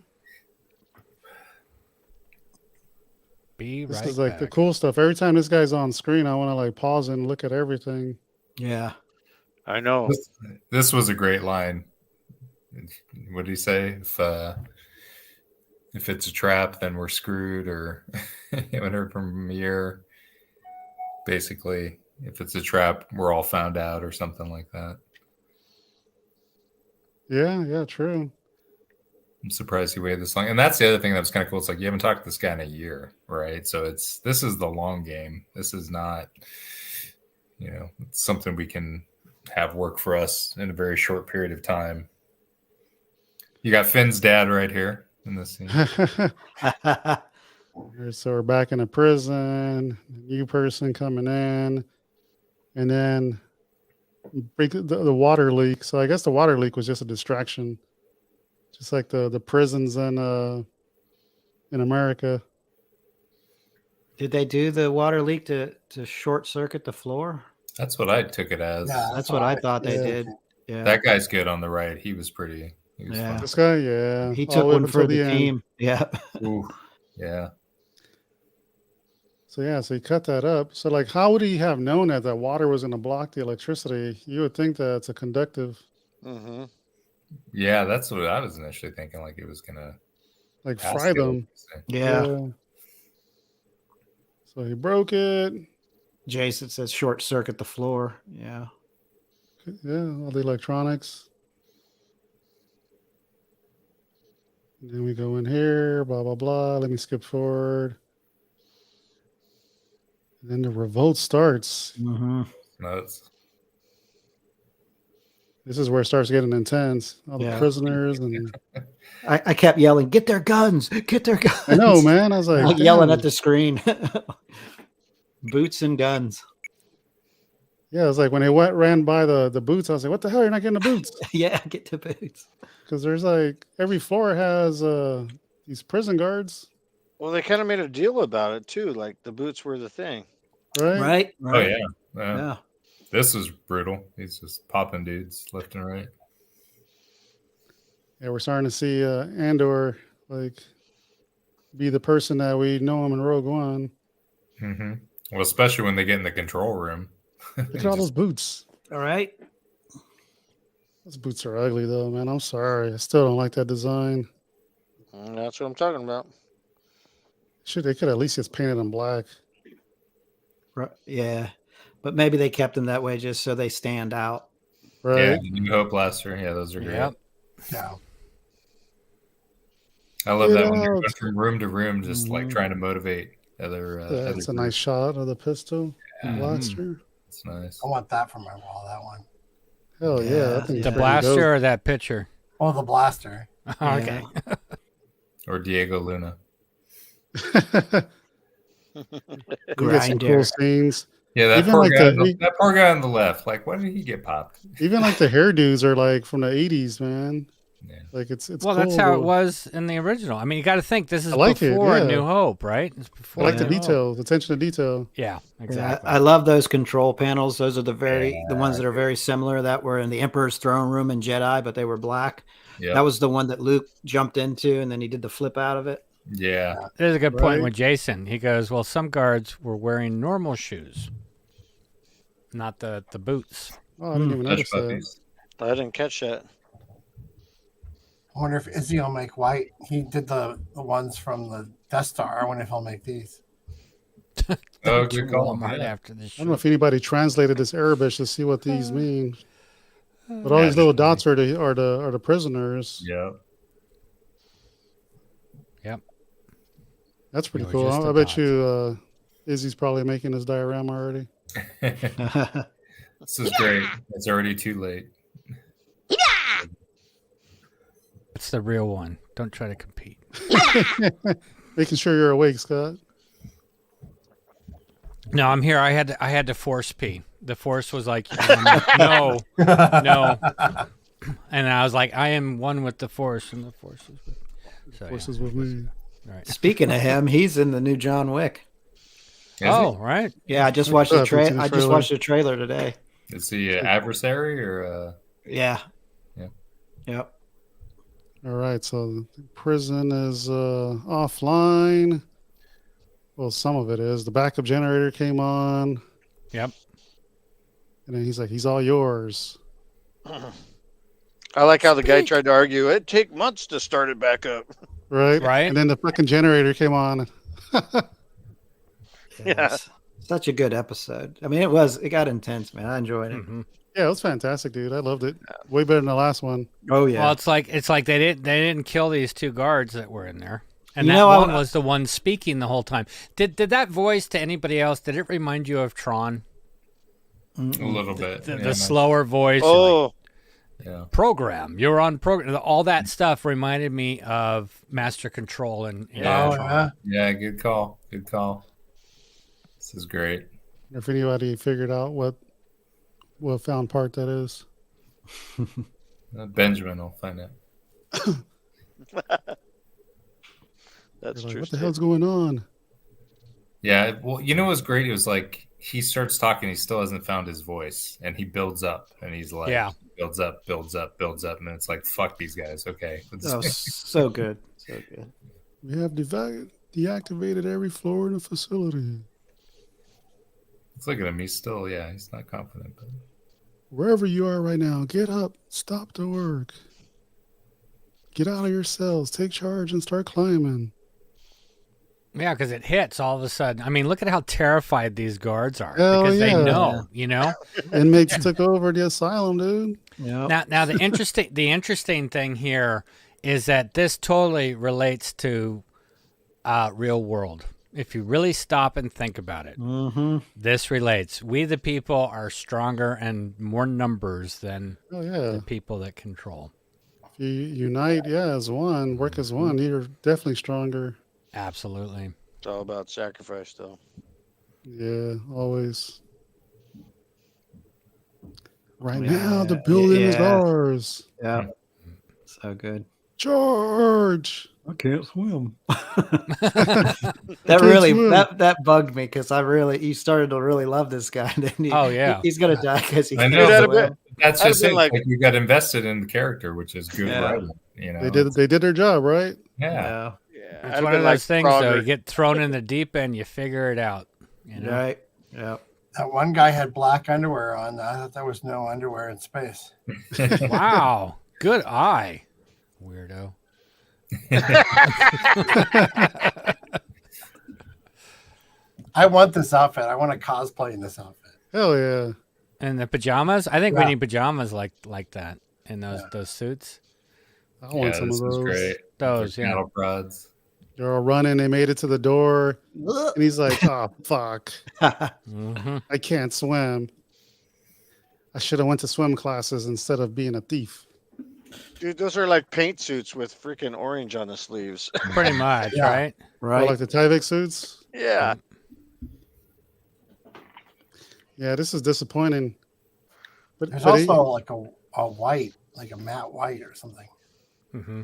This is the cool stuff. Every time this guy's on screen, I want to pause and look at everything. Yeah, I know. This was a great line. What did he say? If it's a trap, then we're screwed, or whatever from a year. basically, if it's a trap, we're all found out or something like that. Yeah, true. I'm surprised he waited this long. And that's the other thing that was kind of cool. It's like you haven't talked to this guy in a year, right? So this is the long game. This is not, it's something we can have work for us in a very short period of time. You got Finn's dad right here in this scene. So we're back in a prison, new person coming in, and then break the water leak. So I guess the water leak was just a distraction, just like the prisons in America. Did they do the water leak to short circuit the floor? That's what I took it as. Yeah, that's what I thought they did. Yeah, that guy's good on the right. He was pretty. He was fun. This guy, yeah, he took one for the team. Yeah. Ooh, yeah. So he cut that up. So like, how would he have known that water was going to block the electricity? You would think that it's a conductive. Mm-hmm. Yeah, that's what I was initially thinking. Like it was gonna like fry them. Yeah. So he broke it. Jason says short circuit the floor. Yeah. Yeah, all the electronics. And then we go in here, blah, blah, blah. Let me skip forward. And then the revolt starts. Mm-hmm. Nuts. This is where it starts getting intense. All the prisoners and I kept yelling, "Get their guns! Get their guns!" I know, man. I was like yelling at the screen. Boots and guns. Yeah, it was like when they ran by the boots, I was like, "What the hell? You're not getting the boots?" Yeah, get the boots. Because there's like every floor has these prison guards. Well, they kind of made a deal about it too. Like the boots were the thing, right? Oh yeah. This is brutal. He's just popping dudes left and right. Yeah, we're starting to see Andor like be the person that we know him in Rogue One. Mm-hmm. Well, especially when they get in the control room. Look at all those boots. All right. Those boots are ugly, though, man. I'm sorry. I still don't like that design. That's what I'm talking about. They could at least just painted them black. Right. Yeah. But maybe they kept them that way just so they stand out. Right. Yeah, New Hope Blaster. Yeah, those are great. Yep. Yeah. I love that when you're going from room to room, just like trying to motivate other. That's a nice shot of the pistol blaster. It's nice. I want that for my wall. That one. Hell yeah! The blaster or that picture? Oh, the blaster. Okay. Or Diego Luna. Get some cool scenes. Yeah, that poor guy on the left. Like, when did he get popped? Even like the hairdos are like from the 80s, man. Yeah. Like it's well, cool, that's how it was in the original. I mean, you got to think this is before New Hope, right? It's before I like the details, attention to detail. Yeah, exactly. Yeah, I love those control panels. Those are the ones that are very similar that were in the Emperor's throne room in Jedi, but they were black. Yep. That was the one that Luke jumped into, and then he did the flip out of it. Yeah. There's a good point with Jason. He goes, well, some guards were wearing normal shoes, not the boots. Oh, I didn't even notice that. I didn't catch that. I wonder if Izzy will make white. He did the ones from the Death Star. I wonder if he'll make these. Oh, good call. Right after this. I don't know if anybody translated this Arabic to see what these mean. But all these little dots are the prisoners. Yeah. Yep. That's pretty cool. I bet you Izzy's probably making his diorama already. This is great. It's already too late. It's the real one. Don't try to compete. Making sure you're awake, Scott. No, I'm here. I had to force pee. The force was like, no. And I was like, I am one with the force, and the force is with me. So, Force is with me. Right. Speaking of him, he's in the new John Wick. Right. Yeah, I just watched the trailer. I just watched the trailer today. Is he an adversary or? Yeah. Yeah. Yep. All right, so the prison is offline. Well, some of it is. The backup generator came on. Yep. And then he's like, he's all yours. I like how the guy tried to argue it'd take months to start it back up. Right? Right. And then the fucking generator came on. Yeah. Such a good episode. I mean, it got intense, man. I enjoyed it. Mm-hmm. Yeah, it was fantastic, dude. I loved it. Way better than the last one. Oh yeah. Well, it's like they didn't kill these two guards that were in there. And You that know, one was the one speaking the whole time. Did that voice to anybody else? Did it remind you of Tron? A little bit. The slower voice. Oh, yeah. Program. You're on program. All that stuff reminded me of Master Control and Tron. Yeah. Good call. Good call. This is great. If anybody figured out what found part that is, Benjamin will find it. That's like, true. what the hell's going on? Yeah, well, you know what's great? It was like he starts talking, he still hasn't found his voice, and he builds up, and he's like, builds up, and it's like, fuck these guys. Okay. Oh, so good. So good. We have deactivated every floor in the facility. Let's look at him. He's still, he's not confident. But... Wherever you are right now, get up, stop the work. Get out of your cells, take charge, and start climbing. Yeah, because it hits all of a sudden. I mean, look at how terrified these guards are. Hell because they yeah. know, you know? Inmates took over the asylum, dude. Yeah. Now the interesting thing here is that this totally relates to real world. If you really stop and think about it, this relates. We, the people, are stronger and more numbers than the people that control. If you unite, as one, work as one, you're definitely stronger. Absolutely. It's all about sacrifice, though. Yeah, always. Right now, the building is ours. Yeah. So good. George. I can't swim. That bugged me because you started to really love this guy. Then he's gonna die because he. I know. That's just it. Like you got invested in the character, which is good. Right? You know, they did their job, right? Yeah. It's one of those things, though. You get thrown in the deep end, you figure it out. You know? Right. Yeah. That one guy had black underwear on. I thought there was no underwear in space. Wow. Good eye. Weirdo. I want this outfit. I want to cosplay in this outfit. Hell yeah. And the pajamas? I think we need pajamas like that in those suits. I want some of those. Great. Those, cattle prods. They're all running. They made it to the door. And he's like, oh, fuck. I can't swim. I should have went to swim classes instead of being a thief. Dude, those are like paint suits with freaking orange on the sleeves. Pretty much, right? Right. Like the Tyvek suits? Yeah. Yeah, this is disappointing. But there's also like a white, like a matte white or something. Mm-hmm.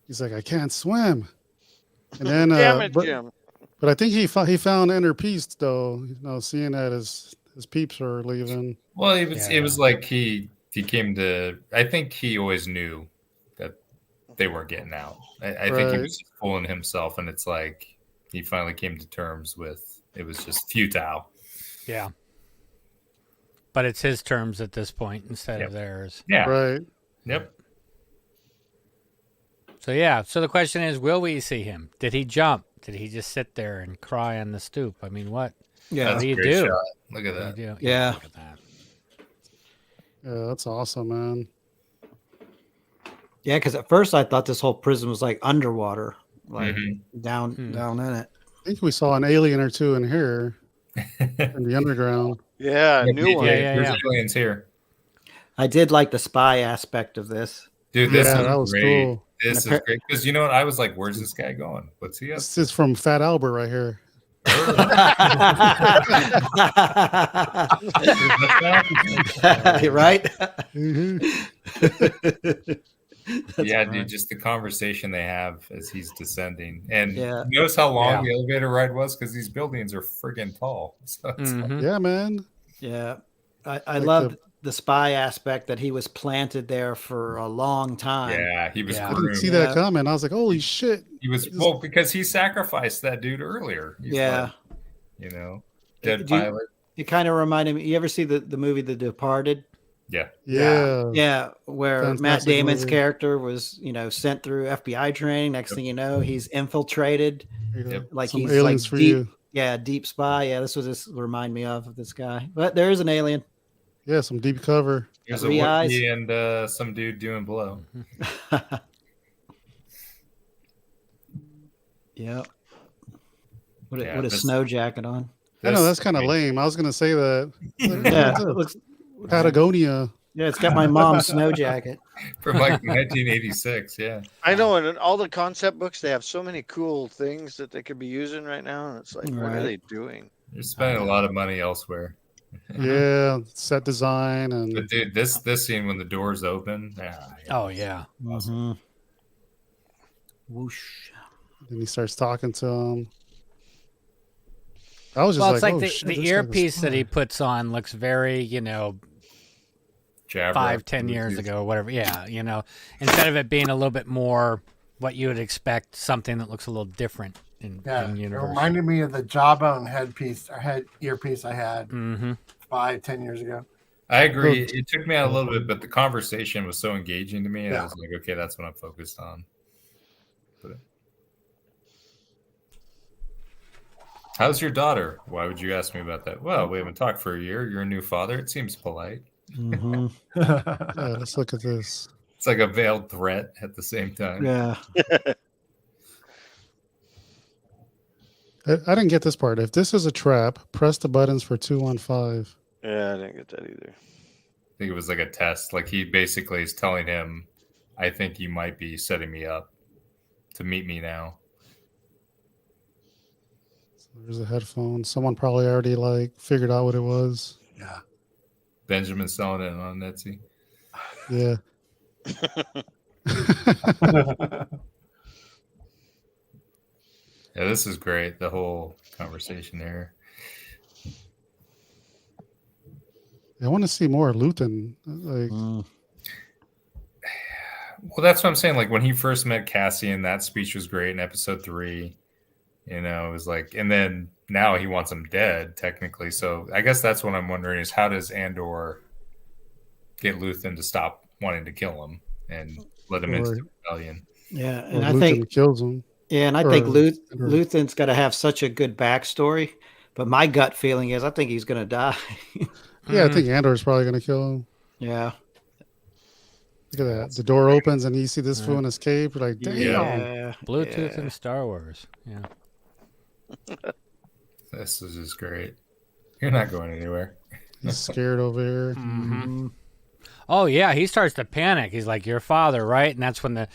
He's like, I can't swim. And then, Damn it, Jim. But I think he found inner peace, though. You know, seeing that his peeps are leaving. Well, it was like he came to. I think he always knew that they weren't getting out. I think he was just fooling himself, and it's like he finally came to terms with it was just futile. Yeah. But it's his terms at this point instead of theirs. Yeah. Right. Yep. So the question is, will we see him? Did he jump? Did he just sit there and cry on the stoop? I mean, what? Yeah. What do you Great do? shot. Look at that. Yeah. Look at that. Yeah, that's awesome, man. Yeah, because at first I thought this whole prison was like underwater, like down in it. I think we saw an alien or two in here in the underground. Yeah, new one. There's aliens here. I did like the spy aspect of this. Dude, this that was great. cool. This is great because you know what? I was like, "Where's this guy going? What's he up?" This is from Fat Albert right here. Right? Yeah, dude, just the conversation they have as he's descending. And notice how long the elevator ride was because these buildings are friggin' tall. So Yeah, man. Yeah. I love the spy aspect that he was planted there for a long time. Yeah, he was. I didn't see that coming. I was like, holy shit. He was because he sacrificed that dude earlier. He's like, you know, dead pilot. It kind of reminded me. You ever see the movie The Departed? Yeah. Where Fantastic Matt Damon's movie. character was, sent through FBI training. Next thing you know, he's infiltrated. Yep. Like Some he's aliens like for deep, you. Yeah, Deep Spy. Yeah, this remind me of this guy. But there is an alien. Yeah, some deep cover. There's a Wookiee and some dude doing blow. Yeah. With a snow jacket on. I know that's kind of lame. I was gonna say that. Yeah, it looks Patagonia. Yeah, it's got my mom's snow jacket from like 1986. Yeah, I know. And in all the concept books, they have so many cool things that they could be using right now, and it's like, what are they doing? You're spending a lot of money elsewhere. Yeah, set design and. But dude, this scene when the doors open. Oh yeah. Awesome. Whoosh. Then he starts talking to him. I was just well, like, it's like oh, the, shit, the this guy earpiece was that he fine. puts on looks very, 5-10 years ago, whatever. Yeah, instead of it being a little bit more what you would expect, something that looks a little different in It universe. reminded me of the Jawbone earpiece I had Mm-hmm. 5-10 years ago. I agree. It took me out a little bit, but the conversation was so engaging to me. I was like, okay, that's what I'm focused on. But how's your daughter? Why would you ask me about that? Well, we haven't talked for a year. You're a new father. It seems polite. Mm-hmm. Yeah, let's look at this. It's like a veiled threat at the same time. Yeah. I didn't get this part. If this is a trap, press the buttons for 215. Yeah, I didn't get that either. I think it was like a test. Like he basically is telling him, I think you might be setting me up to meet me now. There's a headphone. Someone probably already figured out what it was. Yeah. Benjamin's selling it on Etsy. Yeah. Yeah, this is great. The whole conversation there. I want to see more Luthen. Well, that's what I'm saying. Like when he first met Cassian, that speech was great in episode 3. It was like, and then now he wants him dead, technically. So I guess that's what I'm wondering is how does Andor get Luthen to stop wanting to kill him and let him into the rebellion? Yeah, and Luthen think kills him. Yeah, and I think Luthen's got to have such a good backstory, but my gut feeling is I think he's going to die. Yeah, I think Andor's probably going to kill him. Yeah. Look at that. The door opens and you see this fool in his cape. You're like, damn. Yeah. Bluetooth and Star Wars. Yeah. This is just great. You're not going anywhere. He's scared over here. Mm-hmm. Oh, yeah. He starts to panic. He's like, your father, right? And that's when the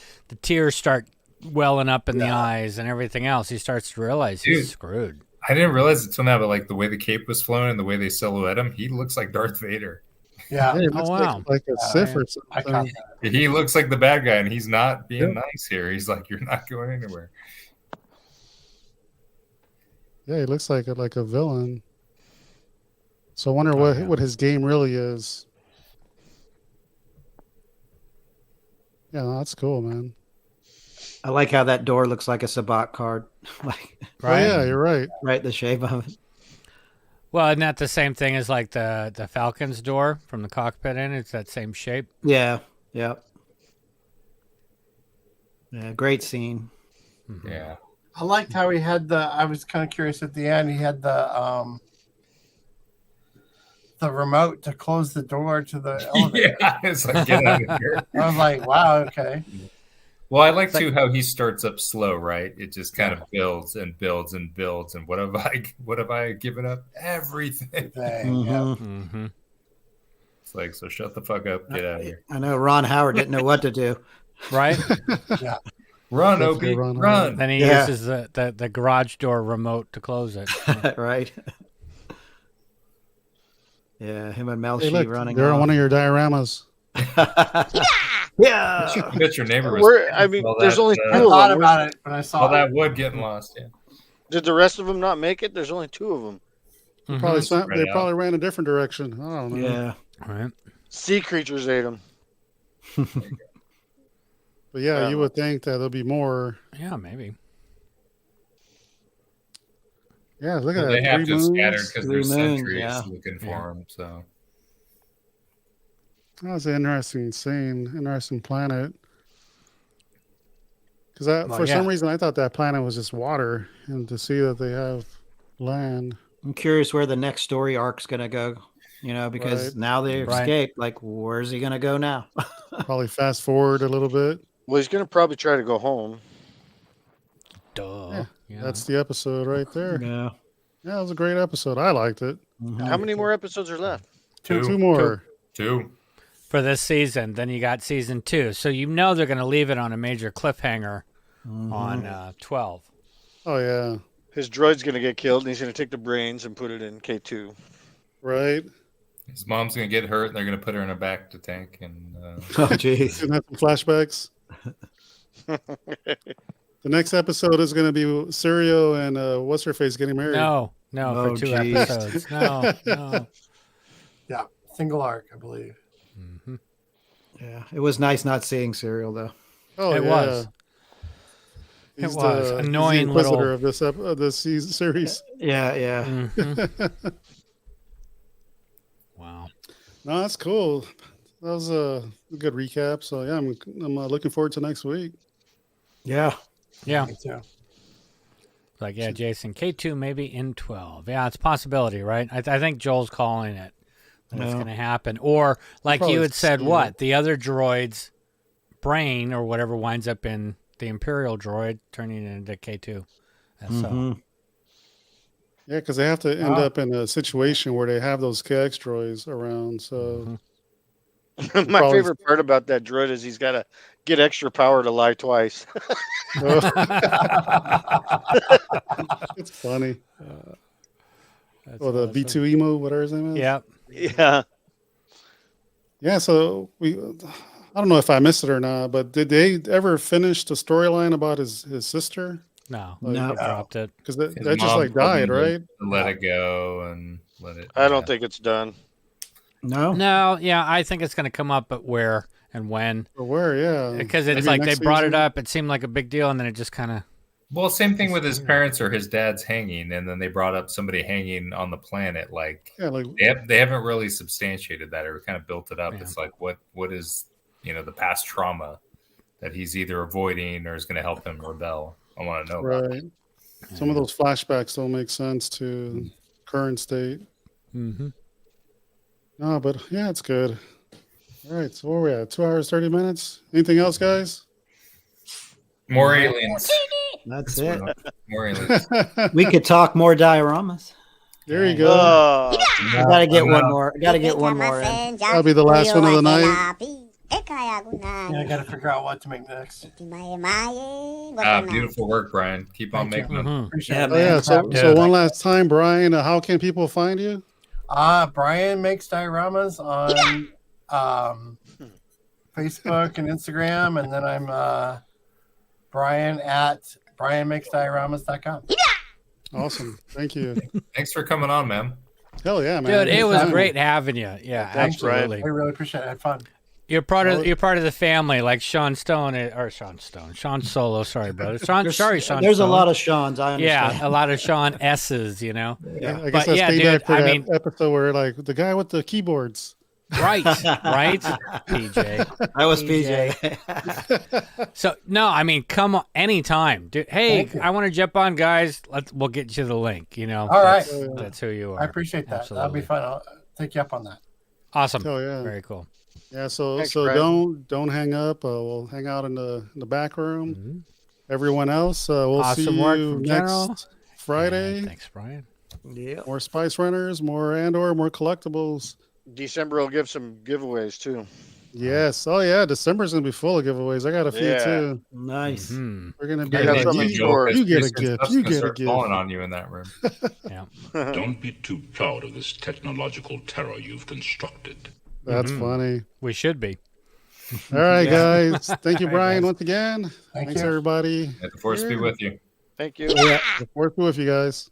tears start welling up in the eyes and everything else. He starts to realize he's screwed. I didn't realize it till now, but like the way the cape was flowing and the way they silhouette him, he looks like Darth Vader. Yeah. It looks like a Sith or something. He looks like the bad guy, and he's not being nice here. He's like, you're not going anywhere. Yeah, he looks like a villain. So I wonder what his game really is. Yeah, no, that's cool, man. I like how that door looks like a Sabat card. Right? Oh, yeah, you're right. Right, the shape of it. Well, isn't that the same thing as like the Falcon's door from the cockpit in? It's that same shape. Yeah. Yep. Yeah, great scene. Mm-hmm. Yeah. I liked how he had I was kind of curious at the end. He had the remote to close the door to the elevator. Yeah, it's like, get out of here. I was like, wow, okay. Well, I like too how he starts up slow, right? It just kind of builds and builds and builds. And what have I given up? Everything. Mm-hmm. It's like, so shut the fuck up, get out of here. I know Ron Howard didn't know what to do. Right? Yeah. Run, Opie, run. Then he uses the garage door remote to close it. Right. Yeah, him and Melshi Hey, look, running. they're on one of your dioramas. Yeah. I bet your neighbor was. There's only 2 I of thought them. about it, but I saw all that wood getting lost. Yeah. Did the rest of them not make it? There's only 2 of them. They probably ran a different direction. I don't know. Yeah. All right. Sea creatures ate them. But yeah, you would think that there'll be more. Yeah, maybe. Yeah, look at They that. have 3 to moons. scatter because there's 3 moons, sentries looking for them. So That was an interesting scene, interesting planet. Because for some reason I thought that planet was just water, and to see that they have land. I'm curious where the next story arc's going to go, because now they escaped. Like, where's he going to go now? Probably fast forward a little bit. Well, he's going to probably try to go home. Duh. Yeah. That's the episode right there. Yeah. Yeah, it was a great episode. I liked it. How many more episodes are left? Two more. Two. For this season. Then you got season 2. So they're going to leave it on a major cliffhanger on 12. Oh, yeah. His droid's going to get killed, and he's going to take the brains and put it in K2. Right. His mom's going to get hurt, and they're going to put her in a back to tank. And oh, jeez. Gonna have some flashbacks. The next episode is going to be Sirio and what's her face getting married. No, for 2 episodes. No. Yeah, single arc, I believe. Mm-hmm. Yeah, it was nice not seeing Serial though. Oh, it was. He's it was annoying he's the little of this season series. Yeah. Mm-hmm. Wow. No, that's cool. That was a good recap. So yeah, I'm looking forward to next week. Yeah. Like Jason, K2 maybe in 12. Yeah, it's a possibility, right? I think Joel's calling it. It's going to happen. Or like you had said, the other droid's brain or whatever winds up in the Imperial droid turning into K2. So. Yeah, because they have to end up in a situation where they have those KX droids around. So my favorite part about that droid is he's got to get extra power to lie twice. It's funny. The B2 emo, whatever his name is. Yeah. Yeah. So I don't know if I missed it or not, but did they ever finish the storyline about his sister? No, they dropped it because that just died, right? Let it go and let it. I don't think it's done. No. Yeah, I think it's going to come up, but where and when? Or where? Yeah, because it's like they brought it up. It seemed like a big deal, and then it just kind of. Well, same thing with his parents or his dad's hanging, and then they brought up somebody hanging on the planet. They haven't really substantiated that or kind of built it up. Yeah. It's like what is the past trauma that he's either avoiding or is going to help him rebel. I want to know. Right. Some of those flashbacks don't make sense to current state. Mm-hmm. No, but yeah, it's good. All right, so where are we at? 2 hours, 30 minutes. Anything else, guys? More aliens. That's it. More aliens. We could talk more dioramas. There you go. I gotta get one more. I gotta get one more in. That'll be the last one of the night. Yeah, I gotta figure out what to make next. Beautiful work, Brian. Keep on making them. Appreciate it. So one last time, Brian, how can people find you? Bryan Makes Dioramas on Facebook and Instagram, and then I'm Brian at BryanMakesDioramas.com. Awesome. Thank you. Thanks for coming on, man. Hell yeah, man. Dude, it was great having you. Yeah, thanks, absolutely. I really appreciate it. I had fun. You're part of the family, like Sean Solo. Sorry, brother. Sean. There's a lot of Seans. I understand. Yeah, a lot of Sean S's. Yeah, I guess that's payback for that episode where like the guy with the keyboards. Right, PJ. I was PJ. So no, I mean, come on, anytime, dude. Hey, I want to jump on, guys. We'll get you the link. All right, that's who you are. I appreciate that. Absolutely. That'll be fun. I'll take you up on that. Awesome. Oh yeah, very cool. Yeah, so Thanks, don't hang up. We'll hang out in the back room. Mm-hmm. Everyone else, we'll see you next Friday. Yeah, thanks, Brian. Yeah. More Spice Runners, more Andor, more collectibles. December will give some giveaways too. Yes. Oh yeah, December's gonna be full of giveaways. I got a few too. Nice. Mm-hmm. We're gonna be. You get a gift. You get a gift. Falling on you in that room. Yeah. Don't be too proud of this technological terror you've constructed. That's funny. We should be. All right, guys. Thank you, Brian, once again. Thanks, everybody. May the force be with you. Thank you. Yeah, the force be with you guys.